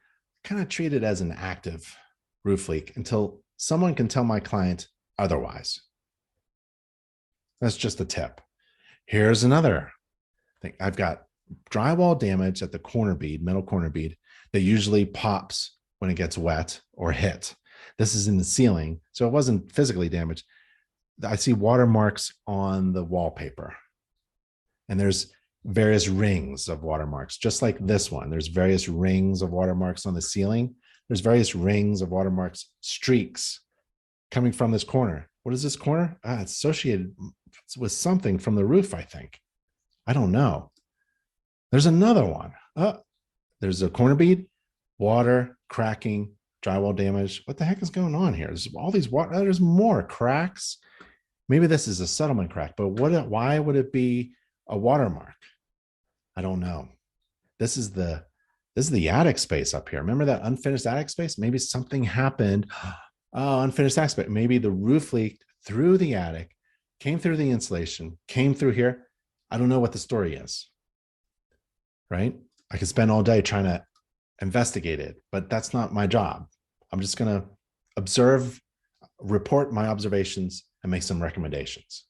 I kind of treat it as an active roof leak until someone can tell my client otherwise. That's just a tip. Here's another thing. I've got drywall damage at the corner bead, metal corner bead, that usually pops when it gets wet or hit. This is in the ceiling, so it wasn't physically damaged. I see watermarks on the wallpaper, and there's various rings of watermarks, just like this one. There's various rings of watermarks on the ceiling. There's various rings of watermarks, streaks coming from this corner. What is this corner? It's associated with something from the roof, I think. I don't know. There's another one. There's a corner bead, water, cracking, drywall damage. What the heck is going on here? There's all these water. There's more cracks. Maybe this is a settlement crack, but why would it be a watermark? I don't know. This is the attic space up here. Remember that unfinished attic space? Maybe something happened. Oh, unfinished attic space. Maybe the roof leaked through the attic, came through the insulation, came through here. I don't know what the story is, right? I could spend all day trying to investigate it, but that's not my job. I'm just going to observe, report my observations, and make some recommendations.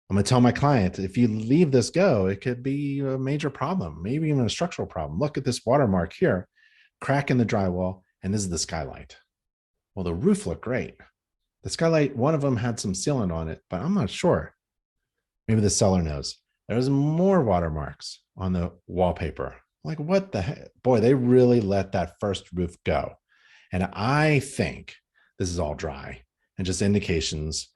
I'm going to tell my client, if you leave this go, it could be a major problem, maybe even a structural problem. Look at this watermark here, crack in the drywall, and this is the skylight. Well, the roof looked great. The skylight, one of them had some sealant on it, but I'm not sure. Maybe the seller knows. There's more watermarks on the wallpaper. Like, what the heck? Boy, they really let that first roof go. And I think this is all dry and just indications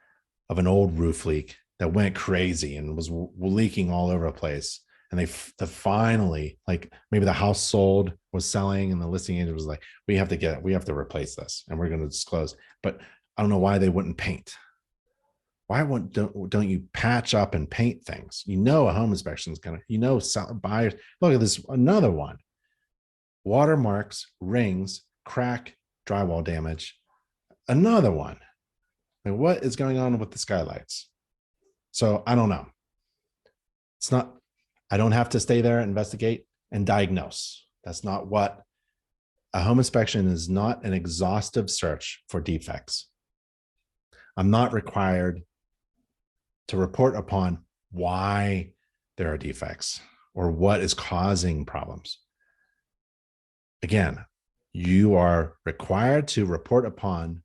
of an old roof leak that went crazy and was leaking all over the place. And they finally, like, maybe the house sold, was selling, and the listing agent was like, we have to replace this, and we're going to disclose. But I don't know why they wouldn't paint. Why don't you patch up and paint things? You know, a home inspection is gonna, buyers. Look at this, another one. Watermarks, rings, crack, drywall damage. Another one. Like, what is going on with the skylights? So I don't know. It's not, I don't have to stay there, investigate, and diagnose. That's not what a home inspection is. Not an exhaustive search for defects. I'm not required to report upon why there are defects or what is causing problems. Again, you are required to report upon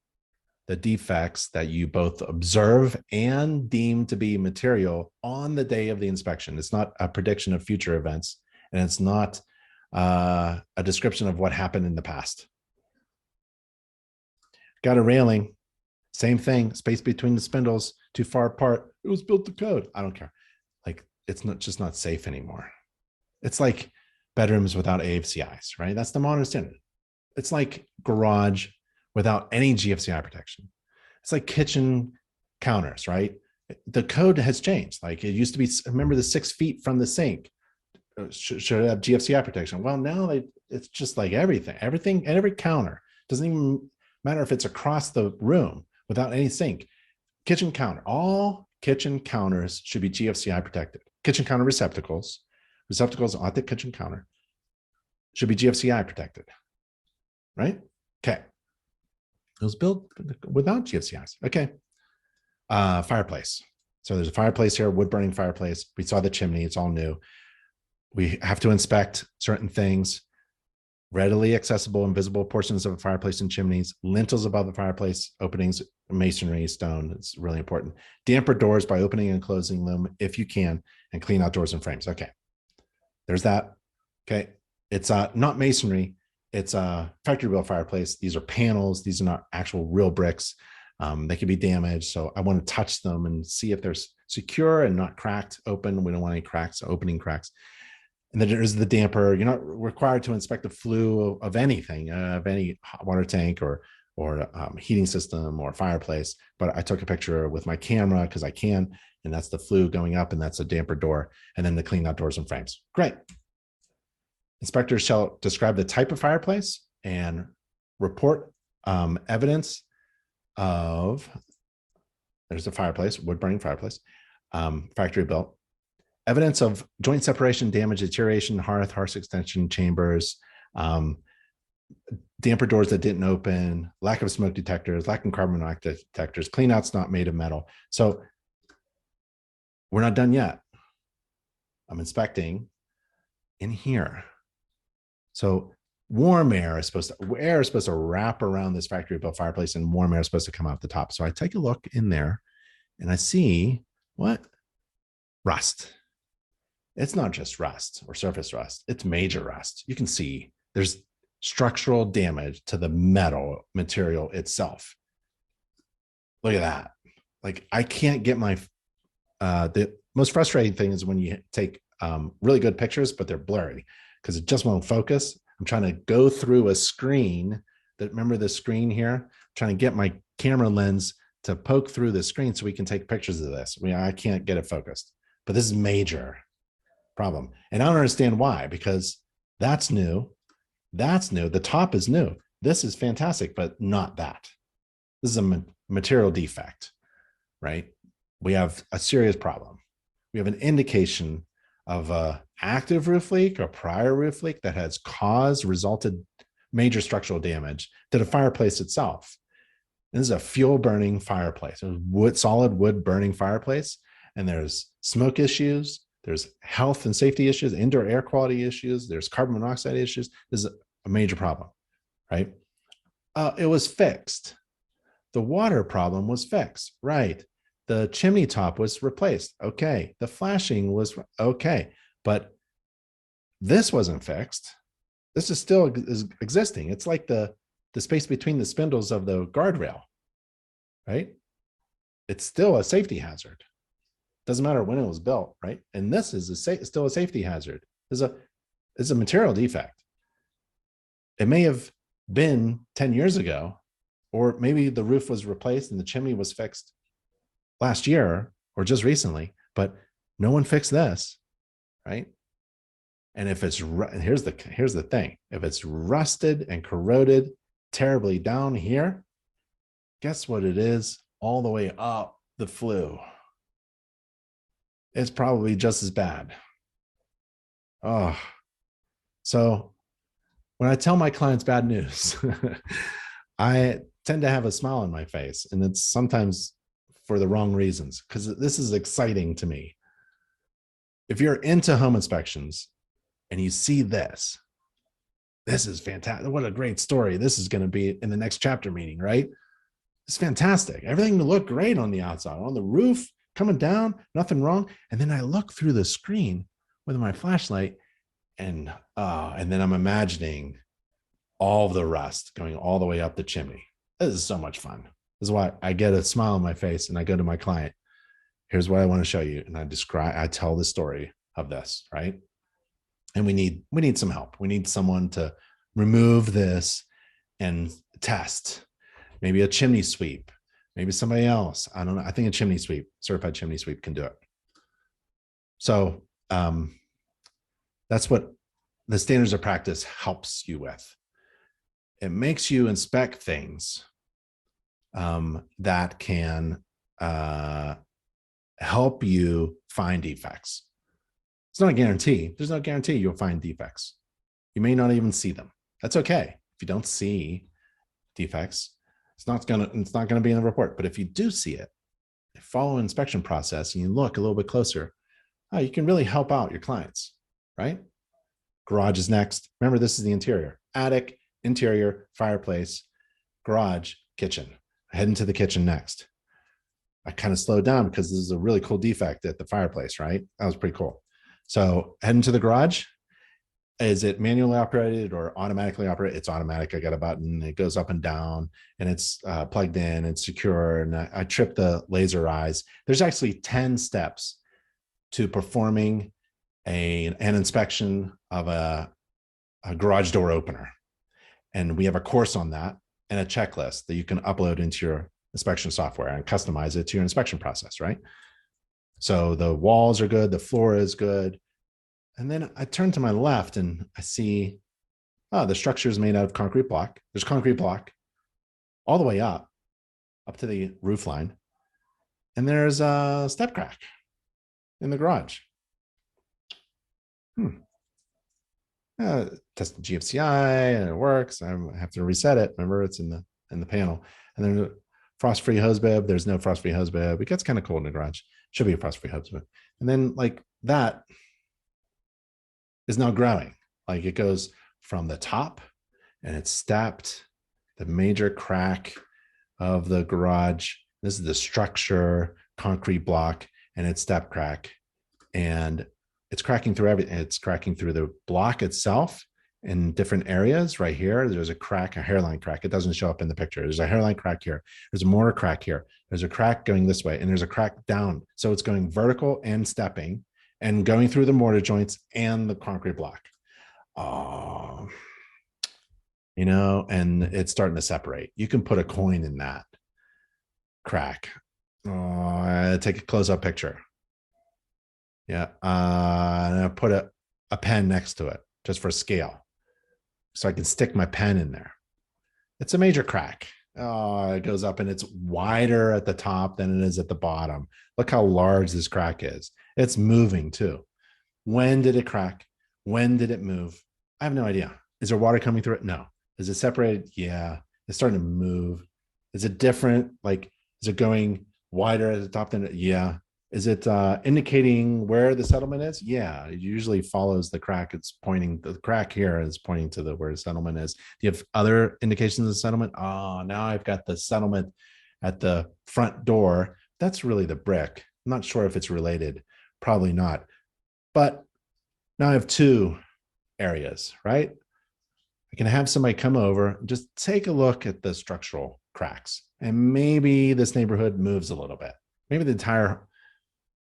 the defects that you both observe and deem to be material on the day of the inspection. It's not a prediction of future events, and it's not a description of what happened in the past. Got a railing, same thing, space between the spindles, too far apart. It was built to code. I don't care. Like, it's just not safe anymore. It's like bedrooms without AFCIs, right? That's the modern standard. It's like garage without any GFCI protection. It's like kitchen counters, right? The code has changed. Like, it used to be, remember, the 6 feet from the sink should have GFCI protection. Well, now it's just like everything, and every counter, doesn't even matter if it's across the room without any sink. Kitchen counter, all kitchen counters should be GFCI protected. Kitchen counter receptacles at the kitchen counter should be GFCI protected, right? Okay. It was built without GFCIs. Okay. Fireplace. So there's a fireplace here, wood burning fireplace. We saw the chimney. It's all new. We have to inspect certain things. Readily accessible and visible portions of a fireplace and chimneys, lintels above the fireplace, openings, masonry, stone. It's really important. Damper doors by opening and closing them if you can, and clean out doors and frames. Okay. There's that. Okay. It's not masonry. It's a factory built fireplace. These are panels. These are not actual real bricks. They can be damaged. So I want to touch them and see if they're secure and not cracked open. We don't want any cracks, opening cracks. And then there's the damper. You're not required to inspect the flue of anything, of any hot water tank or heating system or fireplace. But I took a picture with my camera because I can, and that's the flue going up, and that's a damper door, and then the clean out doors and frames. Great. Inspectors shall describe the type of fireplace and report evidence of, there's a fireplace, wood burning fireplace, factory built. Evidence of joint separation, damage, deterioration, hearth extension chambers, damper doors that didn't open, lack of smoke detectors, lack of carbon monoxide detectors, cleanouts not made of metal. So we're not done yet. I'm inspecting in here. So warm air is supposed to wrap around this factory built fireplace, and warm air is supposed to come out the top. So I take a look in there and I see what? Rust. It's not just rust or surface rust. It's major rust. You can see there's structural damage to the metal material itself. Look at that. Like, I can't get my, the most frustrating thing is when you take really good pictures, but they're blurry because it just won't focus. I'm trying to go through a screen remember the screen here? I'm trying to get my camera lens to poke through the screen so we can take pictures of this. I can't get it focused, but this is major problem. And I don't understand why, because that's new. That's new. The top is new. This is fantastic, but not that. This is a material defect, right? We have a serious problem. We have an indication of a active roof leak or prior roof leak that has resulted major structural damage to the fireplace itself. This is a fuel burning fireplace, solid wood burning fireplace. And there's smoke issues. There's health and safety issues, indoor air quality issues. There's carbon monoxide issues. This is a major problem, right? It was fixed. The water problem was fixed, right? The chimney top was replaced. Okay. The flashing was okay. But this wasn't fixed. This is still existing. It's like the space between the spindles of the guardrail, right? It's still a safety hazard. Doesn't matter when it was built, right? And this is still a safety hazard. It's a material defect. It may have been 10 years ago, or maybe the roof was replaced and the chimney was fixed last year or just recently, but no one fixed this, right? And if it's, here's the thing, if it's rusted and corroded terribly down here, guess what it is all the way up the flue? It's probably just as bad. Oh, so when I tell my clients bad news, I tend to have a smile on my face, and it's sometimes for the wrong reasons, because this is exciting to me. If you're into home inspections and you see this is fantastic. What a great story. This is going to be in the next chapter meeting, right? It's fantastic. Everything looked great on the outside, on the roof, coming down, nothing wrong. And then I look through the screen with my flashlight, and then I'm imagining all the rust going all the way up the chimney. This is so much fun. This is why I get a smile on my face and I go to my client. Here's what I want to show you. And I tell the story of this, right? And we need some help. We need someone to remove this and test. Maybe a chimney sweep, maybe somebody else. I don't know. I think a chimney sweep, certified chimney sweep, can do it. So that's what the standards of practice helps you with. It makes you inspect things that can help you find defects. It's not a guarantee. There's no guarantee you'll find defects. You may not even see them. That's okay. If you don't see defects, it's not gonna be in the report. But if you do see it, follow an inspection process and you look a little bit closer, you can really help out your clients, right? Garage is next. Remember, this is the interior. Attic, interior, fireplace, garage, kitchen. Heading to the kitchen next. I kind of slowed down because this is a really cool defect at the fireplace, right? That was pretty cool. So heading to the garage. Is it manually operated or automatically operated? It's automatic. I got a button. It goes up and down, and it's plugged in. It's secure. And I trip the laser eyes. There's actually 10 steps to performing an inspection of a garage door opener. And we have a course on that and a checklist that you can upload into your inspection software and customize it to your inspection process, right? So the walls are good. The floor is good. And then I turn to my left and I see, the structure is made out of concrete block. There's concrete block all the way up to the roof line. And there's a step crack in the garage. Test the GFCI and it works. I have to reset it. Remember, it's in the panel. And then frost-free hose bib. There's no frost-free hose bib. It gets kind of cold in the garage. Should be a frost-free hose bib. And then like that is now growing. Like it goes from the top and it's stepped, the major crack of the garage. This is the structure, concrete block, and it's step crack. And it's cracking through everything. It's cracking through the block itself in different areas. Right here, there's a crack, a hairline crack. It doesn't show up in the picture. There's a hairline crack here. There's a mortar crack here. There's a crack going this way, and there's a crack down. So it's going vertical and stepping and going through the mortar joints and the concrete block. And it's starting to separate. You can put a coin in that. crack. Take a close-up picture. Yeah. And I put a pen next to it just for scale, so I can stick my pen in there. It's a major crack. It goes up and it's wider at the top than it is at the bottom. Look how large this crack is. It's moving too. When did it crack? When did it move? I have no idea. Is there water coming through it? No. Is it separated? Yeah. It's starting to move. Is it different? Like, is it going wider at the top than it? Yeah. Is it indicating where the settlement is? Yeah, it usually follows the crack. It's pointing, the crack here is pointing to the where the settlement is. Do you have other indications of settlement? Oh, now I've got the settlement at the front door. That's really the brick. I'm not sure if it's related. Probably not. But now I have two areas, right? I can have somebody come over and just take a look at the structural cracks. And maybe this neighborhood moves a little bit. Maybe the entire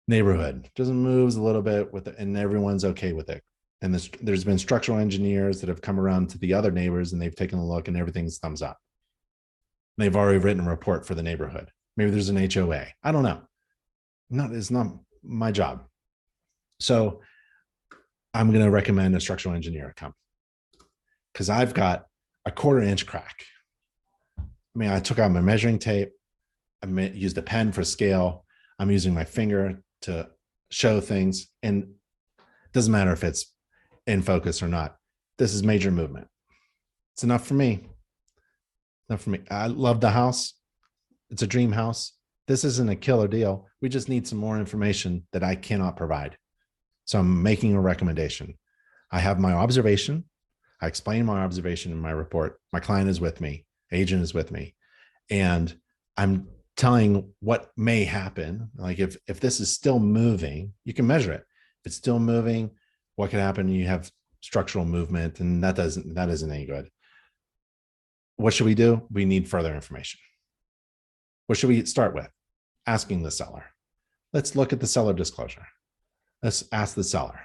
neighborhood just moves a little bit with it, and everyone's okay with it. And there's been structural engineers that have come around to the other neighbors and they've taken a look and everything's thumbs up. They've already written a report for the neighborhood. Maybe there's an HOA. I don't know. It's not my job. So I'm going to recommend a structural engineer come, because I've got a 1/4 inch crack. I mean, I took out my measuring tape. I used a pen for scale. I'm using my finger to show things, and it doesn't matter if it's in focus or not. This is major movement. It's enough for me. Enough for me. I love the house. It's a dream house. This isn't a killer deal. We just need some more information that I cannot provide. So I'm making a recommendation. I have my observation. I explain my observation in my report. My client is with me. Agent is with me. And I'm telling what may happen. Like if this is still moving, you can measure it. If it's still moving, what could happen? You have structural movement, and that isn't any good. What should we do? We need further information. What should we start with? Asking the seller. Let's look at the seller disclosure. Let's ask the seller.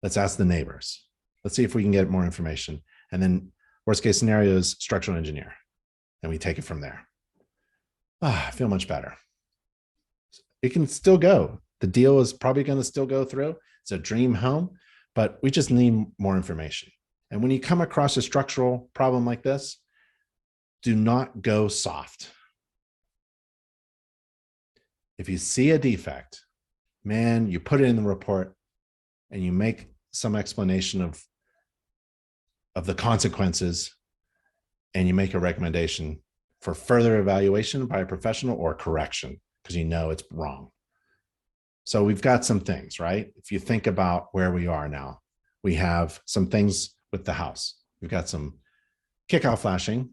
Let's ask the neighbors. Let's see if we can get more information. And then worst case scenario is structural engineer. And we take it from there. I feel much better. It can still go. The deal is probably going to still go through. It's a dream home, but we just need more information. And when you come across a structural problem like this, do not go soft. If you see a defect, man, you put it in the report and you make some explanation of the consequences, and you make a recommendation for further evaluation by a professional or correction, because you know it's wrong. So we've got some things, right? If you think about where we are now, we have some things with the house. We've got some kickoff flashing.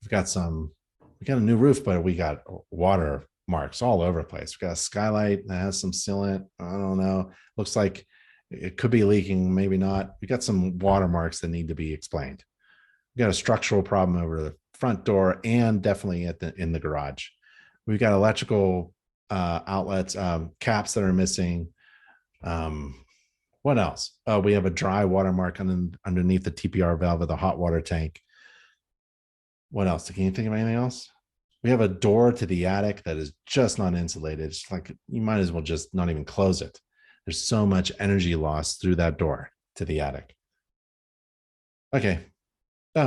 We got a new roof, but we got water marks all over the place. We've got a skylight that has some sealant. I don't know. Looks like it could be leaking, maybe not. We got some water marks that need to be explained. We got a structural problem over the front door and definitely in the garage. We've got electrical outlets, caps that are missing. What else? We have a dry water mark underneath the TPR valve of the hot water tank. What else? Can you think of anything else? We have a door to the attic that is just not insulated. It's like you might as well just not even close it. There's so much energy loss through that door to the attic. Okay.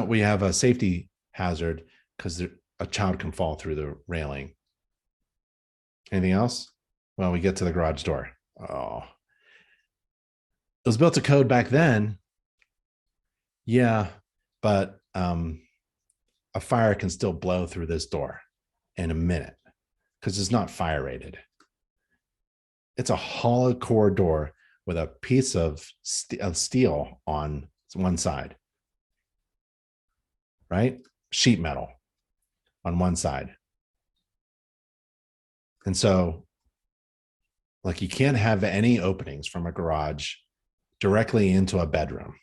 We have a safety hazard because a child can fall through the railing. Anything else? Well, we get to the garage door. Oh, it was built to code back then. Yeah, but a fire can still blow through this door in a minute because it's not fire rated. It's a hollow core door with a piece of steel on one side, right? Sheet metal on one side. And so, like, you can't have any openings from a garage directly into a bedroom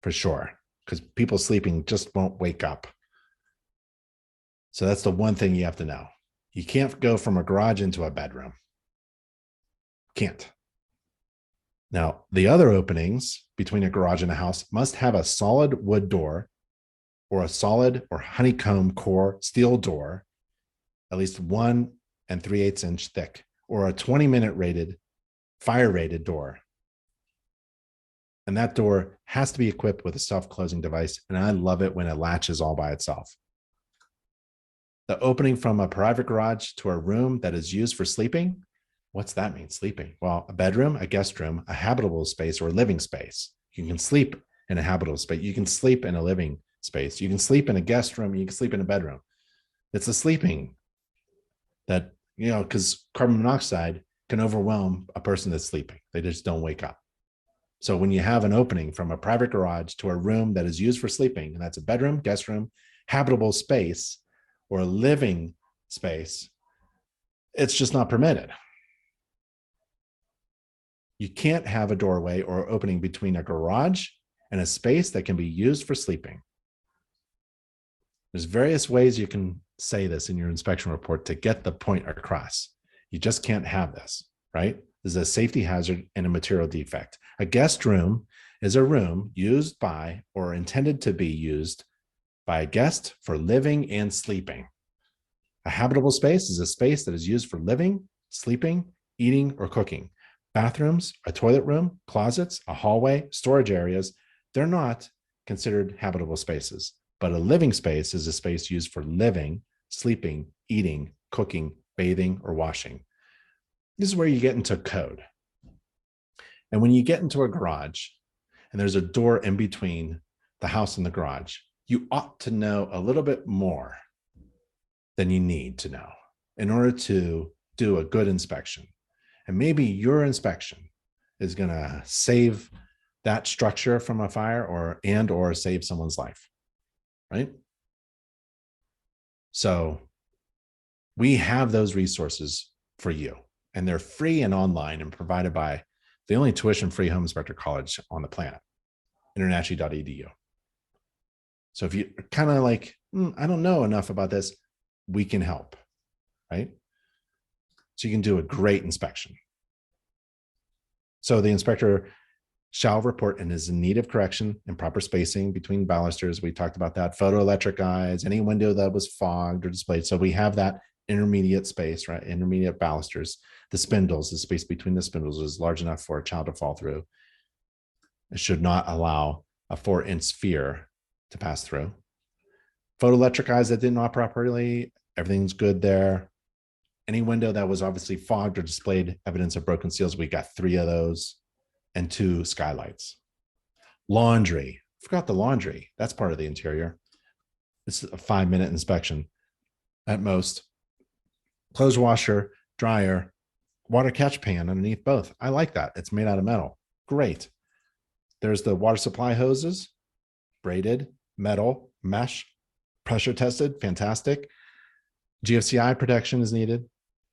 for sure, because people sleeping just won't wake up. So that's the one thing you have to know. You can't go from a garage into a bedroom. Can't. Now, the other openings between a garage and a house must have a solid wood door or a solid or honeycomb core steel door, at least 1 3/8 inch thick, or a 20-minute rated, fire rated door. And that door has to be equipped with a self-closing device. And I love it when it latches all by itself. The opening from a private garage to a room that is used for sleeping. What's that mean, sleeping? Well, a bedroom, a guest room, a habitable space, or a living space. You can sleep in a habitable space. You can sleep in a living space. You can sleep in a guest room. You can sleep in a bedroom. It's a sleeping that, because carbon monoxide can overwhelm a person that's sleeping. They just don't wake up. So when you have an opening from a private garage to a room that is used for sleeping, and that's a bedroom, guest room, habitable space, or a living space, it's just not permitted. You can't have a doorway or opening between a garage and a space that can be used for sleeping. There's various ways you can say this in your inspection report to get the point across. You just can't have this, right? This is a safety hazard and a material defect. A guest room is a room used by or intended to be used by a guest for living and sleeping. A habitable space is a space that is used for living, sleeping, eating, or cooking. Bathrooms, a toilet room, closets, a hallway, storage areas, they're not considered habitable spaces. But a living space is a space used for living, sleeping, eating, cooking, bathing, or washing. This is where you get into code. And when you get into a garage and there's a door in between the house and the garage, you ought to know a little bit more than you need to know in order to do a good inspection. And maybe your inspection is going to save that structure from a fire or save someone's life, right? So we have those resources for you, and they're free and online and provided by the only tuition-free home inspector college on the planet, InterNACHI.edu. So if you're kind of like, I don't know enough about this, we can help, right? So you can do a great inspection. So the inspector shall report and is in need of correction and proper spacing between balusters. We talked about that. Photoelectric eyes, any window that was fogged or displayed. So we have that intermediate space, right? Intermediate balusters. The spindles, the space between the spindles is large enough for a child to fall through. It should not allow a 4-inch sphere to pass through. Photoelectric eyes that didn't operate properly, everything's good there. Any window that was obviously fogged or displayed evidence of broken seals, we got 3 of those, and 2 skylights. Laundry, forgot the laundry. That's part of the interior. This is a 5-minute inspection at most. Clothes washer, dryer, water catch pan underneath both. I like that. It's made out of metal. Great. There's the water supply hoses, braided, metal, mesh, pressure tested, fantastic. GFCI protection is needed.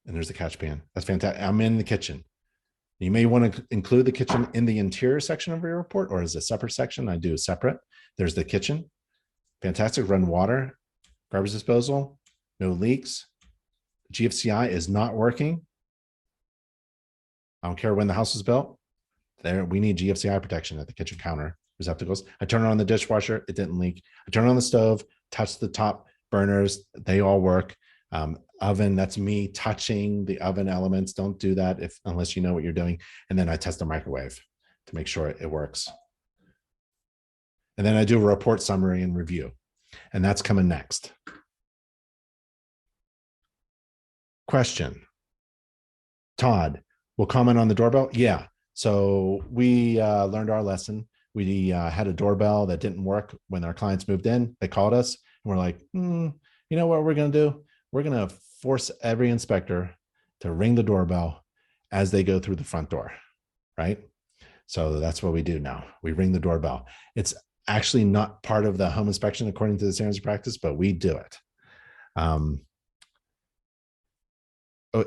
And there's the catch pan. That's fantastic. I'm in the kitchen. You may want to include the kitchen in the interior section of your report or as a separate section. I do separate. There's the kitchen. Fantastic. Run water, garbage disposal, no leaks. GFCI is not working. I don't care when the house was built. There, we need GFCI protection at the kitchen counter receptacles. I turn on the dishwasher. It didn't leak. I turn on the stove, touch the top burners. They all work. Oven, that's me touching the oven elements. Don't do that unless you know what you're doing. And then I test the microwave to make sure it works. And then I do a report summary and review. And that's coming next. Question. Todd, will comment on the doorbell? Yeah. So we learned our lesson. We had a doorbell that didn't work when our clients moved in. They called us and we're like, you know what we're going to do? We're going to force every inspector to ring the doorbell as they go through the front door, right? So that's what we do now. We ring the doorbell. It's actually not part of the home inspection according to the standards of practice, but we do it.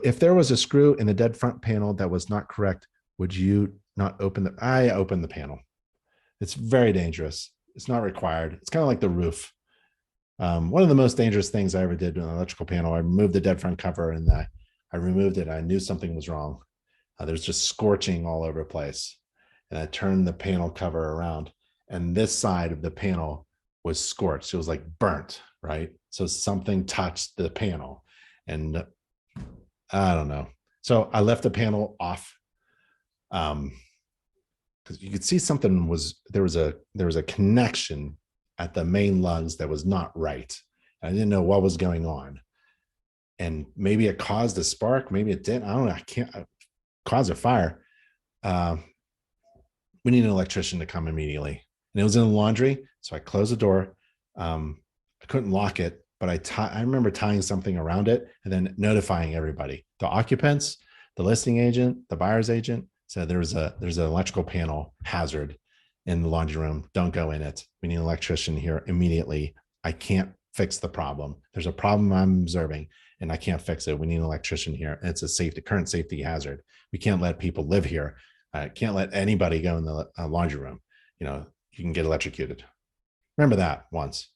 If there was a screw in the dead front panel that was not correct, would you not open the, I open the panel. It's very dangerous. It's not required. It's kind of like the roof. One of the most dangerous things I ever did with an electrical panel, I removed the dead front cover and I removed it. I knew something was wrong. There's just scorching all over the place. And I turned the panel cover around and this side of the panel was scorched. It was like burnt, right? So something touched the panel And I don't know. So I left the panel off. Because you could see something was there was a connection at the main lugs that was not right. I didn't know what was going on, and maybe it caused a spark, maybe it didn't. I don't know. I can't cause a fire. We need an electrician to come immediately, and it was in the laundry. So I closed the door. I couldn't lock it, but I remember tying something around it and then notifying everybody, the occupants, the listing agent, the buyer's agent. So there's an electrical panel hazard in the laundry room. Don't go in it. We need an electrician here immediately. I can't fix the problem. There's a problem I'm observing and I can't fix it. We need an electrician here. And it's a current safety hazard. We can't let people live here. Can't let anybody go in the laundry room. You can get electrocuted. Remember that once.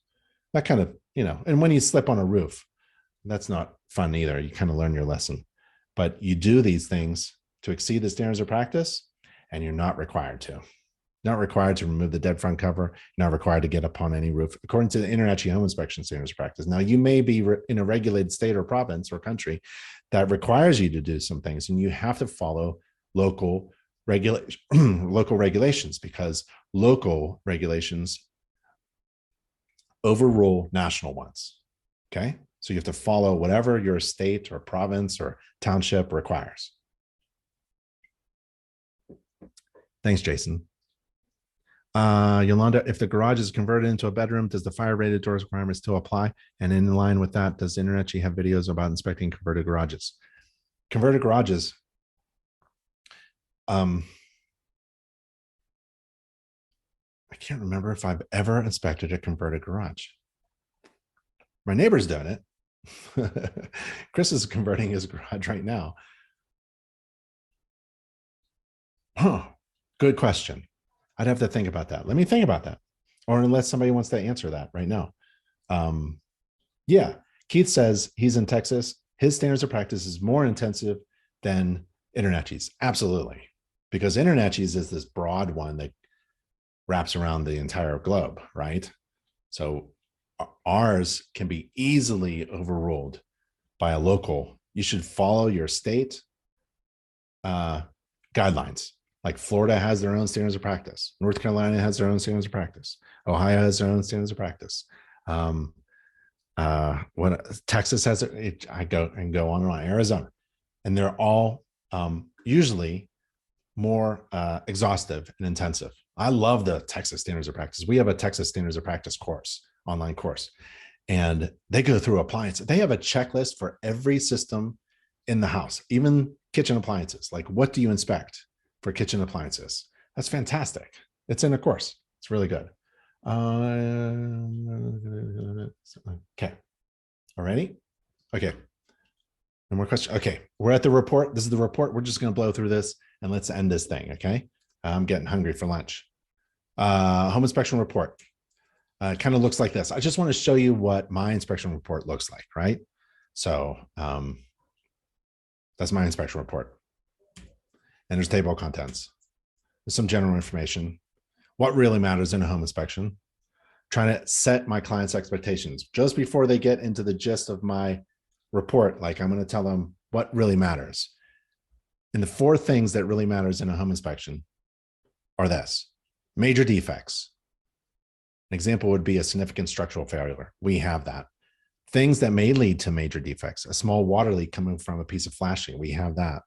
That kind of, and when you slip on a roof, that's not fun either. You kind of learn your lesson. But you do these things to exceed the standards of practice, and you're not required to. Not required to remove the dead front cover, not required to get up on any roof, according to the InterNACHI home inspection standards of practice. Now, you may be in a regulated state or province or country that requires you to do some things, and you have to follow local regulations, because local regulations overrule national ones. Okay, so you have to follow whatever your state or province or township requires. Thanks, Jason. Yolanda, if the garage is converted into a bedroom, does the fire rated doors requirement still apply? And in line with that, does InterNACHI have videos about inspecting converted garages? Converted garages, I can't remember if I've ever inspected a converted garage. My neighbor's done it. Chris is converting his garage right now. Good question. I'd have to think about that. Let me think about that. Or unless somebody wants to answer that right now. Yeah, Keith says he's in Texas. His standards of practice is more intensive than InterNACHI's. Absolutely. Because InterNACHI's is this broad one that wraps around the entire globe, right? So ours can be easily overruled by a local. You should follow your state guidelines. Like Florida has their own standards of practice. North Carolina has their own standards of practice. Ohio has their own standards of practice. What Texas has it, I go on and on. Arizona, and they're all usually more exhaustive and intensive. I love the Texas standards of practice. We have a Texas standards of practice course, online course, and they go through appliances. They have a checklist for every system in the house, even kitchen appliances. Like, what do you inspect for kitchen appliances? That's fantastic. It's in a course. It's really good. Okay. Alrighty. Okay. No more questions. Okay. We're at the report. This is the report. We're just going to blow through this and let's end this thing. Okay. I'm getting hungry for lunch. Home inspection report. Kind of looks like this. I just want to show you what my inspection report looks like, right? So that's my inspection report. And there's table of contents. There's some general information. What really matters in a home inspection. Trying to set my clients' expectations just before they get into the gist of my report. Like, I'm going to tell them what really matters. And the 4 things that really matters in a home inspection are this: major defects. An example would be a significant structural failure. We have that. Things that may lead to major defects. A small water leak coming from a piece of flashing. We have that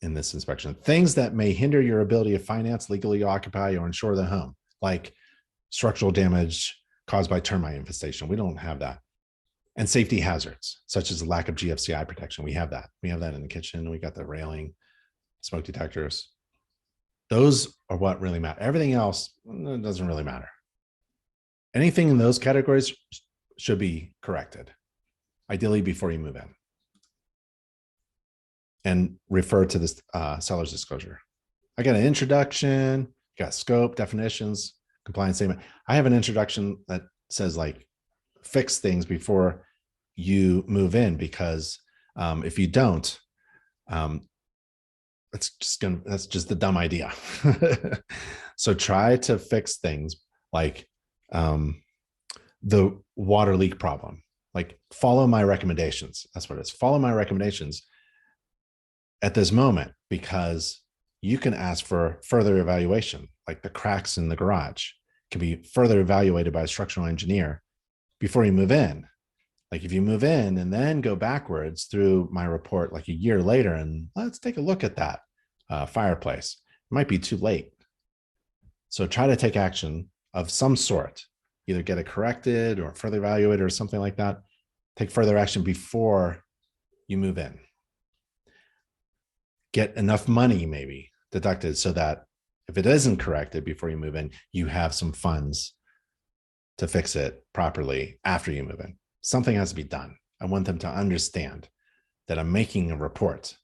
in this inspection. Things that may hinder your ability to finance, legally occupy, or insure the home, like structural damage caused by termite infestation. We don't have that. And safety hazards, such as the lack of GFCI protection. We have that. We have that in the kitchen. We got the railing, smoke detectors. Those are what really matter. Everything else doesn't really matter. Anything in those categories should be corrected, ideally before you move in. And refer to this seller's disclosure. I got an introduction, got scope, definitions, compliance statement. I have an introduction that says, like, fix things before you move in, because if you don't, that's just the dumb idea. So try to fix things like the water leak problem. Like, follow my recommendations. That's what it is. Follow my recommendations at this moment, because you can ask for further evaluation, like the cracks in the garage can be further evaluated by a structural engineer before you move in. Like, if you move in and then go backwards through my report like a year later and let's take a look at that fireplace, it might be too late. So try to take action of some sort, either get it corrected or further evaluated or something like that. Take further action before you move in. Get enough money maybe deducted so that if it isn't corrected before you move in, you have some funds to fix it properly after you move in. Something has to be done. I want them to understand that I'm making a report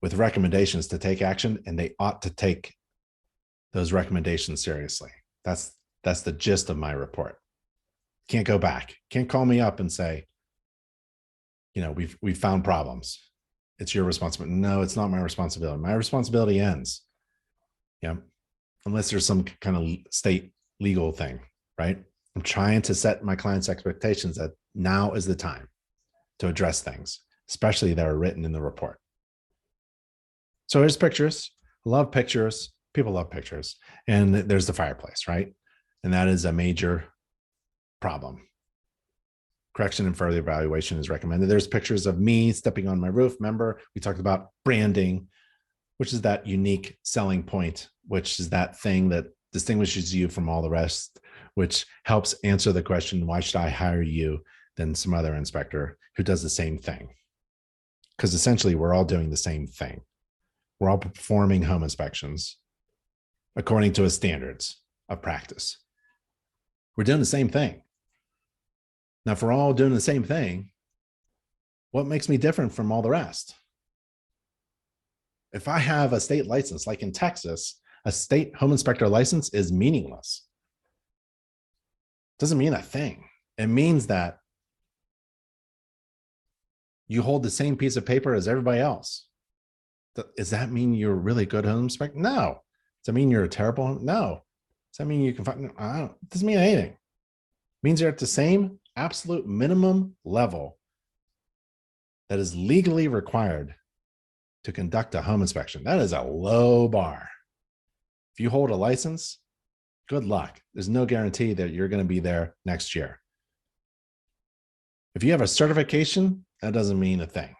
with recommendations to take action, and they ought to take those recommendations seriously. That's the gist of my report. Can't go back. Can't call me up and say, we've found problems. It's your responsibility. No, it's not my responsibility. My responsibility ends. Yeah. Unless there's some kind of state legal thing, right? I'm trying to set my clients' expectations that now is the time to address things, especially that are written in the report. So here's pictures. Love pictures. People love pictures. And there's the fireplace, right? And that is a major problem. Correction and further evaluation is recommended. There's pictures of me stepping on my roof. Remember, we talked about branding, which is that unique selling point, which is that thing that distinguishes you from all the rest, which helps answer the question, why should I hire you than some other inspector who does the same thing? Because essentially, we're all doing the same thing. We're all performing home inspections according to a standards of practice. We're doing the same thing. Now, if we're all doing the same thing, what makes me different from all the rest? If I have a state license, like in Texas, a state home inspector license is meaningless. Doesn't mean a thing. It means that you hold the same piece of paper as everybody else. Does that mean you're really good home inspector? No. Does that mean you're a terrible? No. Does that mean you can find? It doesn't mean anything. It means you're at the same absolute minimum level that is legally required to conduct a home inspection. That is a low bar. If you hold a license, good luck. There's no guarantee that you're going to be there next year. If you have a certification, that doesn't mean a thing.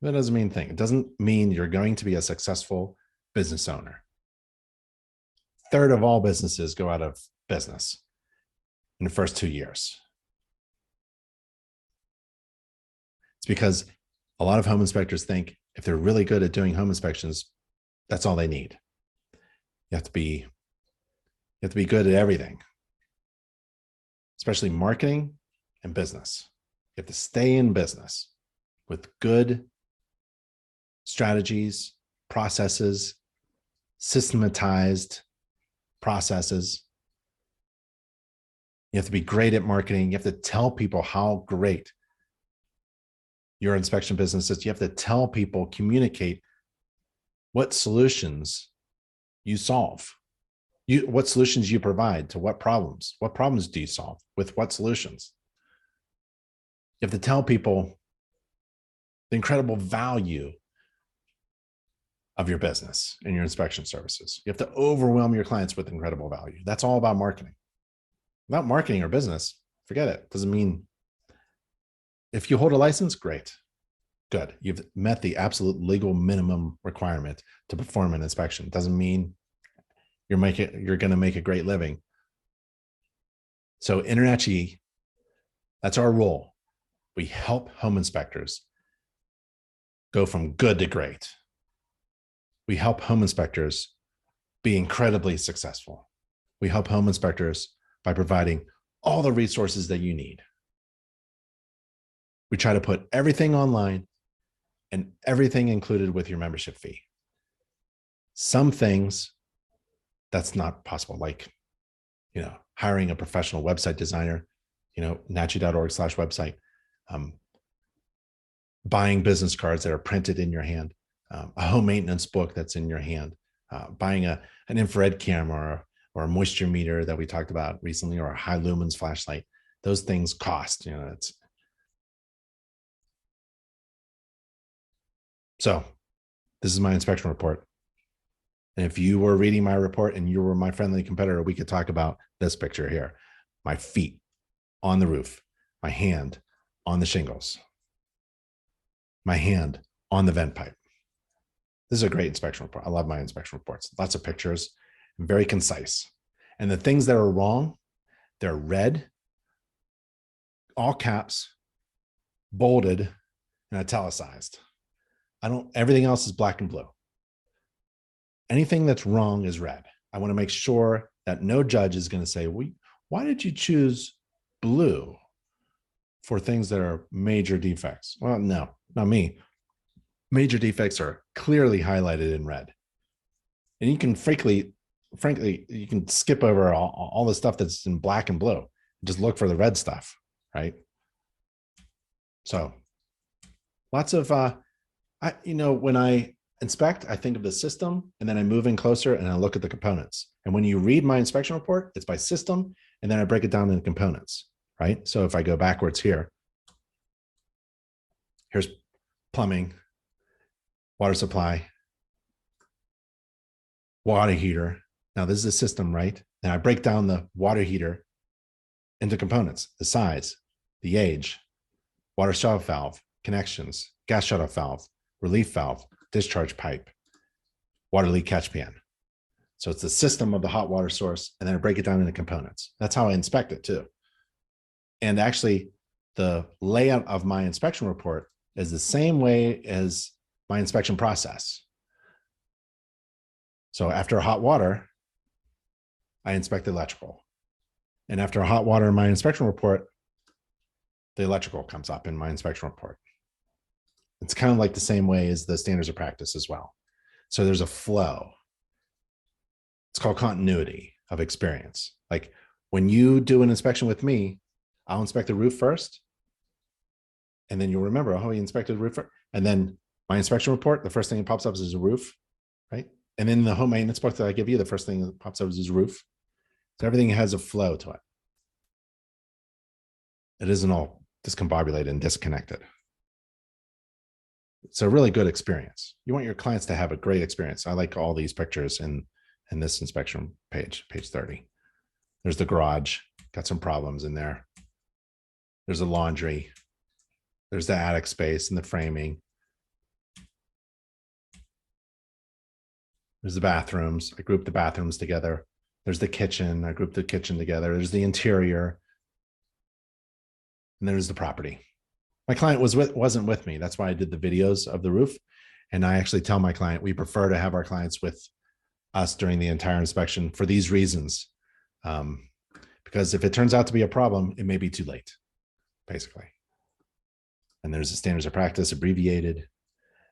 That doesn't mean a thing. It doesn't mean you're going to be a successful business owner. A third of all businesses go out of business in the first 2 years. It's because a lot of home inspectors think if they're really good at doing home inspections, that's all they need. You have to be good at everything, especially marketing and business. You have to stay in business with good strategies, processes, systematized processes. You have to be great at marketing. You have to tell people how great your inspection business is. You have to tell people, communicate what solutions you solve, what solutions you provide to what problems. What problems do you solve with what solutions? You have to tell people the incredible value of your business and your inspection services. You have to overwhelm your clients with incredible value. That's all about marketing. Without marketing or business, forget it. Doesn't mean if you hold a license, great, good. You've met the absolute legal minimum requirement to perform an inspection. Doesn't mean you're going to make a great living. So InterNACHI, that's our role. We help home inspectors go from good to great. We help home inspectors be incredibly successful. We help home inspectors by providing all the resources that you need. We try to put everything online and everything included with your membership fee. Some things that's not possible, like, hiring a professional website designer, nachi.org/website, buying business cards that are printed in your hand, a home maintenance book that's in your hand, buying an infrared camera or a moisture meter that we talked about recently, or a high lumens flashlight. Those things cost, it's. So this is my inspection report. And if you were reading my report and you were my friendly competitor, we could talk about this picture here. My feet on the roof, my hand on the shingles, my hand on the vent pipe. This is a great inspection report. I love my inspection reports. Lots of pictures, very concise. And the things that are wrong, they're red, all caps, bolded, and italicized. Everything else is black and blue. Anything that's wrong is red. I want to make sure that no judge is going to say, why did you choose blue for things that are major defects? Well, no, not me. Major defects are clearly highlighted in red. And you can frankly, you can skip over all the stuff that's in black and blue. Just look for the red stuff, right? So lots of, when I inspect, I think of the system, and then I move in closer and I look at the components. And when you read my inspection report, it's by system, and then I break it down into components, right? So if I go backwards here, here's plumbing, water supply, water heater. Now this is a system, right? And I break down the water heater into components: the size, the age, water shutoff valve, connections, gas shutoff valve, relief valve, discharge pipe, water leak catch pan. So it's the system of the hot water source, and then I break it down into components. That's how I inspect it too. And actually, the layout of my inspection report is the same way as my inspection process. So after hot water, I inspect the electrical. And after hot water in my inspection report, the electrical comes up in my inspection report. It's kind of like the same way as the standards of practice as well. So there's a flow. It's called continuity of experience. Like when you do an inspection with me, I'll inspect the roof first. And then you'll remember, oh, you inspected the roof first. And then my inspection report, the first thing that pops up is a roof, right? And then the home maintenance book that I give you, the first thing that pops up is roof. So everything has a flow to it. It isn't all discombobulated and disconnected. It's a really good experience. You want your clients to have a great experience. I like all these pictures in this inspection page 30. There's the garage, got some problems in there. There's the laundry. There's the attic space and the framing. There's the bathrooms. I grouped the bathrooms together. There's the kitchen. I grouped the kitchen together. There's the interior. And there's the property. My client wasn't with me. That's why I did the videos of the roof. And I actually tell my client, we prefer to have our clients with us during the entire inspection for these reasons. Because if it turns out to be a problem, it may be too late, basically. And there's the standards of practice abbreviated.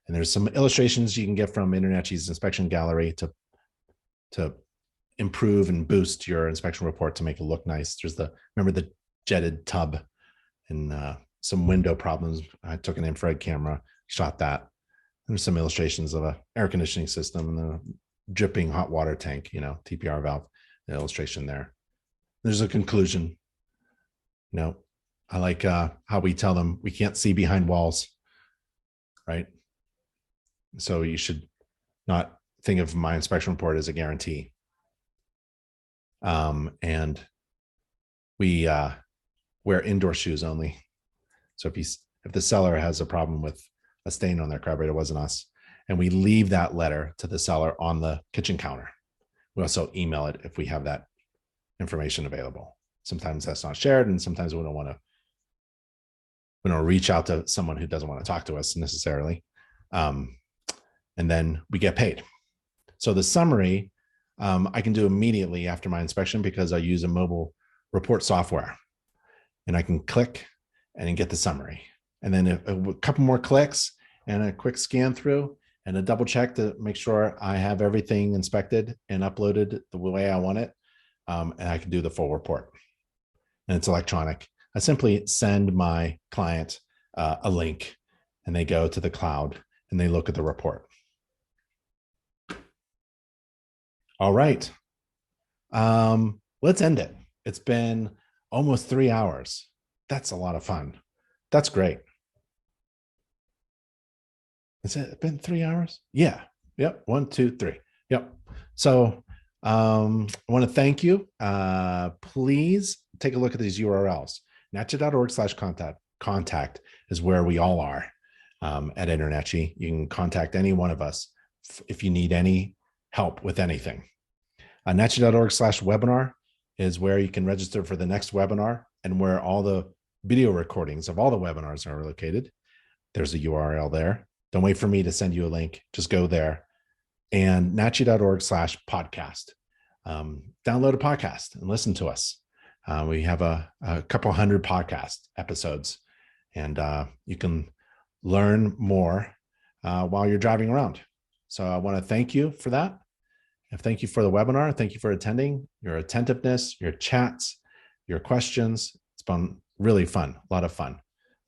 And there's some illustrations you can get from InterNACHI's inspection gallery to improve and boost your inspection report to make it look nice. There's remember the jetted tub and some window problems. I took an infrared camera, shot that. There's some illustrations of a air conditioning system and the dripping hot water tank, TPR valve, the illustration there. There's a conclusion. I like how we tell them we can't see behind walls, right? So you should not think of my inspection report as a guarantee. And we wear indoor shoes only. So if the seller has a problem with a stain on their carburetor, it wasn't us. And we leave that letter to the seller on the kitchen counter. We also email it if we have that information available. Sometimes that's not shared, and sometimes we don't want to reach out to someone who doesn't want to talk to us necessarily. And then we get paid. So the summary I can do immediately after my inspection because I use a mobile report software, and I can click and get the summary. And then a couple more clicks and a quick scan through and a double check to make sure I have everything inspected and uploaded the way I want it. And I can do the full report. And it's electronic. I simply send my client a link, and they go to the cloud and they look at the report. All right. Let's end it. It's been Almost 3 hours. That's a lot of fun. That's great. Has it been 3 hours? Yeah. Yep. 1, 2, 3. Yep. So I want to thank you. Please take a look at these URLs. nachi.org/contact is where we all are at InterNACHI. You can contact any one of us if you need any help with anything. nachi.org/webinar is where you can register for the next webinar and where all the video recordings of all the webinars are located. There's a URL there. Don't wait for me to send you a link. Just go there. And nachi.org/podcast. Download a podcast and listen to us. We have a couple hundred podcast episodes, and you can learn more while you're driving around. So I want to thank you for that. And thank you for the webinar. Thank you for attending, your attentiveness, your chats, your questions. It's been really fun, a lot of fun,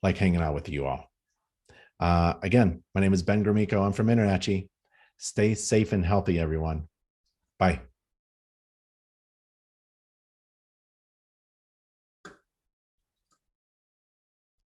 like hanging out with you all. Again, my name is Ben Gromiko. I'm from InterNACHI. Stay safe and healthy, everyone. Bye.